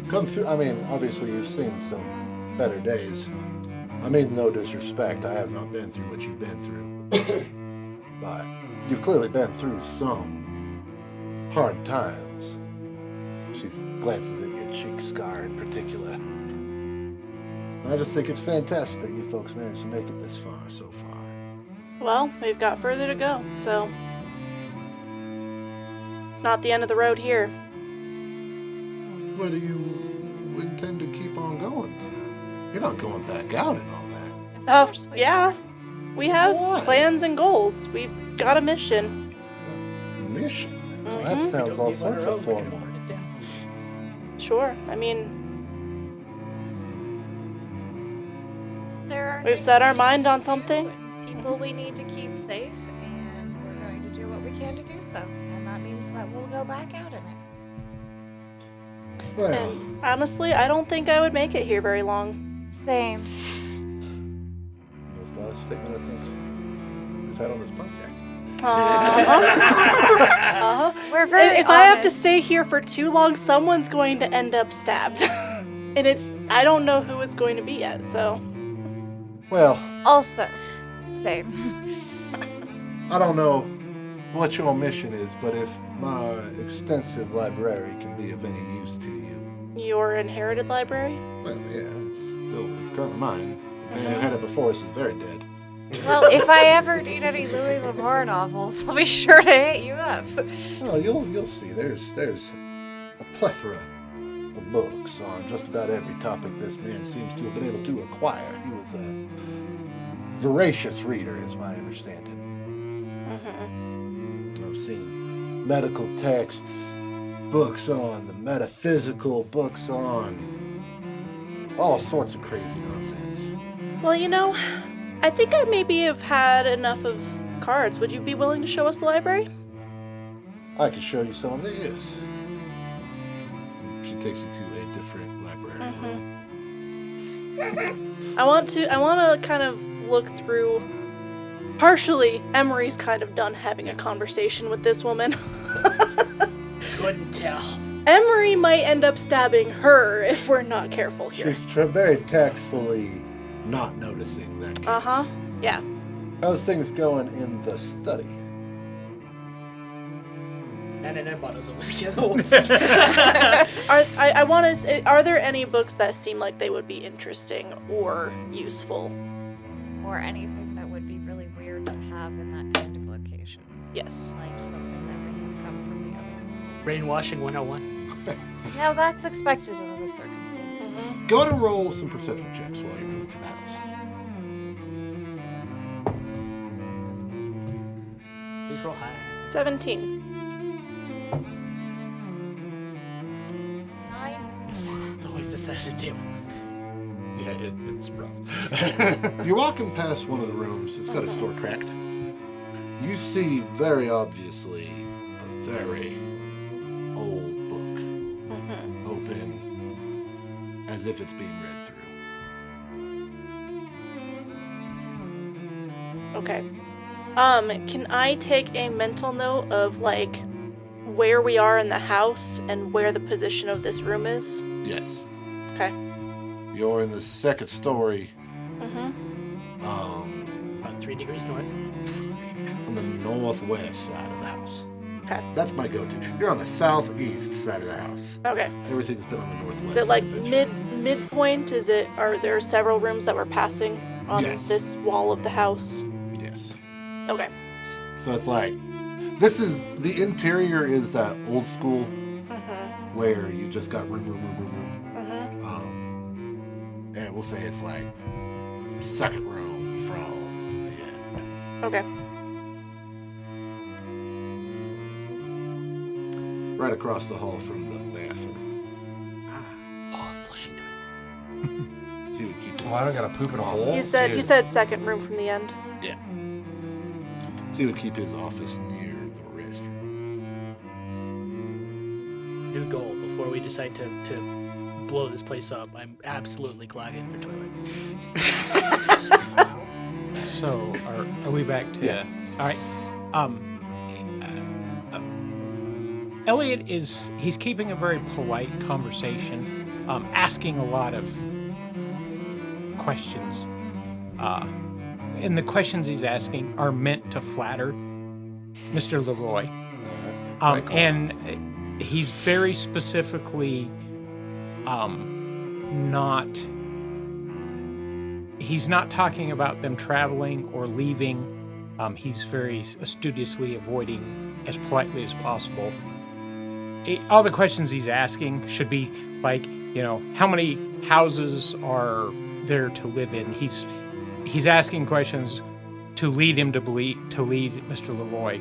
Speaker 1: Come through. I mean, obviously you've seen some better days. I mean, no disrespect. I have not been through what you've been through. But you've clearly been through some hard times. She glances at your cheek scar in particular. I just think it's fantastic that you folks managed to make it this far so far.
Speaker 6: Well, we've got further to go, so it's not the end of the road here.
Speaker 1: Where do you intend to keep on going to? You're not going back out and all that.
Speaker 6: Oh, yeah. We have
Speaker 1: What?
Speaker 6: plans and goals. We've got a mission.
Speaker 1: Mission? So that sounds all sorts of formal.
Speaker 6: Sure. I mean,
Speaker 2: There are
Speaker 6: we've
Speaker 2: things
Speaker 6: set our
Speaker 2: we
Speaker 6: mind
Speaker 2: need
Speaker 6: on
Speaker 2: to
Speaker 6: something.
Speaker 2: do and people we need to keep safe, and we're going to do what we can to do so. And that means that we'll go back out in it.
Speaker 1: Well,
Speaker 6: And honestly, I don't think I would make it here very long.
Speaker 2: Same.
Speaker 1: most honest statement I think we've had on this podcast.
Speaker 2: We're very
Speaker 6: If I have to
Speaker 2: honest.
Speaker 6: stay here for too long, someone's going to end up stabbed. And I don't know who it's going to be yet, so.
Speaker 1: Well,
Speaker 2: Also, same.
Speaker 1: I don't know what your mission is, but if my extensive library can be of any use to you,
Speaker 6: Your inherited library?
Speaker 1: well, yeah, it's currently mine. The man who had it before us is very dead.
Speaker 2: Well, if I ever need any Louis L'Amour novels, I'll be sure to hit you up.
Speaker 1: Oh, you'll see. There's a plethora of books on just about every topic this man seems to have been able to acquire. He was a voracious reader, is my understanding. I've seen medical texts, books on the metaphysical, books on all sorts of crazy nonsense.
Speaker 6: Well, I think I maybe have had enough of cards. Would you be willing to show us the library?
Speaker 1: I can show you some of it, yes. She takes you to a different library room.
Speaker 6: I want to kind of look through. Partially, Emery's kind of done having a conversation with this woman.
Speaker 4: Couldn't tell.
Speaker 6: Emery might end up stabbing her if we're not careful here.
Speaker 1: She's very tactfully not noticing that case.
Speaker 6: Yeah.
Speaker 1: How's things going in the study?
Speaker 4: 99 bottles of whiskey.
Speaker 6: I want to say, are there any books that seem like they would be interesting or useful?
Speaker 2: Or anything that would be really weird to have in that kind of location.
Speaker 6: Yes.
Speaker 2: Like something that may have come from the other.
Speaker 4: Brainwashing 101.
Speaker 2: Now that's expected under the circumstances.
Speaker 1: Go ahead and roll some perception checks while you're moving through the house.
Speaker 4: Please roll high.
Speaker 6: 17.
Speaker 2: 9.
Speaker 4: It's always the side of the table.
Speaker 5: Yeah, it's rough.
Speaker 1: You're walking past one of the rooms. It's got its door cracked. You see very obviously a very old book. Open as if it's being read through.
Speaker 6: Okay. Can I take a mental note of, like, where we are in the house and where the position of this room is?
Speaker 1: Yes.
Speaker 6: Okay.
Speaker 1: You're in the second story.
Speaker 4: About 3 degrees north.
Speaker 1: On the northwest side of the house.
Speaker 6: Okay.
Speaker 1: That's my go-to. You're on the southeast side of the house.
Speaker 6: Okay.
Speaker 1: Everything's been on the northwest.
Speaker 6: Is it like
Speaker 1: since eventually.
Speaker 6: midpoint? Are there several rooms that we're passing on
Speaker 1: Yes.
Speaker 6: this wall of the house?
Speaker 1: Yes.
Speaker 6: Okay.
Speaker 1: So it's like, the interior is that old school where you just got room. And we'll say it's like second room from the end.
Speaker 6: Okay.
Speaker 1: Right across the hall from the bathroom.
Speaker 4: Oh, flushing toilet.
Speaker 1: So you would keep
Speaker 5: Oh, I don't gotta poop in a hole.
Speaker 6: You said second room from the end.
Speaker 1: Yeah. So he would keep his office near the restroom.
Speaker 4: New goal before we decide to blow this place up. I'm absolutely clogging your toilet.
Speaker 3: So, are we back to...
Speaker 1: Yes.
Speaker 3: All right. Elliot he's keeping a very polite conversation, asking a lot of questions. And the questions he's asking are meant to flatter Mr. LaRoy. And he's very specifically he's not talking about them traveling or leaving. He's very studiously avoiding as politely as possible. All the questions he's asking should be like, how many houses are there to live in? He's asking questions to lead him to lead Mr. LaRoy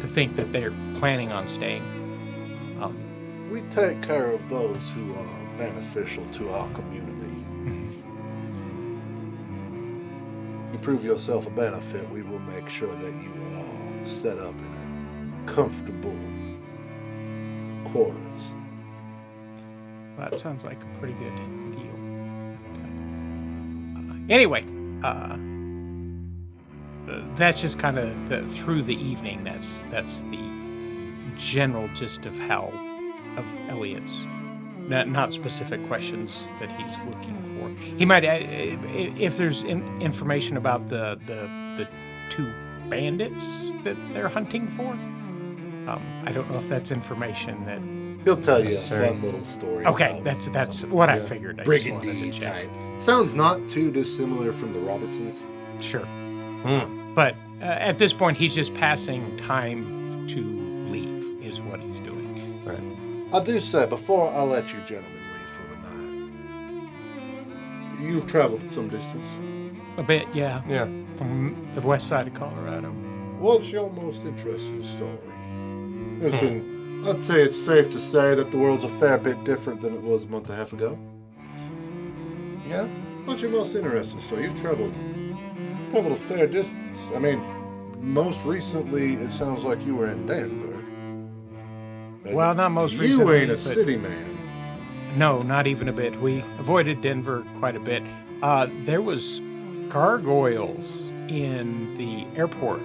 Speaker 3: to think that they're planning on staying.
Speaker 1: We take care of those who are beneficial to our community. You prove yourself a benefit, we will make sure that you are set up in a comfortable quarters.
Speaker 3: That sounds like a pretty good deal. Anyway, that's just kind of through the evening. That's the general gist of Elliot's. Not specific questions that he's looking for. He might, if there's information about the 2 bandits that they're hunting for. I don't know if that's information that.
Speaker 1: He'll tell you a
Speaker 5: Necessary.
Speaker 1: fun little story.
Speaker 3: Okay,
Speaker 1: about
Speaker 3: that's
Speaker 1: some
Speaker 3: what I figured. I just wanted
Speaker 1: brigandine
Speaker 3: to check.
Speaker 1: type. Sounds not too dissimilar from the Robertsons.
Speaker 3: Sure. But at this point, he's just passing time to leave, is what he's doing.
Speaker 5: Right.
Speaker 1: I do say, before I let you gentlemen leave for the night, you've traveled some distance.
Speaker 3: A bit, yeah.
Speaker 5: Yeah.
Speaker 3: From the west side of Colorado.
Speaker 1: What's your most interesting story? There's been I'd say it's safe to say that the world's a fair bit different than it was a month and a half ago.
Speaker 5: Yeah.
Speaker 1: What's your most interesting story? You've traveled a fair distance. I mean, most recently, it sounds like you were in Denver.
Speaker 3: Well, not most
Speaker 1: You
Speaker 3: recently.
Speaker 1: ain't a
Speaker 3: but-
Speaker 1: city man.
Speaker 3: No, not even a bit. We avoided Denver quite a bit. There was gargoyles in the airport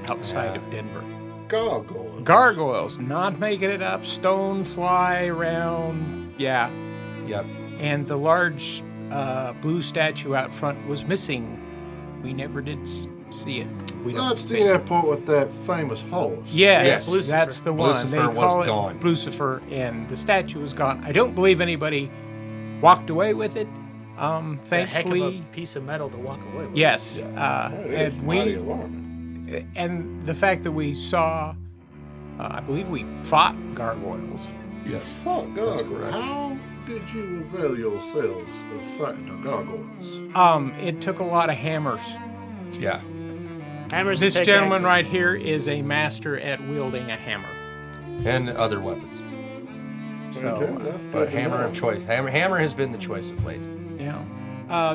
Speaker 3: outside of Denver.
Speaker 1: Gargoyles.
Speaker 3: Gargoyles, not making it up. Stone fly around. Yeah.
Speaker 5: Yep.
Speaker 3: And the large blue statue out front was missing. We never did see it. We don't
Speaker 1: That's the
Speaker 3: think.
Speaker 1: airport with that famous horse.
Speaker 3: Yes,
Speaker 5: Yes.
Speaker 3: that's the one.
Speaker 5: Lucifer
Speaker 3: They
Speaker 5: was
Speaker 3: call it
Speaker 5: gone.
Speaker 3: Lucifer, and the statue was gone. I don't believe anybody walked away with it.
Speaker 4: It's a heck of
Speaker 3: Thankfully,
Speaker 4: a piece of metal to walk away with.
Speaker 3: yes.
Speaker 1: That is
Speaker 3: And
Speaker 1: mighty
Speaker 3: we
Speaker 1: alarming.
Speaker 3: and the fact that we saw, I believe we fought gargoyles.
Speaker 1: Yes. Fuck gargoyles. How did you avail yourselves of fighting the gargoyles?
Speaker 3: It took a lot of hammers.
Speaker 5: Yeah.
Speaker 4: Hammers
Speaker 3: This
Speaker 4: and
Speaker 3: gentleman
Speaker 4: pickaxes.
Speaker 3: right here is a master at wielding a hammer.
Speaker 5: And other weapons.
Speaker 3: So,
Speaker 1: Okay, that's
Speaker 5: But
Speaker 1: good to
Speaker 5: hammer
Speaker 1: know.
Speaker 5: of choice. Hammer has been the choice of late.
Speaker 3: yeah.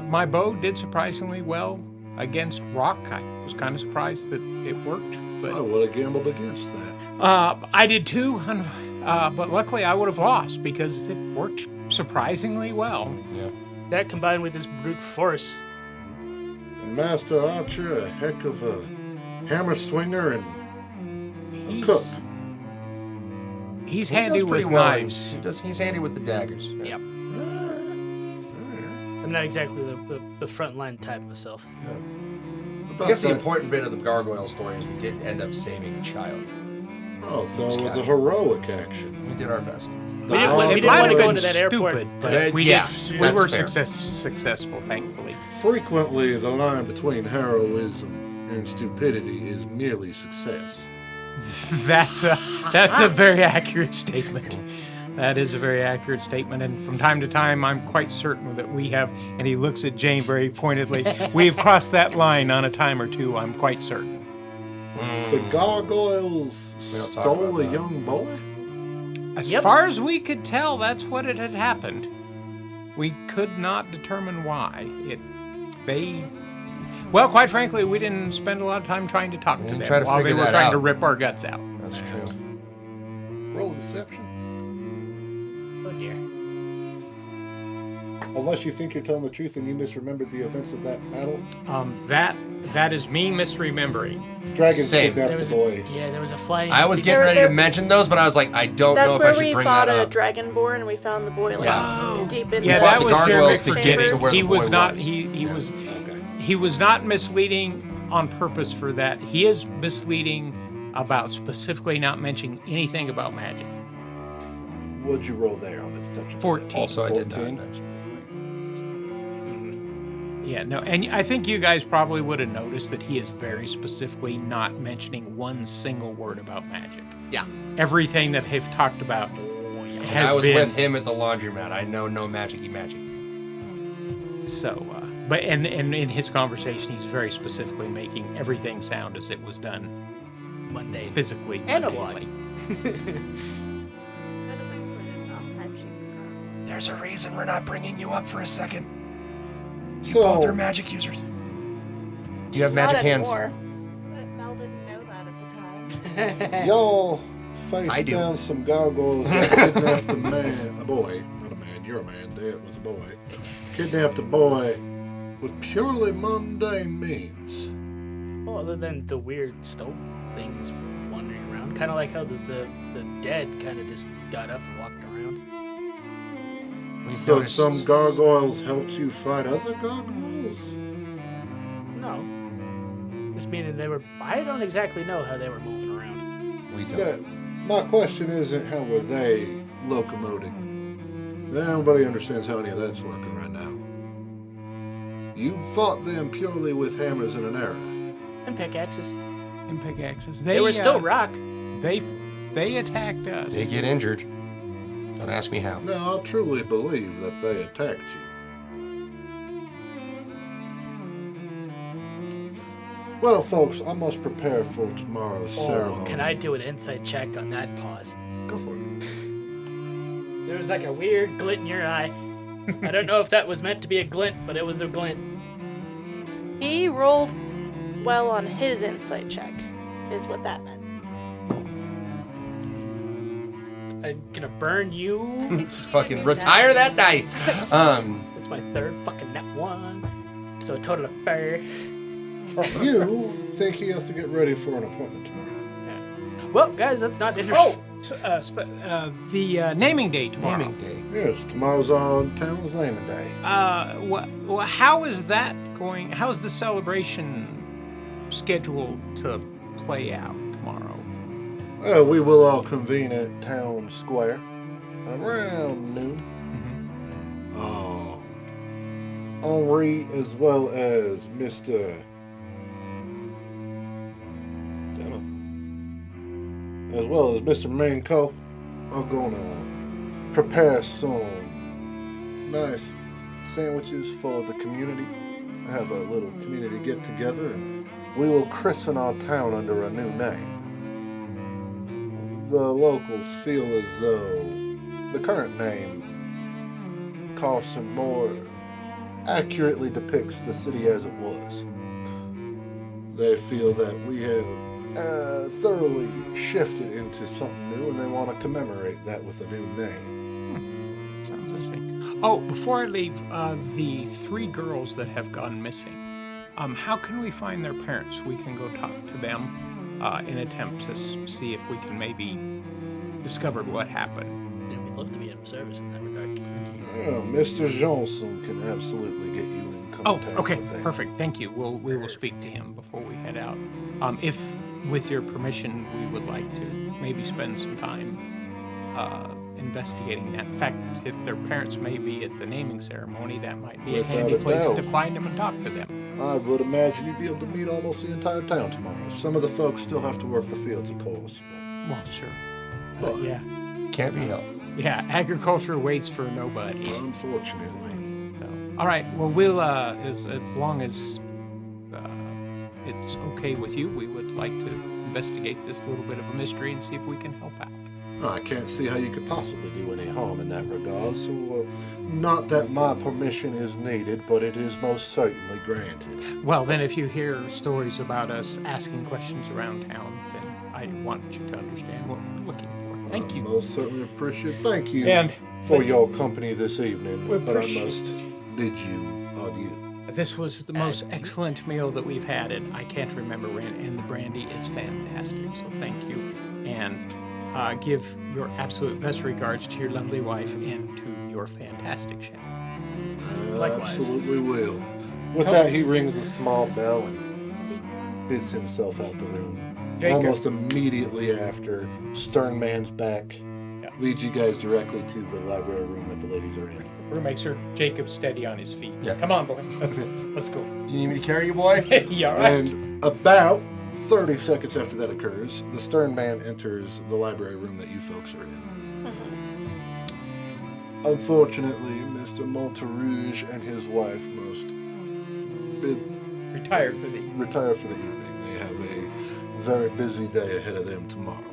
Speaker 3: My bow did surprisingly well against rock. I was kind of surprised that it worked, but
Speaker 1: I would have gambled against that.
Speaker 3: I did too, but luckily I would have lost because it worked surprisingly well.
Speaker 5: Yeah.
Speaker 4: That combined with this brute force.
Speaker 1: And Master Archer, a heck of a hammer swinger and
Speaker 3: He's,
Speaker 1: cook.
Speaker 3: He's
Speaker 5: He
Speaker 3: handy
Speaker 5: does pretty
Speaker 3: with
Speaker 5: well.
Speaker 3: knives.
Speaker 5: He's handy with the daggers.
Speaker 4: Yep. I'm not exactly the frontline type myself.
Speaker 5: I guess the important bit of the gargoyle story is we did end up saving a child.
Speaker 1: Oh, so it was a heroic action.
Speaker 5: We did our best.
Speaker 4: We didn't,
Speaker 1: The
Speaker 4: we
Speaker 3: It
Speaker 4: didn't
Speaker 3: might
Speaker 4: want to
Speaker 3: have
Speaker 4: go
Speaker 3: been
Speaker 4: into that airport.
Speaker 3: stupid, but
Speaker 5: But,
Speaker 3: we
Speaker 5: yeah,
Speaker 3: we
Speaker 5: that's
Speaker 3: were
Speaker 5: fair.
Speaker 3: successful, thankfully.
Speaker 1: Frequently, the line between heroism and stupidity is merely success.
Speaker 3: That's a very accurate statement. That is a very accurate statement, and from time to time, I'm quite certain that we have. And he looks at Jane very pointedly. We have crossed that line on a time or two. I'm quite certain.
Speaker 1: The gargoyles
Speaker 5: We don't talk
Speaker 1: stole
Speaker 5: about
Speaker 1: a
Speaker 5: that.
Speaker 1: young boy?
Speaker 3: As
Speaker 4: Yep.
Speaker 3: far as we could tell, that's what it had happened. We could not determine why. Well, quite frankly, we didn't spend a lot of time trying to talk to
Speaker 5: didn't
Speaker 3: them
Speaker 5: try to
Speaker 3: while they
Speaker 5: figure
Speaker 3: were
Speaker 5: that
Speaker 3: trying
Speaker 5: out.
Speaker 3: to rip our guts out.
Speaker 5: That's true.
Speaker 1: Roll deception.
Speaker 4: Oh dear.
Speaker 1: Unless you think you're telling the truth and you misremembered the events of that battle.
Speaker 3: That is me misremembering.
Speaker 1: Dragons
Speaker 5: Same.
Speaker 1: kidnapped the boy.
Speaker 4: There was a flying.
Speaker 5: I was getting ready to mention those, but I was like, I don't
Speaker 6: That's
Speaker 5: know if I
Speaker 6: where
Speaker 5: should
Speaker 6: we
Speaker 5: bring
Speaker 6: fought
Speaker 5: that
Speaker 6: a
Speaker 5: up.
Speaker 6: dragonborn and we found the boy like
Speaker 5: Yeah.
Speaker 6: deep in
Speaker 3: Yeah,
Speaker 6: the
Speaker 3: that
Speaker 5: the
Speaker 3: was
Speaker 5: gargoyles
Speaker 3: Jeremy's
Speaker 5: to get to
Speaker 6: chambers.
Speaker 5: where
Speaker 3: He
Speaker 5: the boy
Speaker 3: was not.
Speaker 5: was.
Speaker 3: He was.
Speaker 1: Okay.
Speaker 3: He was not misleading on purpose for that. He is misleading about specifically not mentioning anything about magic.
Speaker 1: What'd you roll there on the deception?
Speaker 3: 14.
Speaker 5: Also, I did not
Speaker 1: 14.
Speaker 5: mention.
Speaker 3: Yeah, no, and I think you guys probably would have noticed that he is very specifically not mentioning one single word about magic.
Speaker 4: Yeah.
Speaker 3: Everything that they've talked about has
Speaker 5: I was
Speaker 3: been
Speaker 5: with him at the laundromat. I know no magic-y magic.
Speaker 3: so. But and in his conversation, he's very specifically making everything sound as it was done
Speaker 4: mundane.
Speaker 3: physically,
Speaker 4: Analog.
Speaker 3: mundanely.
Speaker 2: That is included on Pepsi.
Speaker 5: There's a reason we're not bringing you up for a second. You
Speaker 1: So-
Speaker 5: both are magic users. Do you have
Speaker 6: Not
Speaker 5: magic hands?
Speaker 6: anymore.
Speaker 2: But Mel didn't know that at the time.
Speaker 1: Y'all
Speaker 5: I
Speaker 1: faced
Speaker 5: do.
Speaker 1: down some gargoyles that kidnapped a boy. Not a man, you're a man. Dad was a boy. Kidnapped a boy with purely mundane means.
Speaker 4: Well, other than the weird stone things wandering around, kind of like how the dead kind of just got up and walked around.
Speaker 5: We've
Speaker 1: So
Speaker 5: noticed-
Speaker 1: some gargoyles helped you fight other gargoyles?
Speaker 4: No, just meaning they were. I don't exactly know how they were moving around.
Speaker 5: We don't.
Speaker 1: Yeah, my question isn't how were they locomoting. Nobody understands how any of that's working right now. You fought them purely with hammers and an arrow.
Speaker 4: And pickaxes.
Speaker 3: And pickaxes.
Speaker 4: They were still rock.
Speaker 3: They attacked us.
Speaker 5: They get injured. Don't ask me how.
Speaker 1: Now, I truly believe that they attacked you. Well, folks, I must prepare for tomorrow's ceremony.
Speaker 4: Can I do an insight check on that pause?
Speaker 1: Go Go for it.
Speaker 4: There was like a weird glint in your eye. I don't know if that was meant to be a glint, but it was a glint.
Speaker 6: He rolled well on his insight check, is what that meant.
Speaker 4: I'm gonna burn you.
Speaker 5: Just fucking retire that dice.
Speaker 4: It's my third fucking net one. So a total of 4.
Speaker 1: You think he has to get ready for an appointment tomorrow?
Speaker 4: Well, guys, that's not interesting.
Speaker 3: The naming day tomorrow.
Speaker 5: Naming day.
Speaker 1: Yes, tomorrow's on town's naming day.
Speaker 3: How is that going? How is the celebration scheduled to play out tomorrow?
Speaker 1: We will all convene at town square around noon. Henri, as well as Mr. As well as Mr. Manco, are gonna prepare some nice sandwiches for the community. Have a little community get together, and we will christen our town under a new name. The locals feel as though the current name, Carson, more accurately depicts the city as it was. They feel that we have thoroughly shifted into something new, and they want to commemorate that with a new name.
Speaker 3: Sounds interesting. Oh, before I leave, the 3 girls that have gone missing, how can we find their parents? We can go talk to them in attempt to see if we can maybe discover what happened.
Speaker 4: Yeah, we'd love to be of service in that regard.
Speaker 1: Mr. Johnson can absolutely get you in contact
Speaker 3: Okay,
Speaker 1: with them.
Speaker 3: perfect. Thank you. We will speak to him before we head out. If, with your permission, we would like to maybe spend some time investigating that. In fact, if their parents may be at the naming ceremony, that might be
Speaker 1: Without
Speaker 3: a handy
Speaker 1: a
Speaker 3: place
Speaker 1: doubt.
Speaker 3: to find them and talk to them.
Speaker 1: I would imagine you'd be able to meet almost the entire town tomorrow. Some of the folks still have to work the fields, of course.
Speaker 3: Well, sure.
Speaker 1: But
Speaker 3: Yeah.
Speaker 5: Can't be helped.
Speaker 3: Yeah, agriculture waits for nobody.
Speaker 1: unfortunately,
Speaker 3: So, all right. Well, we'll as long as it's okay with you, we would like to investigate this little bit of a mystery and see if we can help out.
Speaker 1: I can't see how you could possibly do any harm in that regard. So, not that my permission is needed, but it is most certainly granted.
Speaker 3: Well, then, if you hear stories about us asking questions around town, then I want you to understand what we're looking for. Thank you.
Speaker 1: Most certainly appreciate. Thank you
Speaker 3: And
Speaker 1: for your company this evening.
Speaker 3: We
Speaker 1: But I
Speaker 3: appreciate-
Speaker 1: must bid you adieu.
Speaker 3: This was the most excellent meal that we've had, and I can't remember when, and the brandy is fantastic, so thank you. And give your absolute best regards to your lovely wife and to your fantastic chef.
Speaker 4: Likewise.
Speaker 1: Absolutely will. With that, he rings a small bell and bids himself out the room.
Speaker 3: Jacob.
Speaker 1: Almost immediately after, Stern Man's back leads you guys directly to the library room that the ladies are in.
Speaker 3: We'll make sure Jacob's steady on his feet.
Speaker 5: Yeah.
Speaker 3: Come on, boy. Let's go.
Speaker 5: Do you need me to carry you, boy?
Speaker 3: You all right?
Speaker 1: And about 30 seconds after that occurs, the Stern Man enters the library room that you folks are in. Unfortunately, Mr. Mourterouge and his wife must
Speaker 3: Retire for the
Speaker 1: retire for the evening. They have a very busy day ahead of them tomorrow.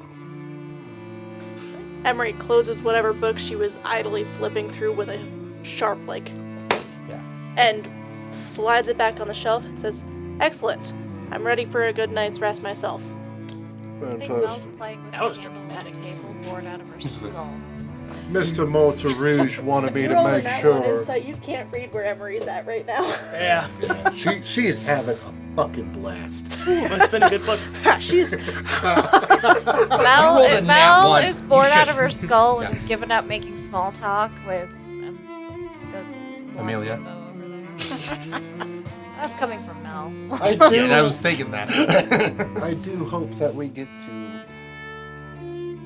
Speaker 6: Emery closes whatever book she was idly flipping through with a sharp,
Speaker 5: Yeah.
Speaker 6: and slides it back on the shelf and says, "Excellent. I'm ready for a good night's rest myself."
Speaker 2: I think Mel's
Speaker 1: Fantastic.
Speaker 2: playing with
Speaker 4: That
Speaker 2: a
Speaker 4: was
Speaker 2: candle on the
Speaker 4: dramatic.
Speaker 2: table bored out of her skull.
Speaker 1: Mr. Mourterouge wanted me to make sure
Speaker 6: You can't read where Emery's at right now.
Speaker 4: Yeah.
Speaker 1: she is having a fucking blast.
Speaker 4: Must have been a good book.
Speaker 6: She's
Speaker 5: rolled a nat
Speaker 2: Mel
Speaker 5: one.
Speaker 2: is bored
Speaker 5: You
Speaker 2: out
Speaker 5: should-
Speaker 2: of her skull and
Speaker 5: Yeah.
Speaker 2: is giving up making small talk with the blonde
Speaker 5: Amelia.
Speaker 2: limbo over there. That's coming from Mel.
Speaker 1: I do,
Speaker 5: Yeah, I was thinking that.
Speaker 1: I do hope that we get to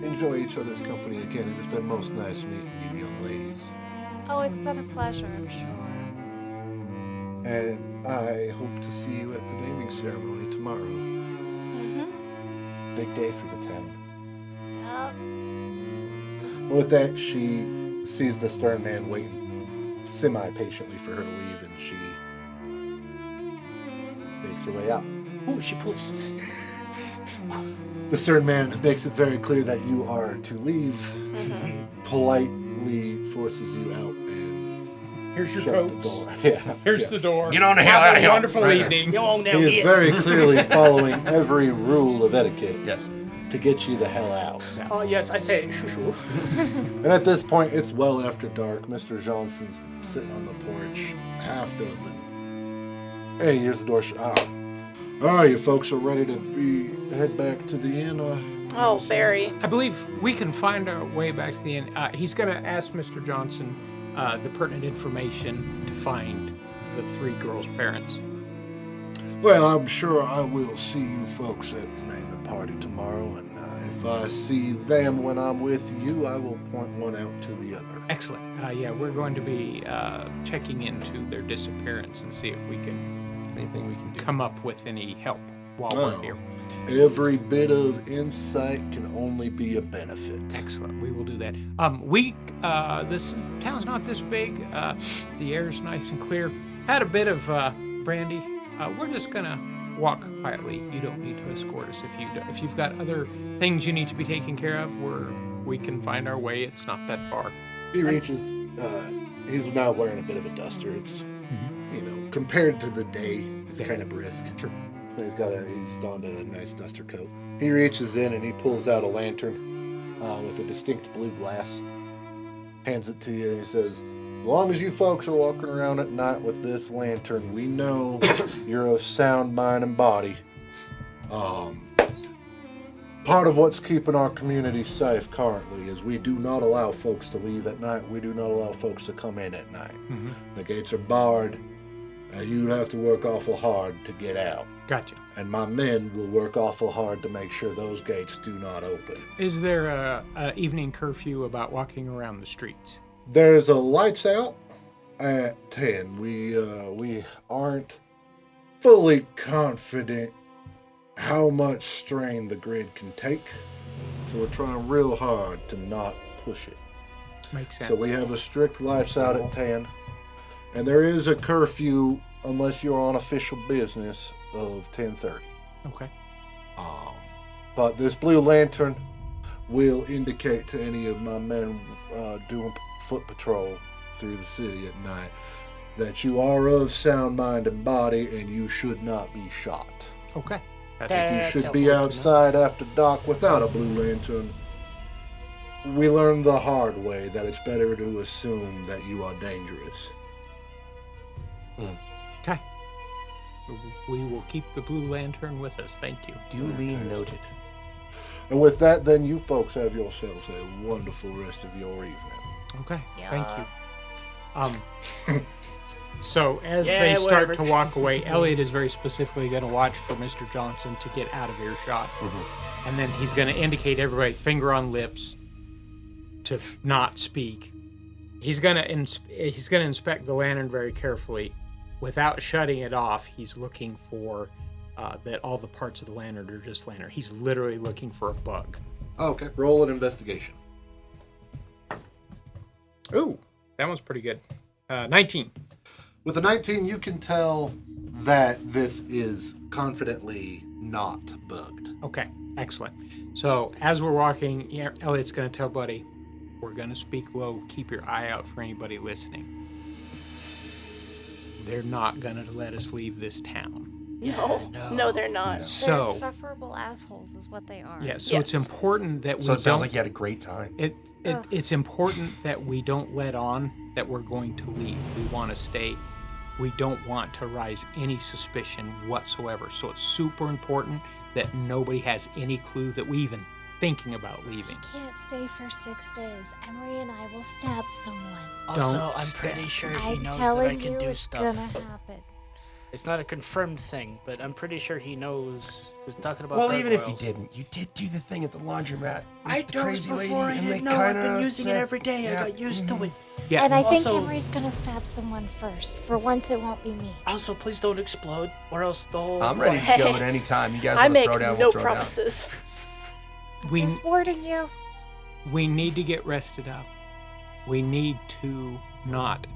Speaker 1: enjoy each other's company again. It has been most nice meeting you young ladies.
Speaker 2: Oh, it's been a pleasure, I'm sure.
Speaker 1: And I hope to see you at the naming ceremony tomorrow. Big day for the town.
Speaker 2: Yep.
Speaker 1: With that, she sees the Stern Man waiting semi-patiently for her to leave, and she makes her way out.
Speaker 4: Ooh, she poofs.
Speaker 1: The stern man makes it very clear that you are to leave, politely forces you out, and
Speaker 3: Here's your
Speaker 1: shuts
Speaker 3: coats.
Speaker 1: the door. Yeah,
Speaker 3: Here's
Speaker 1: yes.
Speaker 3: the door.
Speaker 5: Get on the hell out of
Speaker 3: Have a
Speaker 5: here.
Speaker 3: wonderful
Speaker 5: Right.
Speaker 3: evening.
Speaker 4: Go on now,
Speaker 1: He is
Speaker 4: get.
Speaker 1: very clearly following every rule of etiquette
Speaker 5: Yes.
Speaker 1: to get you the hell out.
Speaker 4: Oh, yes, I say shoo-shoo.
Speaker 1: And at this point, it's well after dark. Mr. Johnson's sitting on the porch, half dozen. Hey, here's the door. Oh, you folks are ready to head back to the inn?
Speaker 6: Oh, very.
Speaker 3: I believe we can find our way back to the inn. He's going to ask Mr. Johnson the pertinent information to find the 3 girls' parents.
Speaker 1: Well, I'm sure I will see you folks at the naming party tomorrow, and if I see them when I'm with you, I will point one out to the other.
Speaker 3: Excellent. Yeah, we're going to be checking into their disappearance and see if we can
Speaker 5: Anything we can do.
Speaker 3: come up with any help while
Speaker 1: Oh.
Speaker 3: we're here.
Speaker 1: Every bit of insight can only be a benefit.
Speaker 3: Excellent. We will do that. This town's not this big. The air's nice and clear. Had a bit of brandy. We're just gonna walk quietly. You don't need to escort us if you've got other things you need to be taken care of. We can find our way. It's not that far.
Speaker 1: He reaches, he's now wearing a bit of a duster. It's, compared to the day, it's kind of brisk.
Speaker 3: Sure.
Speaker 1: He's donned a nice duster coat. He reaches in and he pulls out a lantern with a distinct blue glass, hands it to you, and he says, as long as you folks are walking around at night with this lantern, we know you're of sound mind and body. Part of what's keeping our community safe currently is we do not allow folks to leave at night. We do not allow folks to come in at night.
Speaker 3: Mm-hmm.
Speaker 1: The gates are barred, and you'd have to work awful hard to get out.
Speaker 3: Gotcha.
Speaker 1: And my men will work awful hard to make sure those gates do not open.
Speaker 3: Is there a evening curfew about walking around the streets?
Speaker 1: There's a lights out at 10. We aren't fully confident how much strain the grid can take, so we're trying real hard to not push it.
Speaker 3: Makes sense.
Speaker 1: So we have a strict lights out at 10, and there is a curfew unless you're on official business of 10:30.
Speaker 3: Okay.
Speaker 1: But this blue lantern will indicate to any of my men doing foot patrol through the city at night that you are of sound mind and body and you should not be shot.
Speaker 3: Okay.
Speaker 1: If
Speaker 4: That's
Speaker 1: you should
Speaker 4: helpful
Speaker 1: be
Speaker 4: to know.
Speaker 1: outside after dark without a blue lantern, we learned the hard way that it's better to assume that you are dangerous.
Speaker 3: Okay. We will keep the blue lantern with us. Thank you.
Speaker 5: Duly noted.
Speaker 1: And with that, then you folks have yourselves a wonderful rest of your evening.
Speaker 3: Okay.
Speaker 2: Yeah.
Speaker 3: Thank you. So as
Speaker 4: Yeah,
Speaker 3: they start
Speaker 4: whatever.
Speaker 3: to walk away, Elliot is very specifically going to watch for Mr. Johnson to get out of earshot, and then he's going to indicate everybody, finger on lips, to not speak. He's going to inspect the lantern very carefully, without shutting it off. He's looking for that all the parts of the lantern are just lantern. He's literally looking for a bug.
Speaker 1: Okay, roll an investigation.
Speaker 3: Ooh, that one's pretty good. 19.
Speaker 1: With a 19, you can tell that this is confidently not bugged.
Speaker 3: Okay, excellent. So as we're walking, Elliot's going to tell Buddy, we're going to speak low. Keep your eye out for anybody listening. They're not going to let us leave this town.
Speaker 6: No, they're not.
Speaker 2: They're
Speaker 3: So,
Speaker 2: insufferable assholes is what they are.
Speaker 3: yeah, so it's
Speaker 6: Yes.
Speaker 3: important that we
Speaker 5: So it sounds
Speaker 3: don't...
Speaker 5: like you had a great time.
Speaker 3: It's important that we don't let on that we're going to leave. We want to stay. We don't want to raise any suspicion whatsoever. So it's super important that nobody has any clue that we even thinking about leaving.
Speaker 2: Can't stay for 6 days. Emery and I will stab someone.
Speaker 4: Also,
Speaker 3: Don't
Speaker 4: I'm pretty sure he
Speaker 2: I'm
Speaker 4: knows that
Speaker 2: telling
Speaker 4: I can
Speaker 2: you,
Speaker 4: do
Speaker 2: it's
Speaker 4: stuff.
Speaker 2: gonna happen.
Speaker 4: It's not a confirmed thing, but I'm pretty sure he knows. He's talking about.
Speaker 5: Well, even if you
Speaker 4: gargoyles.
Speaker 5: didn't, you did do the thing at the laundromat. with
Speaker 4: I
Speaker 5: the
Speaker 4: dozed
Speaker 5: crazy lady,
Speaker 4: before. I
Speaker 5: and
Speaker 4: didn't
Speaker 5: they
Speaker 4: know. I've been
Speaker 5: kinda
Speaker 4: using it
Speaker 5: said-
Speaker 4: every day.
Speaker 5: yeah,
Speaker 4: I got used to it.
Speaker 3: Yeah,
Speaker 2: And I think
Speaker 4: Also-
Speaker 2: Emery's gonna stab someone first. For once, it won't be me.
Speaker 4: Also, please don't explode, or else the whole.
Speaker 5: I'm ready to go at any time. You guys
Speaker 6: I
Speaker 5: want to
Speaker 6: make
Speaker 5: throw down?
Speaker 6: no
Speaker 5: We'll throw down.
Speaker 6: promises.
Speaker 3: we
Speaker 2: Just warning you.
Speaker 3: we need to get rested up. We need to not,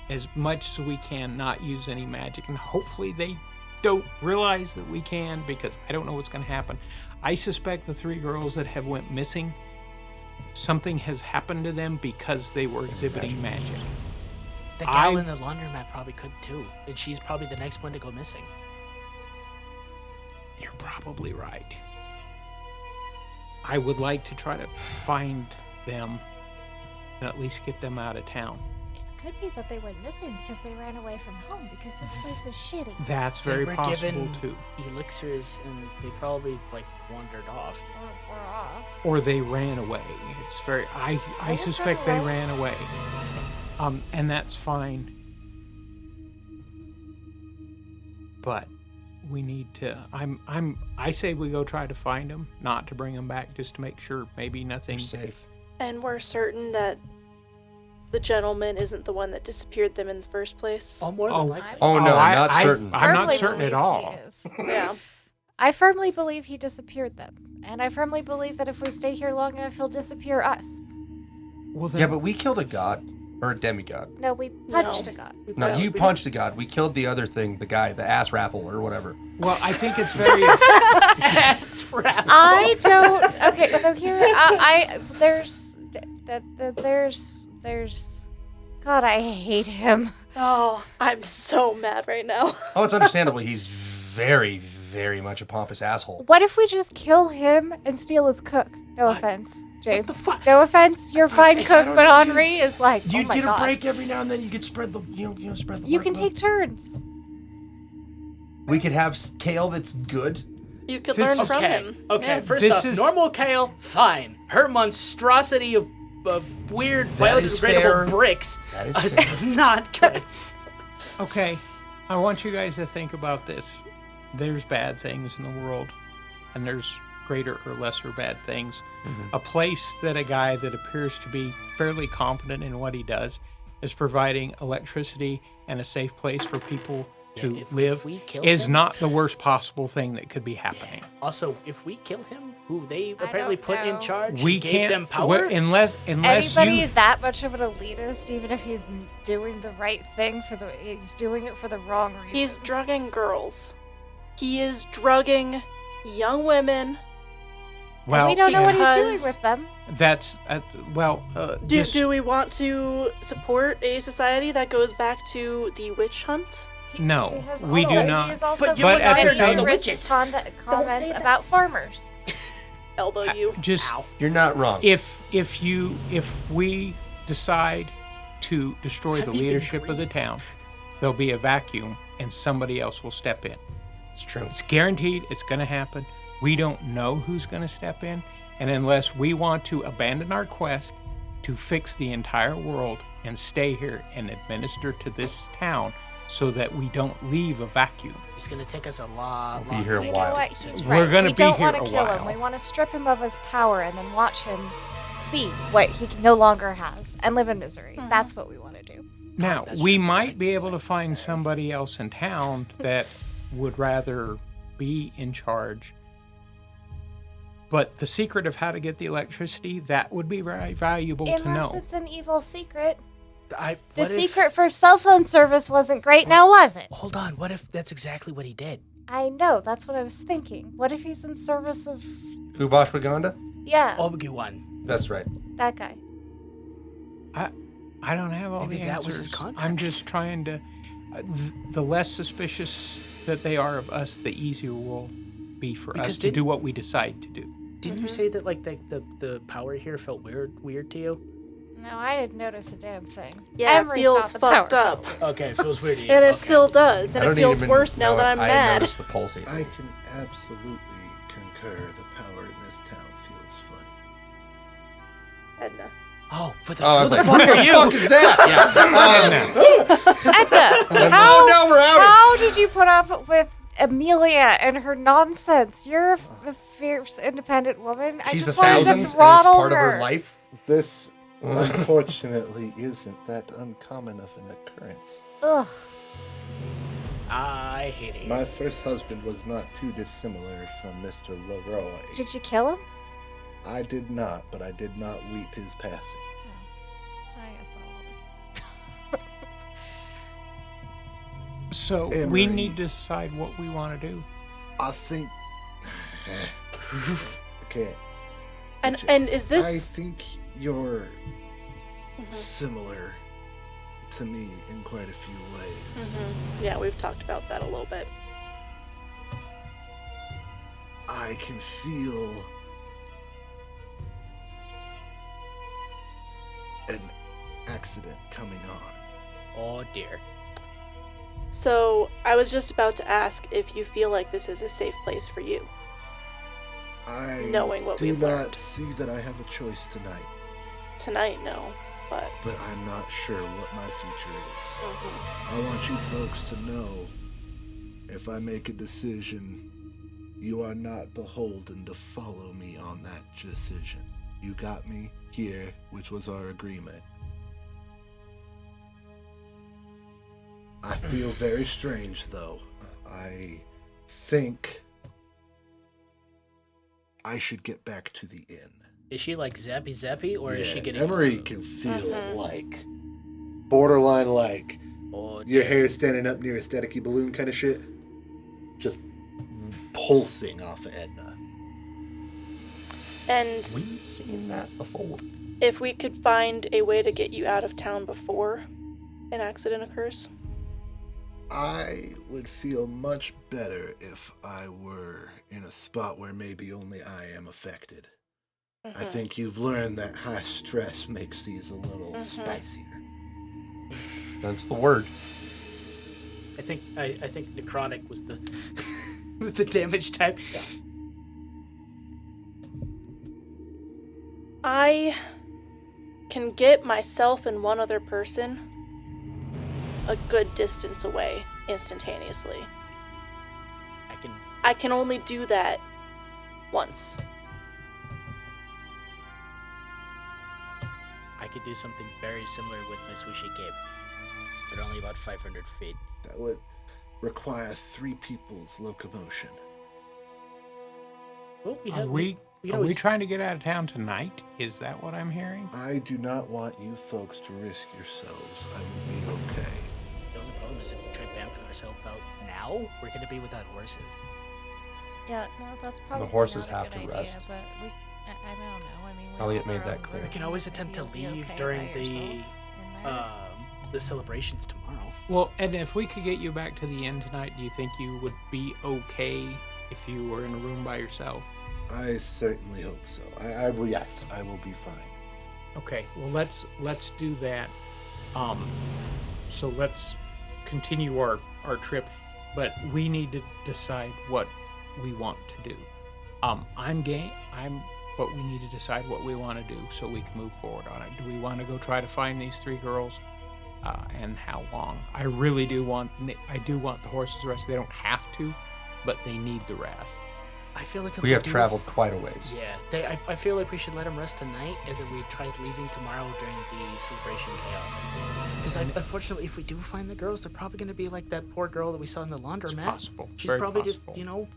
Speaker 3: as much as we can, not use any magic, and hopefully they don't realize that we can because I don't know what's going to happen. I suspect the 3 girls that have went missing, something has happened to them because they were exhibiting magic.
Speaker 4: The gal in the laundromat probably could too, and she's probably the next one to go missing.
Speaker 3: You're probably right. I would like to try to find them and at least get them out of town.
Speaker 2: It could be that they went missing because they ran away from home because this place is shitty.
Speaker 3: That's very
Speaker 4: they were
Speaker 3: possible
Speaker 4: given
Speaker 3: too.
Speaker 4: elixirs, and they probably wandered off.
Speaker 2: Or off.
Speaker 3: Or they ran away. It's very. I
Speaker 2: would
Speaker 3: suspect
Speaker 2: run
Speaker 3: they
Speaker 2: away.
Speaker 3: ran away. And that's fine. But we need to. I say we go try to find them, not to bring them back, just to make sure maybe nothing.
Speaker 5: Safe.
Speaker 6: And we're certain that the gentleman isn't the one that disappeared them in the first place.
Speaker 4: Oh, more than likely.
Speaker 5: Oh no, not certain.
Speaker 3: I'm not
Speaker 2: Firmly
Speaker 3: certain at
Speaker 2: believe
Speaker 3: all.
Speaker 2: he is.
Speaker 6: Yeah.
Speaker 2: I firmly believe he disappeared them. And I firmly believe that if we stay here long enough, he'll disappear us.
Speaker 3: Well, then,
Speaker 5: Yeah, but we killed a god. Or a demigod.
Speaker 2: No, we punched a god.
Speaker 5: No, you punched a god. We killed the other thing, the guy, the ass raffle or whatever.
Speaker 3: well, I think it's very.
Speaker 4: Ass wrap.
Speaker 2: I don't. Okay, so here, there's. God, I hate him.
Speaker 6: Oh, I'm so mad right now.
Speaker 5: Oh, it's understandable. He's very, very much a pompous asshole.
Speaker 2: What if we just kill him and steal his cook? No offense, James.
Speaker 4: the fuck?
Speaker 2: No offense, you're fine
Speaker 5: I
Speaker 2: cook,
Speaker 5: don't
Speaker 2: but
Speaker 5: know,
Speaker 2: Henri is like,
Speaker 5: You
Speaker 2: oh my
Speaker 5: get
Speaker 2: god.
Speaker 5: a break every now and then. You could spread the, spread the.
Speaker 2: You can
Speaker 5: workload.
Speaker 2: take turns.
Speaker 5: We could have kale that's good.
Speaker 6: You could
Speaker 3: This-
Speaker 6: learn from
Speaker 4: Okay.
Speaker 6: him.
Speaker 4: Okay.
Speaker 6: Yeah.
Speaker 4: First
Speaker 3: This
Speaker 4: off,
Speaker 3: is-
Speaker 4: normal Kale, fine. Her monstrosity of weird
Speaker 5: That is fair.
Speaker 4: biodegradable bricks
Speaker 5: That is
Speaker 4: is
Speaker 5: fair.
Speaker 4: not good.
Speaker 3: Okay, I want you guys to think about this. There's bad things in the world, and there's greater or lesser bad things. A place that a guy that appears to be fairly competent in what he does is providing electricity and a safe place for people to
Speaker 4: if
Speaker 3: live
Speaker 4: we kill
Speaker 3: is
Speaker 4: him-
Speaker 3: not the worst possible thing that could be happening.
Speaker 4: Also, if we kill him, who they
Speaker 2: I
Speaker 4: apparently
Speaker 2: don't
Speaker 4: put in
Speaker 2: know.
Speaker 4: charge,
Speaker 3: We
Speaker 4: gave
Speaker 3: can't
Speaker 4: them power.
Speaker 3: unless
Speaker 2: Anybody
Speaker 3: you
Speaker 2: is that much of an elitist, even if he's doing the right thing he's doing it for the wrong reasons.
Speaker 6: He's drugging girls. He is drugging young women.
Speaker 3: well,
Speaker 2: we don't know what he's doing
Speaker 6: Because-
Speaker 2: with them.
Speaker 3: that's
Speaker 6: Do we want to support a society that goes back to the witch hunt?
Speaker 3: No,
Speaker 2: He has
Speaker 3: we do
Speaker 2: also-
Speaker 3: not.
Speaker 2: He is also
Speaker 4: But you
Speaker 3: But
Speaker 4: would
Speaker 3: at the
Speaker 4: rather
Speaker 3: same-
Speaker 4: know the
Speaker 2: racist
Speaker 4: witches.
Speaker 2: comments
Speaker 4: say that.
Speaker 2: about farmers.
Speaker 6: Elbow you.
Speaker 3: just
Speaker 4: Ow.
Speaker 5: You're not wrong.
Speaker 3: if we decide to destroy the
Speaker 4: Have you
Speaker 3: leadership
Speaker 4: been
Speaker 3: of the town, there'll be a vacuum and somebody else will step in.
Speaker 5: It's true.
Speaker 3: It's guaranteed. It's going to happen. We don't know who's going to step in, and unless we want to abandon our quest to fix the entire world and stay here and administer to this town so that we don't leave a vacuum.
Speaker 4: It's gonna take us a lot.
Speaker 5: We'll be here a
Speaker 2: You
Speaker 5: while.
Speaker 2: know what? He's
Speaker 3: We're
Speaker 2: right.
Speaker 3: gonna
Speaker 2: we
Speaker 3: be
Speaker 2: don't
Speaker 3: here
Speaker 2: want
Speaker 3: a
Speaker 2: to kill him.
Speaker 3: while.
Speaker 2: We want to strip him of his power and then watch him see what he no longer has and live in misery. That's what we want to do.
Speaker 3: Now, we might be able to find somebody else in town that would rather be in charge. But the secret of how to get the electricity, that would be very valuable to
Speaker 2: Unless
Speaker 3: know.
Speaker 2: it's an evil secret. The
Speaker 4: What if-
Speaker 2: secret for cell phone service wasn't great, now was it?
Speaker 4: Hold on. What if that's exactly what he did?
Speaker 2: I know, that's what I was thinking. What if he's in service of...
Speaker 5: Ubash Waganda?
Speaker 2: Yeah,
Speaker 4: Obi-Wan.
Speaker 5: That's right.
Speaker 2: that guy.
Speaker 3: I don't have all
Speaker 4: Maybe
Speaker 3: the
Speaker 4: that
Speaker 3: answers.
Speaker 4: was his contract.
Speaker 3: I'm just trying to... the less suspicious that they are of us, the easier will be for
Speaker 4: Because
Speaker 3: us to
Speaker 4: didn't-
Speaker 3: do what we decide to do.
Speaker 4: Didn't you say that like the power here felt weird to you?
Speaker 2: No, I didn't notice a damn thing.
Speaker 6: Yeah, it
Speaker 2: Emery
Speaker 6: feels
Speaker 2: thought the power
Speaker 6: fucked up.
Speaker 2: felt
Speaker 4: Okay, it feels weird to you.
Speaker 6: And it
Speaker 4: Okay.
Speaker 6: still does. And
Speaker 5: I
Speaker 6: it
Speaker 5: don't
Speaker 6: feels
Speaker 5: even
Speaker 6: worse now
Speaker 5: know
Speaker 6: that
Speaker 5: if
Speaker 6: I'm
Speaker 5: I
Speaker 6: mad.
Speaker 5: noticed the pulsing.
Speaker 1: I can absolutely concur. The power in this town feels funny.
Speaker 6: Edna.
Speaker 4: Oh, what the,
Speaker 5: Oh, I was
Speaker 4: who
Speaker 5: like,
Speaker 4: the
Speaker 5: what
Speaker 4: fuck are
Speaker 5: the
Speaker 4: you?
Speaker 5: fuck is that?
Speaker 2: Edna,
Speaker 5: Oh, no, we're out.
Speaker 2: how did you put up with Amelia and her nonsense? You're a fierce, independent woman. I
Speaker 5: She's
Speaker 2: just
Speaker 5: a
Speaker 2: wanted
Speaker 5: thousand,
Speaker 2: to
Speaker 5: and it's
Speaker 2: throttle
Speaker 5: part
Speaker 2: her.
Speaker 5: of her life.
Speaker 1: This, unfortunately, isn't that uncommon of an occurrence.
Speaker 2: Ugh.
Speaker 4: I hate it.
Speaker 1: My first husband was not too dissimilar from Mr. LaRoy.
Speaker 2: Did you kill him?
Speaker 1: I did not, but I did not weep his passing.
Speaker 2: I guess I'll...
Speaker 3: So we
Speaker 1: Emery.
Speaker 3: need to decide what we want to do.
Speaker 1: I think. Okay.
Speaker 6: And is
Speaker 1: I
Speaker 6: this
Speaker 1: think you're similar to me in quite a few ways.
Speaker 6: Yeah, we've talked about that a little bit.
Speaker 1: I can feel an accident coming on.
Speaker 4: Oh dear.
Speaker 6: So, I was just about to ask if you feel like this is a safe place for you.
Speaker 1: I
Speaker 6: Knowing what
Speaker 1: do
Speaker 6: we've
Speaker 1: not
Speaker 6: learned.
Speaker 1: see that I have a choice tonight,
Speaker 6: Tonight, no, but
Speaker 1: but I'm not sure what my future is. I want you folks to know, if I make a decision, you are not beholden to follow me on that decision. You got me here, which was our agreement. I feel very strange, though. I think I should get back to the inn.
Speaker 4: Is she like zappy, or is she getting?
Speaker 1: Emery can feel like borderline like
Speaker 4: Oh,
Speaker 1: your hair standing up near a staticky balloon kind of shit. Just pulsing off of Edna.
Speaker 6: and
Speaker 5: We've seen that before.
Speaker 6: if we could find a way to get you out of town before an accident occurs.
Speaker 1: I would feel much better if I were in a spot where maybe only I am affected. I think you've learned that high stress makes these a little spicier.
Speaker 5: That's the word.
Speaker 4: I think necrotic was the was the damage type.
Speaker 6: I can get myself and one other person a good distance away instantaneously. I can only do that once.
Speaker 4: I could do something very similar with my Swishy Cape, but only about 500 feet.
Speaker 1: That would require 3 people's locomotion.
Speaker 4: Well,
Speaker 3: Are we trying to get out of town tonight? Is that what I'm hearing?
Speaker 1: I do not want you folks to risk yourselves. I will be okay.
Speaker 4: The only problem is if we try to bamf ourselves out now, we're going to be without horses.
Speaker 2: Yeah, no, that's probably
Speaker 5: horses
Speaker 2: not a
Speaker 5: have
Speaker 2: good
Speaker 5: to
Speaker 2: idea,
Speaker 5: rest.
Speaker 2: But I don't know. I mean, we
Speaker 5: Elliot
Speaker 2: have
Speaker 5: made
Speaker 2: our
Speaker 5: that
Speaker 2: own
Speaker 5: clear.
Speaker 4: We can
Speaker 2: rooms.
Speaker 4: always attempt to
Speaker 2: Maybe you'll be
Speaker 4: leave
Speaker 2: okay
Speaker 4: during
Speaker 2: by yourself in there.
Speaker 4: the celebrations tomorrow.
Speaker 3: Well, and if we could get you back to the inn tonight, do you think you would be okay if you were in a room by yourself?
Speaker 1: I certainly hope so. I will. Yes, I will be fine.
Speaker 3: Okay, well let's do that. So let's continue our trip, but we need to decide what we want to do. I'm game. But we need to decide what we want to do so we can move forward on it. Do we want to go try to find these 3 girls, and how long? I really do want. I do want the horses rest. They don't have to, but they need the rest.
Speaker 4: I feel like if
Speaker 5: We have
Speaker 4: do
Speaker 5: traveled quite a ways.
Speaker 4: Yeah, I feel like we should let them rest tonight, and then we try leaving tomorrow during the celebration chaos. Because unfortunately, if we do find the girls, they're probably going to be like that poor girl that we saw in the laundromat.
Speaker 3: It's possible.
Speaker 4: She's
Speaker 3: Very
Speaker 4: probably
Speaker 3: possible.
Speaker 4: just,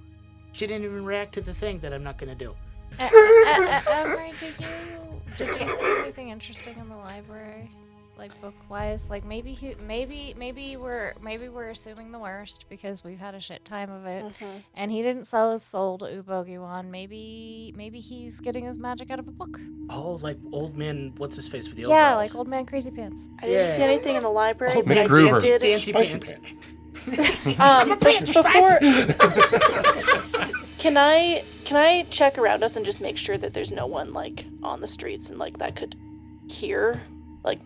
Speaker 4: she didn't even react to the thing that I'm not going to do.
Speaker 2: Emery, did you see anything interesting in the library, like book wise? Like maybe we're assuming the worst because we've had a shit time of it, and he didn't sell his soul to Ubogiwan. Maybe he's getting his magic out of a book.
Speaker 4: Oh, like old man, what's his face with the
Speaker 2: Yeah,
Speaker 4: eyebrows?
Speaker 2: like old man crazy pants.
Speaker 6: I didn't see anything in the library,
Speaker 4: Old
Speaker 6: but
Speaker 4: man
Speaker 6: I
Speaker 5: McGruber.
Speaker 6: did.
Speaker 4: Dancy pants.
Speaker 6: Before, can I check around us and just make sure that there's no one like on the streets and like that could hear, like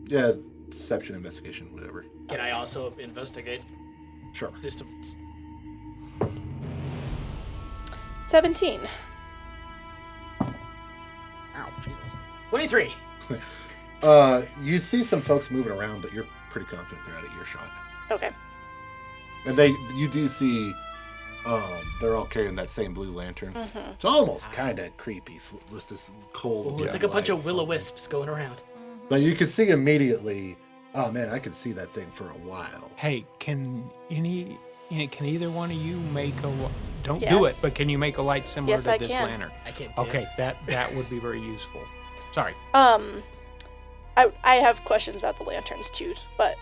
Speaker 1: Yeah, deception, investigation, whatever.
Speaker 4: Can I also investigate?
Speaker 1: Sure.
Speaker 4: Just
Speaker 6: 17.
Speaker 4: Ow, Jesus. 23.
Speaker 1: You see some folks moving around, but you're pretty confident they're out of earshot.
Speaker 6: Okay.
Speaker 1: And you do see, they're all carrying that same blue lantern. It's almost kind of creepy, just this cold.
Speaker 4: Ooh, it's like a bunch
Speaker 1: light
Speaker 4: of will o
Speaker 1: falling.
Speaker 4: wisps going around.
Speaker 1: But you can see immediately. Oh man, I could see that thing for a while.
Speaker 3: Hey, can either one of you make a? Don't do it,
Speaker 6: Yes.
Speaker 3: but can you make a light similar
Speaker 6: Yes,
Speaker 3: to
Speaker 6: I
Speaker 3: this
Speaker 6: can.
Speaker 3: lantern?
Speaker 4: I can't do
Speaker 3: Okay,
Speaker 4: it.
Speaker 3: that would be very useful. Sorry.
Speaker 6: I have questions about the lanterns too, but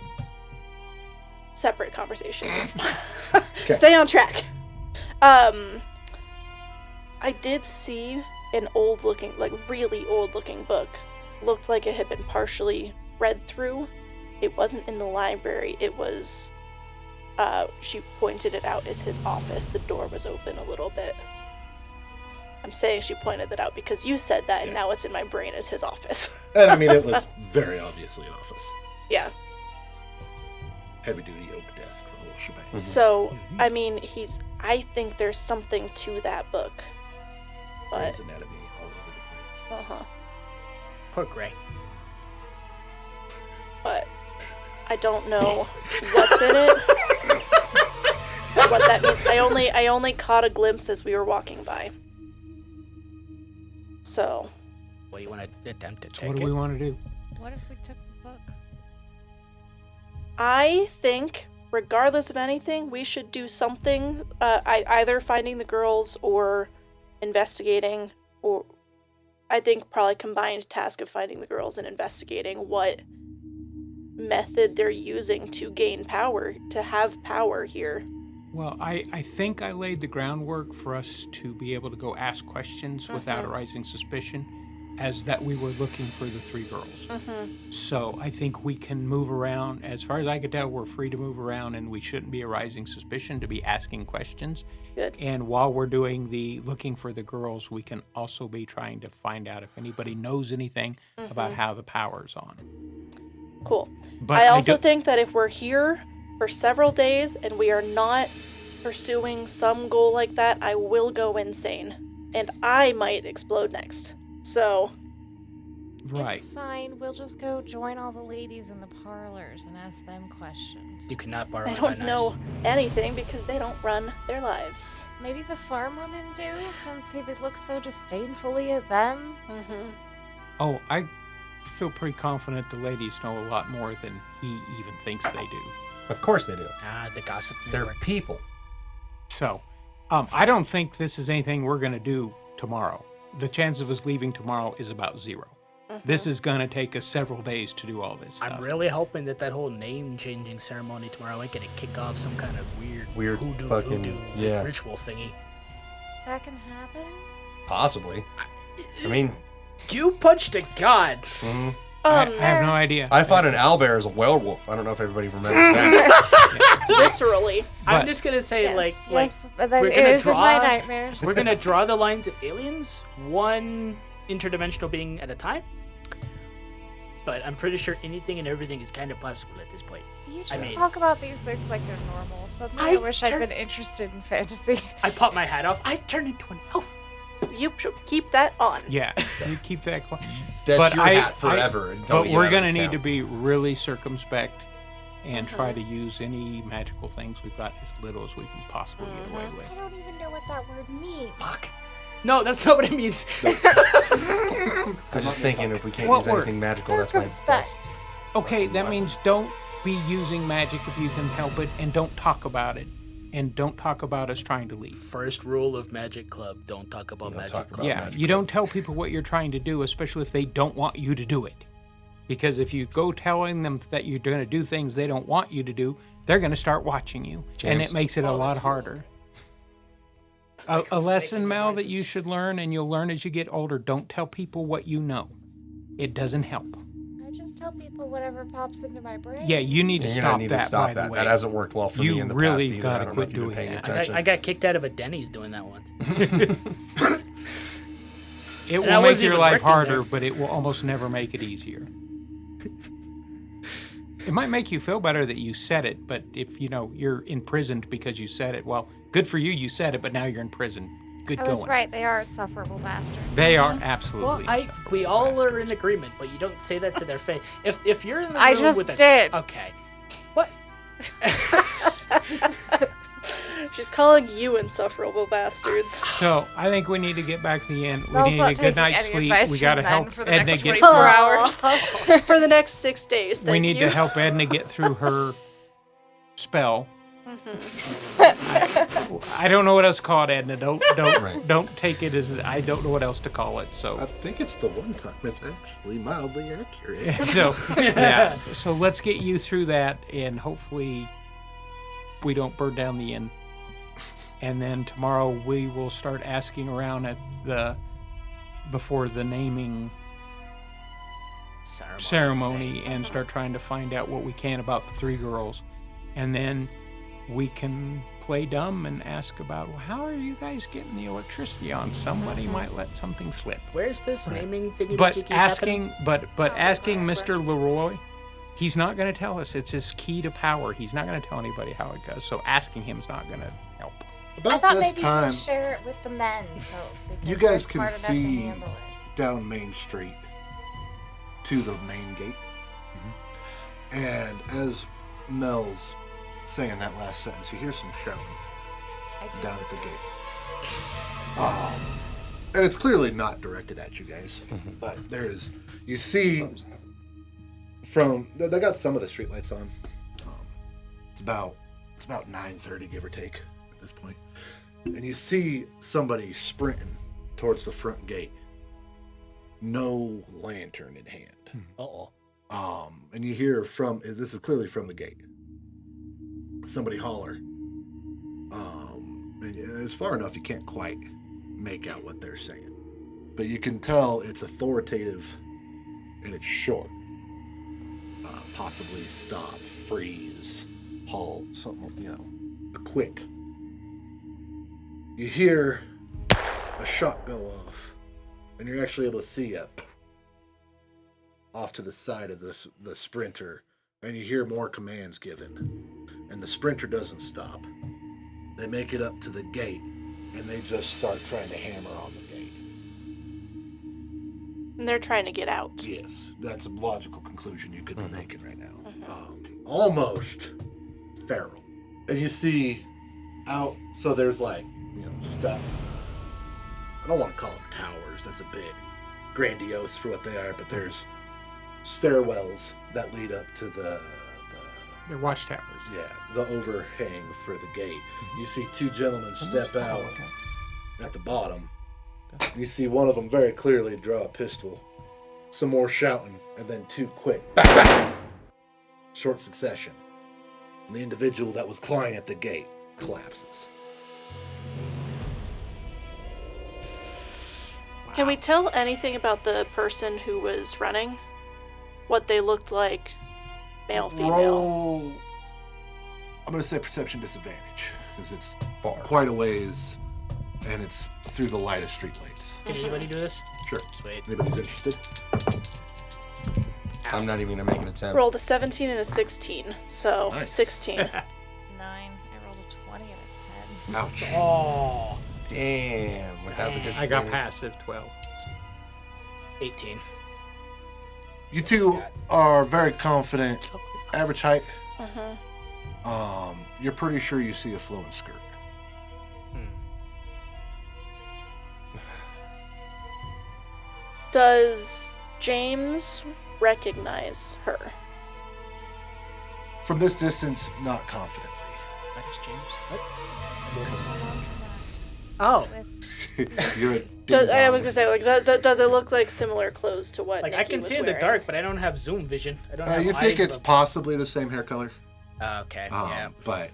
Speaker 6: separate conversation. Stay on track. I did see an old-looking, like really old-looking book. Looked like it had been partially read through. It wasn't in the library. It was, she pointed it out as his office. The door was open a little bit. I'm saying she pointed that out because you said that, and now it's in my brain as his office.
Speaker 1: And I mean, it was very obviously an office.
Speaker 6: Yeah.
Speaker 1: Heavy-duty oak desk, the whole shebang.
Speaker 6: Mm-hmm. So, I mean, I think there's something to that book. But,
Speaker 1: Grey's Anatomy all over the place.
Speaker 6: uh-huh.
Speaker 4: Poor Gray.
Speaker 6: But I don't know what's in it. What that means. I only caught a glimpse as we were walking by. So.
Speaker 4: What do you want to attempt to
Speaker 3: So
Speaker 4: take
Speaker 3: what do we want to do?
Speaker 2: What if we took the book?
Speaker 6: I think, regardless of anything, we should do something. Either finding the girls or investigating, or I think probably combined task of finding the girls and investigating what method they're using to gain power, to have power here.
Speaker 3: Well, I think I laid the groundwork for us to be able to go ask questions without arising suspicion, as that we were looking for the 3 girls. So I think we can move around. As far as I could tell, we're free to move around, and we shouldn't be arising suspicion to be asking questions.
Speaker 6: Good.
Speaker 3: And while we're doing the looking for the girls, we can also be trying to find out if anybody knows anything about how the power's on.
Speaker 6: Cool.
Speaker 3: But
Speaker 6: I also think that if we're here for several days and we are not pursuing some goal like that, I will go insane. And I might explode next. So.
Speaker 3: Right.
Speaker 2: It's fine. We'll just go join all the ladies in the parlors and ask them questions.
Speaker 4: You cannot borrow
Speaker 6: They
Speaker 4: my
Speaker 6: don't
Speaker 4: knives.
Speaker 6: know anything because they don't run their lives.
Speaker 2: Maybe the farm women do, since they look so disdainfully at them.
Speaker 3: Oh, I feel pretty confident the ladies know a lot more than he even thinks they do.
Speaker 5: Of course they do.
Speaker 4: The gossip
Speaker 5: They're
Speaker 4: network.
Speaker 5: people.
Speaker 3: So, I don't think this is anything we're going to do tomorrow. The chance of us leaving tomorrow is about 0. This is going to take us several days to do all this stuff.
Speaker 4: I'm really hoping that whole name-changing ceremony tomorrow ain't gonna kick off some kind of weird hoodoo
Speaker 5: fucking-
Speaker 4: voodoo
Speaker 5: yeah.
Speaker 4: ritual thingy.
Speaker 2: That can happen?
Speaker 5: Possibly. I mean,
Speaker 4: You punched a god.
Speaker 3: I have no idea.
Speaker 5: I fought an owlbear as a werewolf. I don't know if everybody remembers that.
Speaker 6: Viscerally.
Speaker 4: I'm
Speaker 3: But-
Speaker 4: just gonna say,
Speaker 2: Yes,
Speaker 4: like,
Speaker 2: yes, but then
Speaker 4: we're
Speaker 2: it
Speaker 4: gonna
Speaker 2: is in my
Speaker 4: draw.
Speaker 2: nightmares.
Speaker 4: We're gonna draw the lines of aliens, one interdimensional being at a time. But I'm pretty sure anything and everything is kind of possible at this point.
Speaker 2: You just
Speaker 4: I mean-
Speaker 2: talk about these things like they're normal. Suddenly I
Speaker 4: I
Speaker 2: wish I'd
Speaker 4: turn-
Speaker 2: been interested in fantasy.
Speaker 4: I pop my hat off. I turn into an elf.
Speaker 6: You should keep that on.
Speaker 3: Yeah, you keep that quiet.
Speaker 5: That's
Speaker 3: But
Speaker 5: your hat forever. and don't
Speaker 3: But
Speaker 5: get
Speaker 3: we're
Speaker 5: out of
Speaker 3: going to
Speaker 5: this
Speaker 3: need
Speaker 5: town.
Speaker 3: to be really circumspect and try to use any magical things we've got as little as we can possibly get away with.
Speaker 2: I don't even know what that word means.
Speaker 4: Fuck. No, that's not what it means.
Speaker 5: I'm just thinking if we can't
Speaker 3: What
Speaker 5: use
Speaker 3: word?
Speaker 5: anything magical, that's my
Speaker 2: Circumspect.
Speaker 5: best.
Speaker 3: Okay, that means don't be using magic if you can help it, and don't talk about it. And don't talk about us trying to leave.
Speaker 4: First rule of Magic Club: don't talk about
Speaker 5: Don't
Speaker 4: Magic
Speaker 5: talk
Speaker 4: Club.
Speaker 5: about
Speaker 3: Yeah,
Speaker 5: magic.
Speaker 3: you don't tell people what you're trying to do, especially if they don't want you to do it. Because if you go telling them that you're going to do things they don't want you to do, they're going to start watching you. And
Speaker 5: James?
Speaker 3: it makes it a lot harder. A lesson, Mel, that you should learn, and you'll learn as you get older: don't tell people what you know. It doesn't help.
Speaker 2: I just tell people whatever pops into my brain.
Speaker 3: Yeah, you need to
Speaker 5: You're
Speaker 3: stop
Speaker 5: gonna need
Speaker 3: that,
Speaker 5: to stop
Speaker 3: by
Speaker 5: that.
Speaker 3: the way.
Speaker 5: That hasn't worked well for
Speaker 3: You
Speaker 5: me in the
Speaker 3: really
Speaker 5: past either.
Speaker 3: gotta
Speaker 5: I don't know
Speaker 3: quit
Speaker 5: if you've been
Speaker 3: doing
Speaker 5: paying
Speaker 3: that.
Speaker 5: attention.
Speaker 4: I got kicked out of a Denny's doing that once.
Speaker 3: It
Speaker 4: I
Speaker 3: will make
Speaker 4: wasn't
Speaker 3: your
Speaker 4: even
Speaker 3: life
Speaker 4: working
Speaker 3: harder,
Speaker 4: there.
Speaker 3: but it will almost never make it easier. It might make you feel better that you said it, but if you're imprisoned because you said it, well, good for you, you said it, but now you're in prison. Good
Speaker 2: I
Speaker 3: going.
Speaker 2: was right. They are insufferable bastards.
Speaker 3: They are absolutely.
Speaker 4: Well,
Speaker 3: insufferable
Speaker 4: we all are in
Speaker 3: bastards.
Speaker 4: agreement, but you don't say that to their face. If you're in the
Speaker 2: I
Speaker 4: room
Speaker 2: just
Speaker 4: with a,
Speaker 2: did.
Speaker 4: Okay. What?
Speaker 6: She's calling you insufferable bastards.
Speaker 3: So I think we need to get back to the end. We
Speaker 2: Mel's
Speaker 3: need
Speaker 2: not
Speaker 3: a good
Speaker 2: taking
Speaker 3: night's
Speaker 2: any
Speaker 3: sleep.
Speaker 2: advice
Speaker 3: We
Speaker 2: from
Speaker 3: got to
Speaker 2: men
Speaker 3: help
Speaker 2: for the
Speaker 3: Edna
Speaker 2: next
Speaker 3: get
Speaker 2: 24 hours.
Speaker 6: For the next 6 days, thank
Speaker 3: We need
Speaker 6: you.
Speaker 3: to help Edna get through her spell. I don't know what else to call it, Edna. Don't take it as I don't know what else to call it.
Speaker 1: I
Speaker 3: So
Speaker 1: think it's the one time it's actually mildly accurate.
Speaker 3: so yeah. So let's get you through that, and hopefully we don't burn down the inn. And then tomorrow we will start asking around at before the naming ceremony and start trying to find out what we can about the 3 girls. And then we can play dumb and ask about, well, how are you guys getting the electricity on? Somebody might let something slip.
Speaker 4: Where's this naming thingy?
Speaker 3: But asking Mr. LaRoy, he's not going to tell us. It's his key to power. He's not going to tell anybody how it goes. So asking him is not going to help.
Speaker 2: I
Speaker 1: About
Speaker 2: thought
Speaker 1: this
Speaker 2: maybe you
Speaker 1: time,
Speaker 2: could share it with the men. So, because
Speaker 1: you
Speaker 2: they're
Speaker 1: guys can
Speaker 2: smart enough to
Speaker 1: see
Speaker 2: handle it.
Speaker 1: down Main Street to the main gate. And as Mel's saying that last sentence, you hear some shouting down at the gate. And it's clearly not directed at you guys, but there is. You see from they got some of the streetlights on. It's about 9:30, give or take, at this point. And you see somebody sprinting towards the front gate. No lantern in hand.
Speaker 4: Uh-oh.
Speaker 1: And you hear this is clearly from the gate. Somebody holler. And it's far enough you can't quite make out what they're saying. But you can tell it's authoritative and it's short. Possibly stop, freeze, halt, something, a quick. You hear a shot go off, and you're actually able to see off to the side of the sprinter, and you hear more commands given. And the sprinter doesn't stop. They make it up to the gate, and they just start trying to hammer on the gate.
Speaker 6: And they're trying to get out.
Speaker 1: Yes, that's a logical conclusion you could be making right now. Almost feral. And you see out, so there's stuff. I don't want to call them towers, that's a bit grandiose for what they are, but there's stairwells that lead up to
Speaker 3: They're watchtowers.
Speaker 1: Yeah, the overhang for the gate. You see 2 gentlemen step out at the bottom. And you see one of them very clearly draw a pistol. Some more shouting, and then 2 quick bang, bang, short succession. And the individual that was clawing at the gate collapses.
Speaker 6: Can we tell anything about the person who was running? What they looked like? Male, female?
Speaker 1: Roll. I'm going to say perception disadvantage, because it's quite a ways, and it's through the light of streetlights.
Speaker 4: Can anybody do this?
Speaker 1: Sure.
Speaker 4: Sweet.
Speaker 1: Anybody's interested?
Speaker 5: I'm not even going to make an attempt.
Speaker 6: Rolled a 17 and a 16, so
Speaker 1: Nice.
Speaker 6: 16.
Speaker 2: 9. I rolled a 20 and a 10.
Speaker 1: Ouch.
Speaker 4: Oh.
Speaker 5: Damn. Without the
Speaker 3: I
Speaker 5: disadvantage.
Speaker 3: got passive 12.
Speaker 4: 18.
Speaker 1: You 2 are very confident. Average height. You're pretty sure you see a flowing skirt.
Speaker 6: Does James recognize her?
Speaker 1: From this distance, not confidently.
Speaker 4: That's James. Oh.
Speaker 2: With
Speaker 1: You're a
Speaker 6: I was
Speaker 1: ding-dong.
Speaker 6: gonna say, does it look like similar clothes to what
Speaker 4: Like, I
Speaker 6: Nikki
Speaker 4: can
Speaker 6: was
Speaker 4: see in the
Speaker 6: wearing?
Speaker 4: dark, but I don't have zoom vision. I don't have
Speaker 1: You think
Speaker 4: eyes
Speaker 1: it's
Speaker 4: above-
Speaker 1: possibly the same hair color?
Speaker 4: Okay, yeah.
Speaker 1: But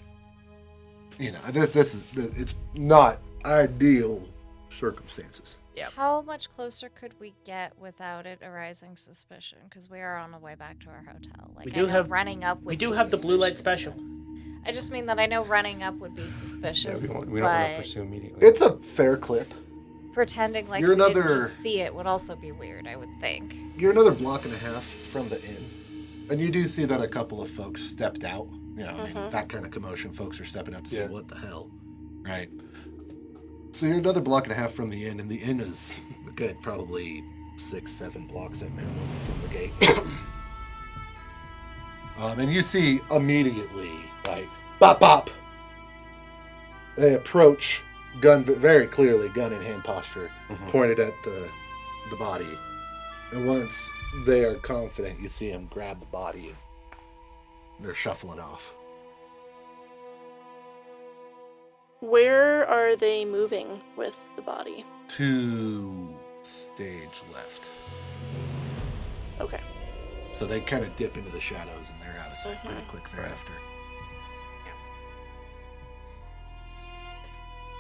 Speaker 1: this is it's not ideal circumstances.
Speaker 2: How much closer could we get without it arising suspicion? Because we are on the way back to our hotel. Like,
Speaker 4: We
Speaker 2: I
Speaker 4: do
Speaker 2: know
Speaker 4: have-
Speaker 2: running up.
Speaker 4: We
Speaker 2: Would
Speaker 4: do
Speaker 2: be
Speaker 4: have the blue light
Speaker 2: suspicious.
Speaker 4: special.
Speaker 2: I just mean that I know running up would be
Speaker 5: Yeah,
Speaker 2: suspicious.
Speaker 5: we don't want to
Speaker 2: but
Speaker 5: pursue immediately.
Speaker 1: It's a fair clip.
Speaker 2: pretending like
Speaker 1: You're
Speaker 2: we didn't
Speaker 1: another-
Speaker 2: just see it would also be weird. I would think.
Speaker 1: You're another block and a half from the inn, and you do see that a couple of folks stepped out. I mean, that kind of commotion. Folks are stepping out to say, "What the hell?" Right. So you're another block and a half from the inn, and the inn is a good probably 6-7 blocks at minimum from the gate. And you see immediately, like, bop bop. They approach, gun very clearly, gun in hand posture, pointed at the body. And once they are confident, you see them grab the body and they're shuffling off.
Speaker 6: Where are they moving with the body?
Speaker 1: To stage left.
Speaker 6: Okay.
Speaker 1: So they kind of dip into the shadows and they're out of sight pretty quick thereafter.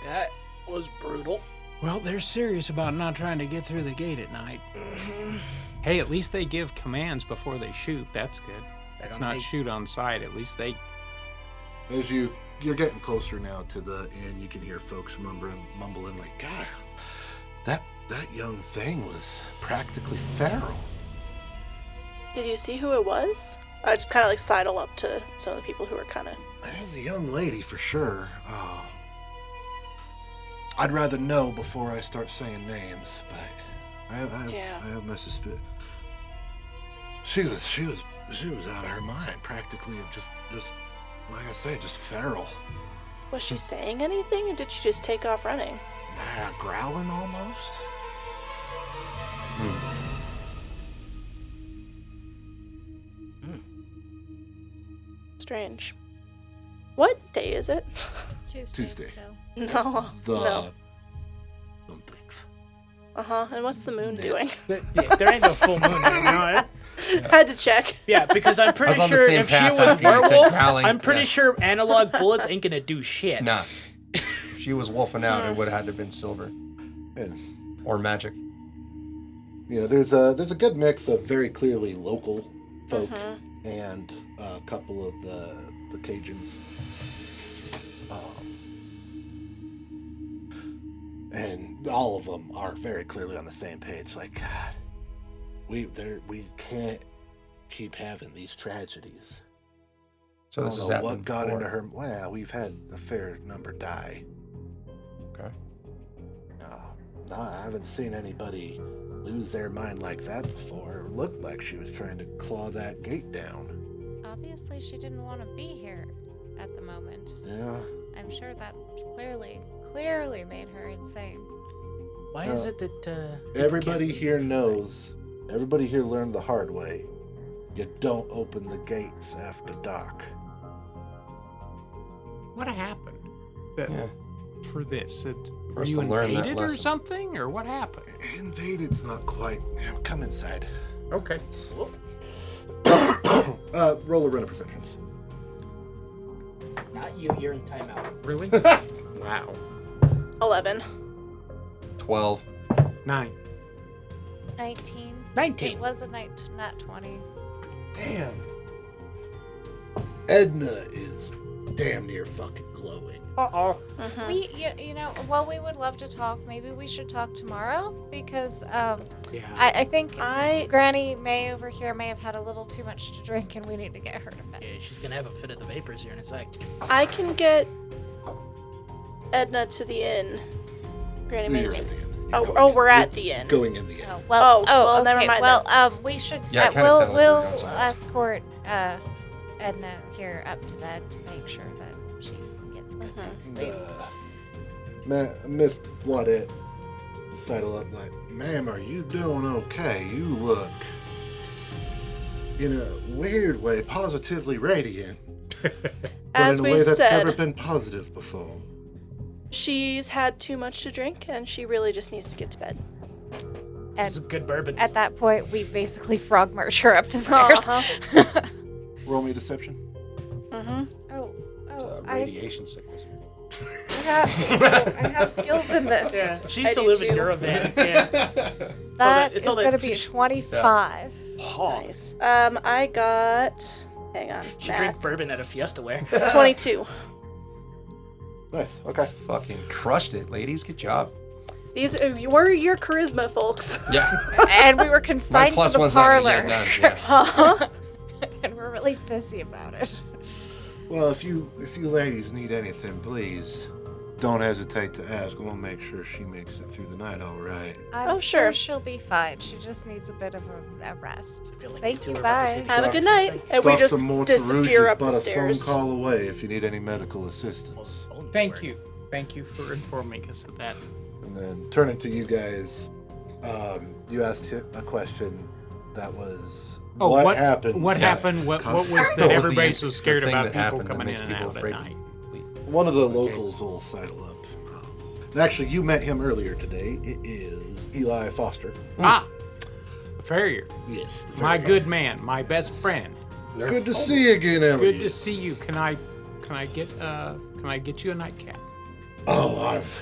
Speaker 4: That was brutal.
Speaker 3: Well, they're serious about not trying to get through the gate at night. Hey, at least they give commands before they shoot. That's good. It's not shoot on sight. At least they...
Speaker 1: As you're getting closer now to the inn, you can hear folks mumbling like, God, that young thing was practically feral.
Speaker 6: Did you see who it was? I just kind of like sidle up to some of the people who are kind of...
Speaker 1: It was a young lady for sure. I'd rather know before I start saying names, but I have my suspicion. She was out of her mind, practically just like I say, just feral.
Speaker 6: Was she saying anything, or did she just take off running?
Speaker 1: Nah, growling almost.
Speaker 6: Strange. What day is it?
Speaker 2: Tuesday.
Speaker 1: Still.
Speaker 6: No.
Speaker 1: Some things.
Speaker 6: And what's the moon doing?
Speaker 4: There ain't no full moon right now.
Speaker 6: Had to check.
Speaker 4: Yeah, because I'm pretty
Speaker 5: on the
Speaker 4: sure
Speaker 5: same
Speaker 4: if she
Speaker 5: path
Speaker 4: was
Speaker 5: after you said
Speaker 4: werewolf,
Speaker 5: growling,
Speaker 4: I'm pretty
Speaker 5: yeah.
Speaker 4: sure analog bullets ain't gonna do shit.
Speaker 5: Nah. If she was wolfing out, it would have had to have been silver.
Speaker 1: And,
Speaker 5: Or magic.
Speaker 1: there's a good mix of very clearly local folk and a couple of the Cajuns. And all of them are very clearly on the same page. Like, God, we can't keep having these tragedies.
Speaker 5: So this
Speaker 1: I
Speaker 5: is
Speaker 1: don't know
Speaker 5: happening
Speaker 1: what got
Speaker 5: before.
Speaker 1: into her. Well, we've had a fair number die.
Speaker 5: Okay.
Speaker 1: No, I haven't seen anybody lose their mind like that before. It looked like she was trying to claw that gate down.
Speaker 2: Obviously, she didn't want to be here at the moment.
Speaker 1: Yeah.
Speaker 2: I'm sure that clearly made her insane.
Speaker 4: Why is it that
Speaker 1: Everybody here knows. Everybody here learned the hard way. You don't open the gates after dark.
Speaker 3: What happened for this? Were
Speaker 5: Must
Speaker 3: you
Speaker 5: have learned that
Speaker 3: invaded or
Speaker 5: lesson.
Speaker 3: something? Or what happened?
Speaker 1: Invaded's not quite. Yeah, come inside.
Speaker 3: Okay.
Speaker 1: Roll a run of perceptions.
Speaker 4: Not you, you're in timeout.
Speaker 3: Really? Wow.
Speaker 6: 11.
Speaker 5: 12.
Speaker 3: 9.
Speaker 2: 19.
Speaker 4: 19.
Speaker 2: It was a nat 20.
Speaker 5: Damn.
Speaker 1: Edna is damn near fucking glowing.
Speaker 4: Uh-oh.
Speaker 2: We, while we would love to talk, maybe we should talk tomorrow because
Speaker 3: Yeah.
Speaker 2: I think
Speaker 6: I
Speaker 2: Granny May over here may have had a little too much to drink, and we need to get her to bed.
Speaker 4: Yeah, she's gonna have a fit of the vapors here in a sec.
Speaker 6: can get Edna to the inn. Granny
Speaker 1: You're
Speaker 6: May's.
Speaker 1: at the inn.
Speaker 6: We're at the inn.
Speaker 1: Going in the inn.
Speaker 6: well,
Speaker 2: okay.
Speaker 6: never mind
Speaker 2: Well, we should.
Speaker 5: Yeah, it kinda sounded like we were
Speaker 2: we'll
Speaker 5: going somewhere.
Speaker 2: escort Edna here up to bed to make sure that she gets good night's sleep.
Speaker 1: Miss Wadette sidle up like, ma'am, are you doing okay? You look, in a weird way, positively radiant. But
Speaker 6: As
Speaker 1: in a
Speaker 6: we
Speaker 1: way that's
Speaker 6: said,
Speaker 1: never been positive before.
Speaker 6: she's had too much to drink, and she really just needs to get to bed.
Speaker 4: This is good bourbon.
Speaker 2: At that point, we basically frog march her up the stairs.
Speaker 1: Roll me a deception.
Speaker 5: Radiation sickness.
Speaker 2: I have skills in this.
Speaker 4: Yeah, she
Speaker 6: I
Speaker 4: used to
Speaker 6: do
Speaker 4: live in
Speaker 6: too.
Speaker 4: Duravan. Yeah.
Speaker 2: That
Speaker 4: it's
Speaker 2: is
Speaker 4: all that
Speaker 2: going to be a
Speaker 4: she-
Speaker 2: 25.
Speaker 6: Nice. I got. Hang on.
Speaker 4: She drink bourbon at a fiesta where.
Speaker 6: 22.
Speaker 1: Nice. Okay.
Speaker 5: Fucking crushed it, ladies. Good job.
Speaker 6: These were your charisma, folks.
Speaker 5: Yeah.
Speaker 2: And we were
Speaker 5: My
Speaker 2: consigned
Speaker 5: plus
Speaker 2: to the
Speaker 5: one's not gonna
Speaker 2: parlor.
Speaker 5: get done. Yeah.
Speaker 2: And we're really busy about it.
Speaker 1: Well, if you ladies need anything, please don't hesitate to ask. We'll make sure she makes it through the night all right.
Speaker 2: I'm
Speaker 6: Oh, sure.
Speaker 2: she'll be fine. She just needs a bit of a rest.
Speaker 4: I feel like
Speaker 2: Thank
Speaker 4: you
Speaker 2: you,
Speaker 4: two are about to
Speaker 2: bye.
Speaker 4: say
Speaker 6: Have a
Speaker 4: the
Speaker 6: good
Speaker 4: same
Speaker 6: night.
Speaker 4: thing.
Speaker 6: And we
Speaker 1: Dr.
Speaker 6: just
Speaker 1: Mourterouge
Speaker 6: disappear
Speaker 1: is
Speaker 6: up the
Speaker 1: but a
Speaker 6: stairs.
Speaker 1: phone call away if you need any medical assistance.
Speaker 3: Thank you. Thank you for informing us of that.
Speaker 1: And then turning to you guys, you asked a question that was
Speaker 3: Oh,
Speaker 1: what happened?
Speaker 3: What
Speaker 1: Yeah.
Speaker 3: happened? What was
Speaker 1: That
Speaker 3: that
Speaker 1: was
Speaker 3: everybody
Speaker 5: the
Speaker 3: so scared
Speaker 5: thing
Speaker 3: about
Speaker 5: that
Speaker 3: people
Speaker 5: happened that
Speaker 3: coming in
Speaker 5: makes
Speaker 3: and
Speaker 5: people
Speaker 3: out
Speaker 5: afraid
Speaker 3: at
Speaker 5: to
Speaker 3: night?
Speaker 1: One of the locals will sidle up. And actually, you met him earlier today. It is Eli Foster.
Speaker 3: Ah, the farrier.
Speaker 1: Yes. the
Speaker 3: My
Speaker 1: very-
Speaker 3: good man, my best friend.
Speaker 1: Good to see you again, Elliot.
Speaker 3: Good to see you. Can I get you a nightcap?
Speaker 1: Oh, I've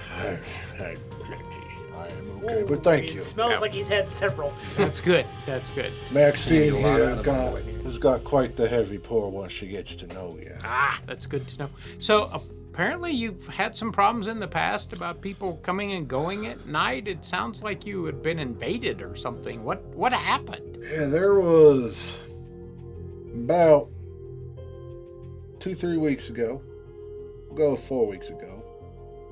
Speaker 1: had plenty. I am okay, but thank you.
Speaker 4: It smells like he's had several.
Speaker 3: That's good. That's good.
Speaker 1: Maxine
Speaker 5: Need a lot
Speaker 1: here
Speaker 5: out of my way.
Speaker 1: has got quite the heavy pour once she gets to know you.
Speaker 3: That's good to know. So apparently you've had some problems in the past about people coming and going at night. It sounds like you had been invaded or something. What happened?
Speaker 1: Yeah, there was about 2-3 weeks ago. We'll go 4 weeks ago.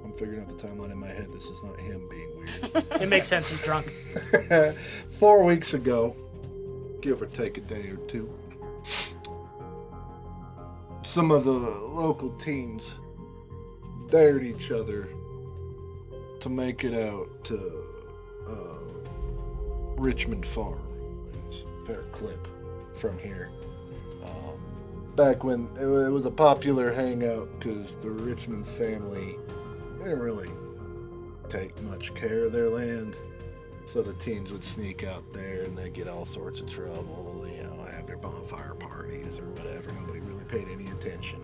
Speaker 1: I'm figuring out the timeline in my head. This is not him being weird.
Speaker 4: It makes sense. He's drunk.
Speaker 1: 4 weeks ago, give or take a day or two, some of the local teens dared each other to make it out to Richmond Farm. It's a fair clip from here. Back when it was a popular hangout because the Richmond family didn't really take much care of their land. So the teens would sneak out there and they'd get all sorts of trouble, have their bonfire parties or whatever. Nobody really paid any attention.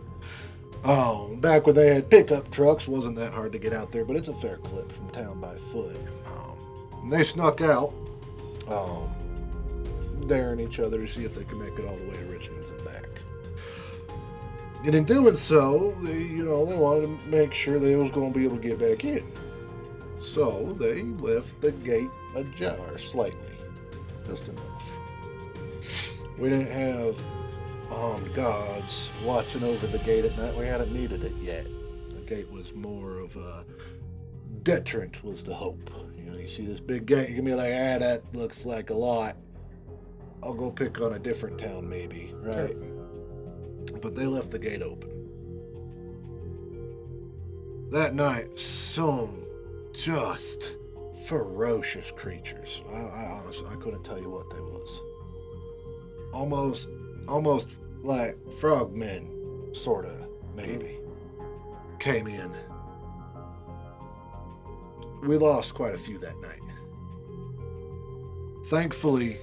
Speaker 1: Back when they had pickup trucks, wasn't that hard to get out there, but it's a fair clip from town by foot. They snuck out, daring each other to see if they could make it all the way to Richmond's and back. And in doing so, they wanted to make sure they was going to be able to get back in. So they left the gate ajar slightly, just enough. We didn't have armed guards watching over the gate at night. We hadn't needed it yet. The gate was more of a deterrent, was the hope. You see this big gate, you can be like, that looks like a lot. I'll go pick on a different town maybe, right? Sure. But they left the gate open. That night, some just ferocious creatures. I honestly, I couldn't tell you what they was. Almost like frogmen, sorta, maybe, came in. We lost quite a few that night. Thankfully,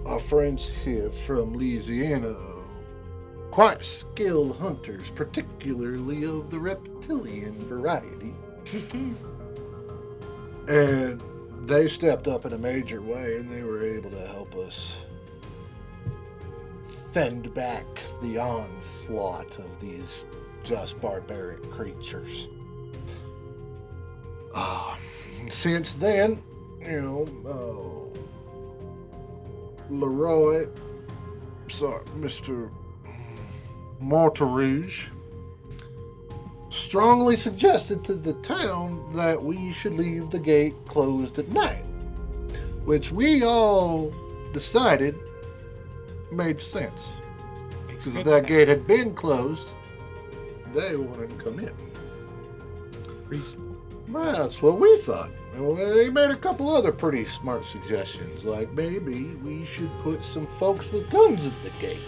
Speaker 1: our friends here from Louisiana are quite skilled hunters, particularly of the reptilian variety. And they stepped up in a major way, and they were able to help us fend back the onslaught of these just barbaric creatures. Since then, LaRoy, Mr. Mourterouge, strongly suggested to the town that we should leave the gate closed at night, which we all decided made sense. Because if that gate had been closed, they wouldn't come in.
Speaker 3: Reasonable.
Speaker 1: Well, that's what we thought. Well, they made a couple other pretty smart suggestions, like maybe we should put some folks with guns at the gate.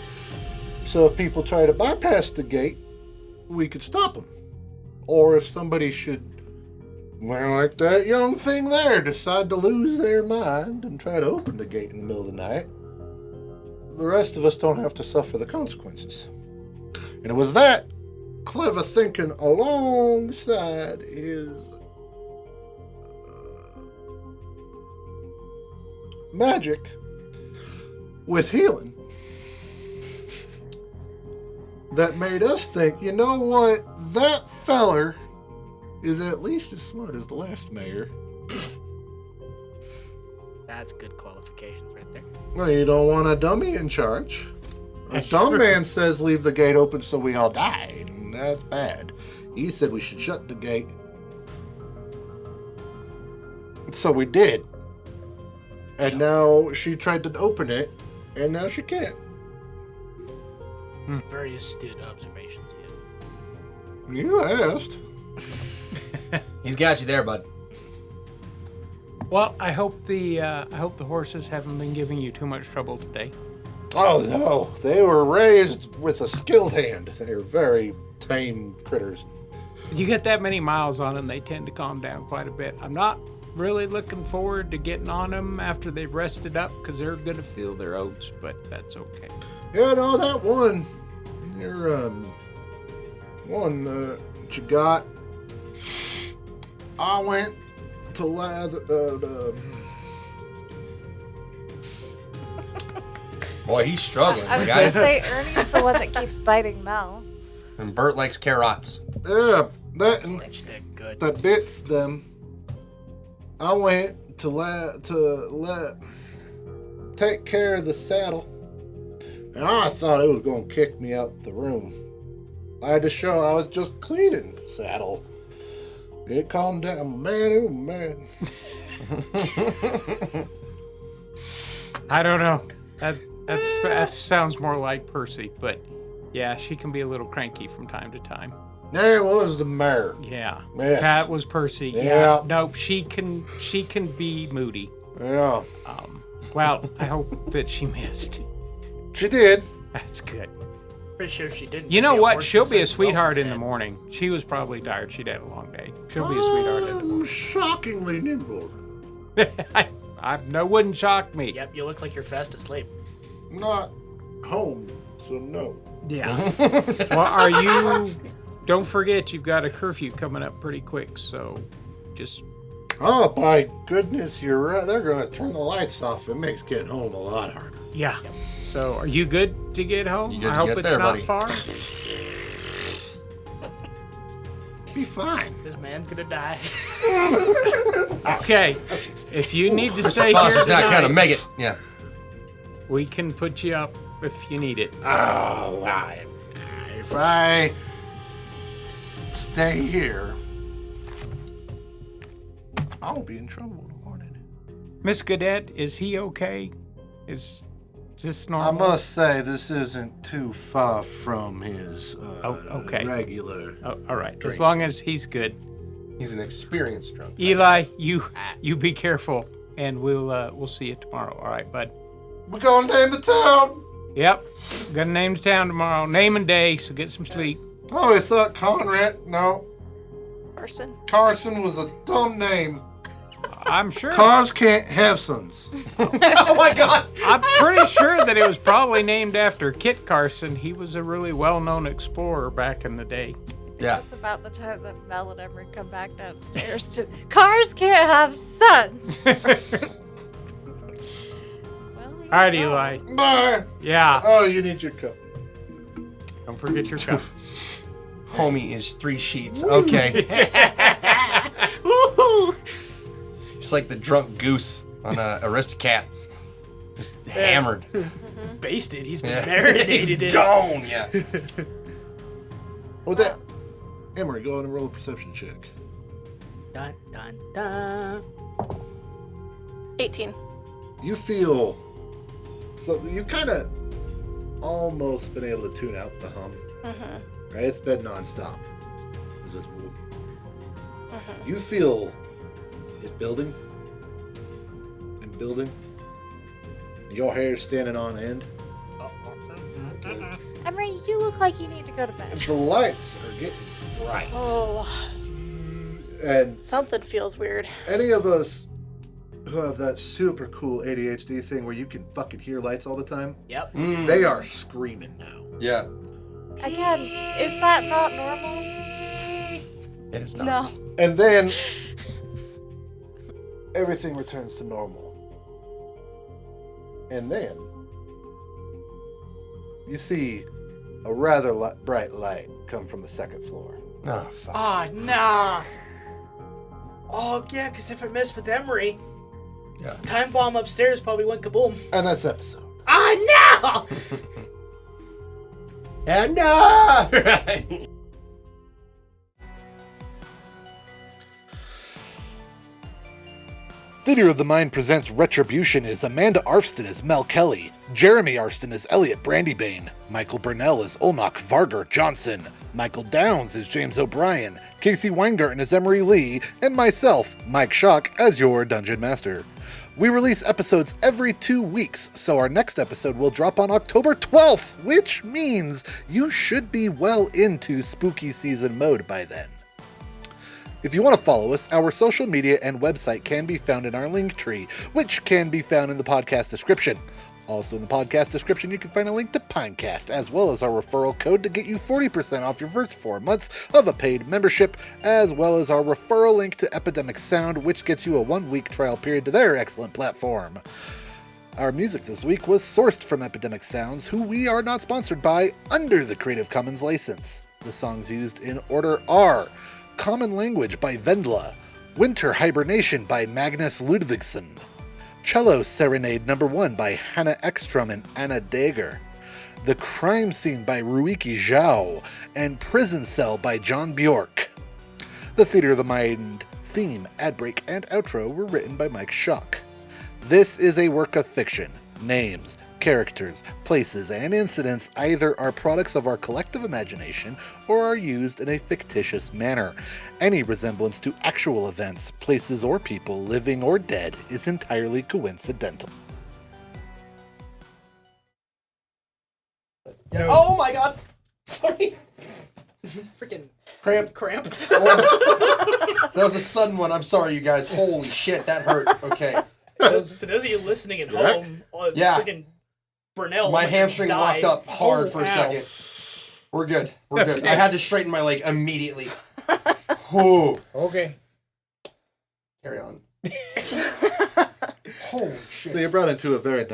Speaker 1: So if people try to bypass the gate, we could stop them. Or if somebody should, like that young thing there, decide to lose their mind and try to open the gate in the middle of the night, the rest of us don't have to suffer the consequences. And it was that clever thinking alongside his magic with healing that made us think, you know what, that feller is at least as smart as the last mayor.
Speaker 4: That's good qualifications right there.
Speaker 1: Well, you don't want a dummy in charge. A dumb man says leave the gate open so we all die, and that's bad. He said we should shut the gate. So we did. And now she tried to open it, and now she can't.
Speaker 4: Very astute observations, yes.
Speaker 1: You asked.
Speaker 5: He's got you there, bud.
Speaker 3: Well, I hope the horses haven't been giving you too much trouble today.
Speaker 1: Oh, no. They were raised with a skilled hand. They are very tame critters.
Speaker 3: You get that many miles on them, they tend to calm down quite a bit. I'm not really looking forward to getting on them after they've rested up because they're going to feel their oats, but that's okay.
Speaker 1: Yeah, no, that one, one that you got. I went to
Speaker 5: Boy, he's struggling.
Speaker 2: I was
Speaker 5: the
Speaker 2: gonna
Speaker 5: guy.
Speaker 2: say Ernie's the one that keeps biting Mel.
Speaker 5: And Bert likes carrots.
Speaker 1: yeah, that and
Speaker 4: Stick good.
Speaker 1: the bits them. I went to take care of the saddle, and I thought it was gonna kick me out the room. I had to show I was just cleaning the saddle. It calmed down, man. Oh man.
Speaker 3: I don't know. That sounds more like Percy, but yeah, she can be a little cranky from time to time.
Speaker 1: There was the mare.
Speaker 3: Yeah,
Speaker 1: Yes.
Speaker 3: that was Percy.
Speaker 1: Yeah.
Speaker 3: Nope, she can be moody.
Speaker 1: Yeah,
Speaker 3: Well, I hope that she missed.
Speaker 1: she did.
Speaker 3: That's good.
Speaker 4: Pretty sure she didn't.
Speaker 3: You know
Speaker 4: Give me
Speaker 3: what?
Speaker 4: horse
Speaker 3: She'll be a
Speaker 4: sense
Speaker 3: sweetheart in the
Speaker 4: head.
Speaker 3: morning. She was probably tired. She'd had a long day. She'll be a sweetheart in the morning.
Speaker 1: Shockingly nimble.
Speaker 3: No, wouldn't shock me.
Speaker 4: Yep, you look like you're fast asleep.
Speaker 1: Not home, so no.
Speaker 3: Yeah. Well, are you? Don't forget, you've got a curfew coming up pretty quick. So, just
Speaker 1: Oh, by goodness, you're right. They're going to turn the lights off. It makes getting home a lot harder.
Speaker 3: yeah. So, are you good to get home?
Speaker 5: You good
Speaker 3: I
Speaker 5: to
Speaker 3: hope
Speaker 5: get
Speaker 3: it's
Speaker 5: there,
Speaker 3: not
Speaker 5: buddy?
Speaker 3: far.
Speaker 1: Be fine.
Speaker 4: This man's gonna die.
Speaker 3: Okay. If you need to stay here
Speaker 5: Foster's not
Speaker 3: tonight,
Speaker 5: kind of make it. Yeah.
Speaker 3: we can put you up if you need it.
Speaker 1: Oh, if I stay here, I'll be in trouble in the morning.
Speaker 3: Miss Cadet, is he okay? Is this
Speaker 1: I
Speaker 3: normal?
Speaker 1: must say, this isn't too far from his
Speaker 3: okay.
Speaker 1: regular.
Speaker 3: Oh, all right. As
Speaker 1: drink.
Speaker 3: long as he's good.
Speaker 5: He's an experienced drunk.
Speaker 3: Eli, you be careful, and we'll see you tomorrow. All right, bud.
Speaker 1: We're going to name the town.
Speaker 3: Yep. Gonna name the town tomorrow. Name and day, so get some sleep.
Speaker 1: I always thought Conrad. No,
Speaker 6: Arson.
Speaker 1: Carson was a dumb name.
Speaker 3: I'm sure.
Speaker 1: Cars can't have sons.
Speaker 5: Oh my God!
Speaker 3: I'm pretty sure that it was probably named after Kit Carson. He was a really well-known explorer back in the day.
Speaker 5: Yeah.
Speaker 2: That's about the time that Mel and Emery come back downstairs to. Cars can't have sons. Well,
Speaker 3: All right, Eli.
Speaker 1: Bye.
Speaker 3: Yeah.
Speaker 1: Oh, you need your cup.
Speaker 3: Don't forget your cup.
Speaker 5: Homie is 3 sheets. Okay. It's like the drunk goose on Aristocats. Just hammered.
Speaker 4: Basted. He's been
Speaker 5: Yeah.
Speaker 4: marinated
Speaker 5: He's
Speaker 4: in.
Speaker 5: gone. Yeah.
Speaker 1: With that, Emery, go ahead and roll a perception check.
Speaker 4: Dun, dun, dun.
Speaker 6: 18.
Speaker 1: You feel so you've kind of almost been able to tune out the hum. Right? It's been nonstop. It's just whoop. You feel it building and building. Your hair's standing on end.
Speaker 2: Emery, you look like you need to go to bed.
Speaker 1: The lights are getting bright.
Speaker 6: Oh,
Speaker 1: And
Speaker 6: something feels weird.
Speaker 1: any of us who have that super cool ADHD thing where you can fucking hear lights all the time,
Speaker 4: Yep.
Speaker 1: they are screaming now.
Speaker 5: Yeah.
Speaker 2: Again, is that not normal?
Speaker 5: It is not.
Speaker 6: No.
Speaker 1: And then everything returns to normal. And then you see a rather bright light come from the second floor.
Speaker 5: Oh, fuck.
Speaker 4: Oh, nah. Oh, yeah, because if I mess with Emery,
Speaker 5: Yeah.
Speaker 4: time bomb upstairs probably went kaboom.
Speaker 1: And that's episode.
Speaker 4: Oh, no!
Speaker 5: And no!
Speaker 1: Theater of the Mind presents Retribution as Amanda Arfsten as Mel Kelly, Jeremy Arfsten as Elliot Brandybane, Michael Bernal as Olnok Vargar Johnson, Michael Downs as James O'Brien, Kasey Weingarten as Emery Lee, and myself, Mike Schock, as your Dungeon Master. We release episodes every 2 weeks, so our next episode will drop on October 12th, which means you should be well into spooky season mode by then. If you want to follow us, our social media and website can be found in our link tree, which can be found in the podcast description. Also in the podcast description, you can find a link to Pinecast, as well as our referral code to get you 40% off your first 4 months of a paid membership, as well as our referral link to Epidemic Sound, which gets you a 1-week trial period to their excellent platform. Our music this week was sourced from Epidemic Sounds, who we are not sponsored by, under the Creative Commons license. The songs used in order are Common Language by Vendla, Winter Hibernation by Magnus Ludvigsen, Cello Serenade No. 1 by Hannah Ekstrom and Anna Dager, The Crime Scene by Ruiki Zhao, and Prison Cell by John Bjork. The Theater of the Mind theme, ad break, and outro were written by Mike Schock. This is a work of fiction. Names, characters, places, and incidents either are products of our collective imagination or are used in a fictitious manner. Any resemblance to actual events, places, or people, living or dead, is entirely coincidental.
Speaker 5: Yeah. Oh my god! Sorry.
Speaker 4: Freaking
Speaker 5: Cramp. That was a sudden one. I'm sorry, you guys. Holy shit, that hurt. Okay.
Speaker 4: For those of you listening at home,
Speaker 5: Yeah.
Speaker 4: freaking Bernal.
Speaker 5: My
Speaker 4: almost
Speaker 5: hamstring
Speaker 4: died.
Speaker 5: locked up hard
Speaker 4: Oh,
Speaker 5: for a
Speaker 4: ow.
Speaker 5: second. We're good. We're good. I had to straighten my leg immediately. Oh.
Speaker 3: Okay.
Speaker 5: Carry on. Holy shit.
Speaker 1: So you brought into a very nice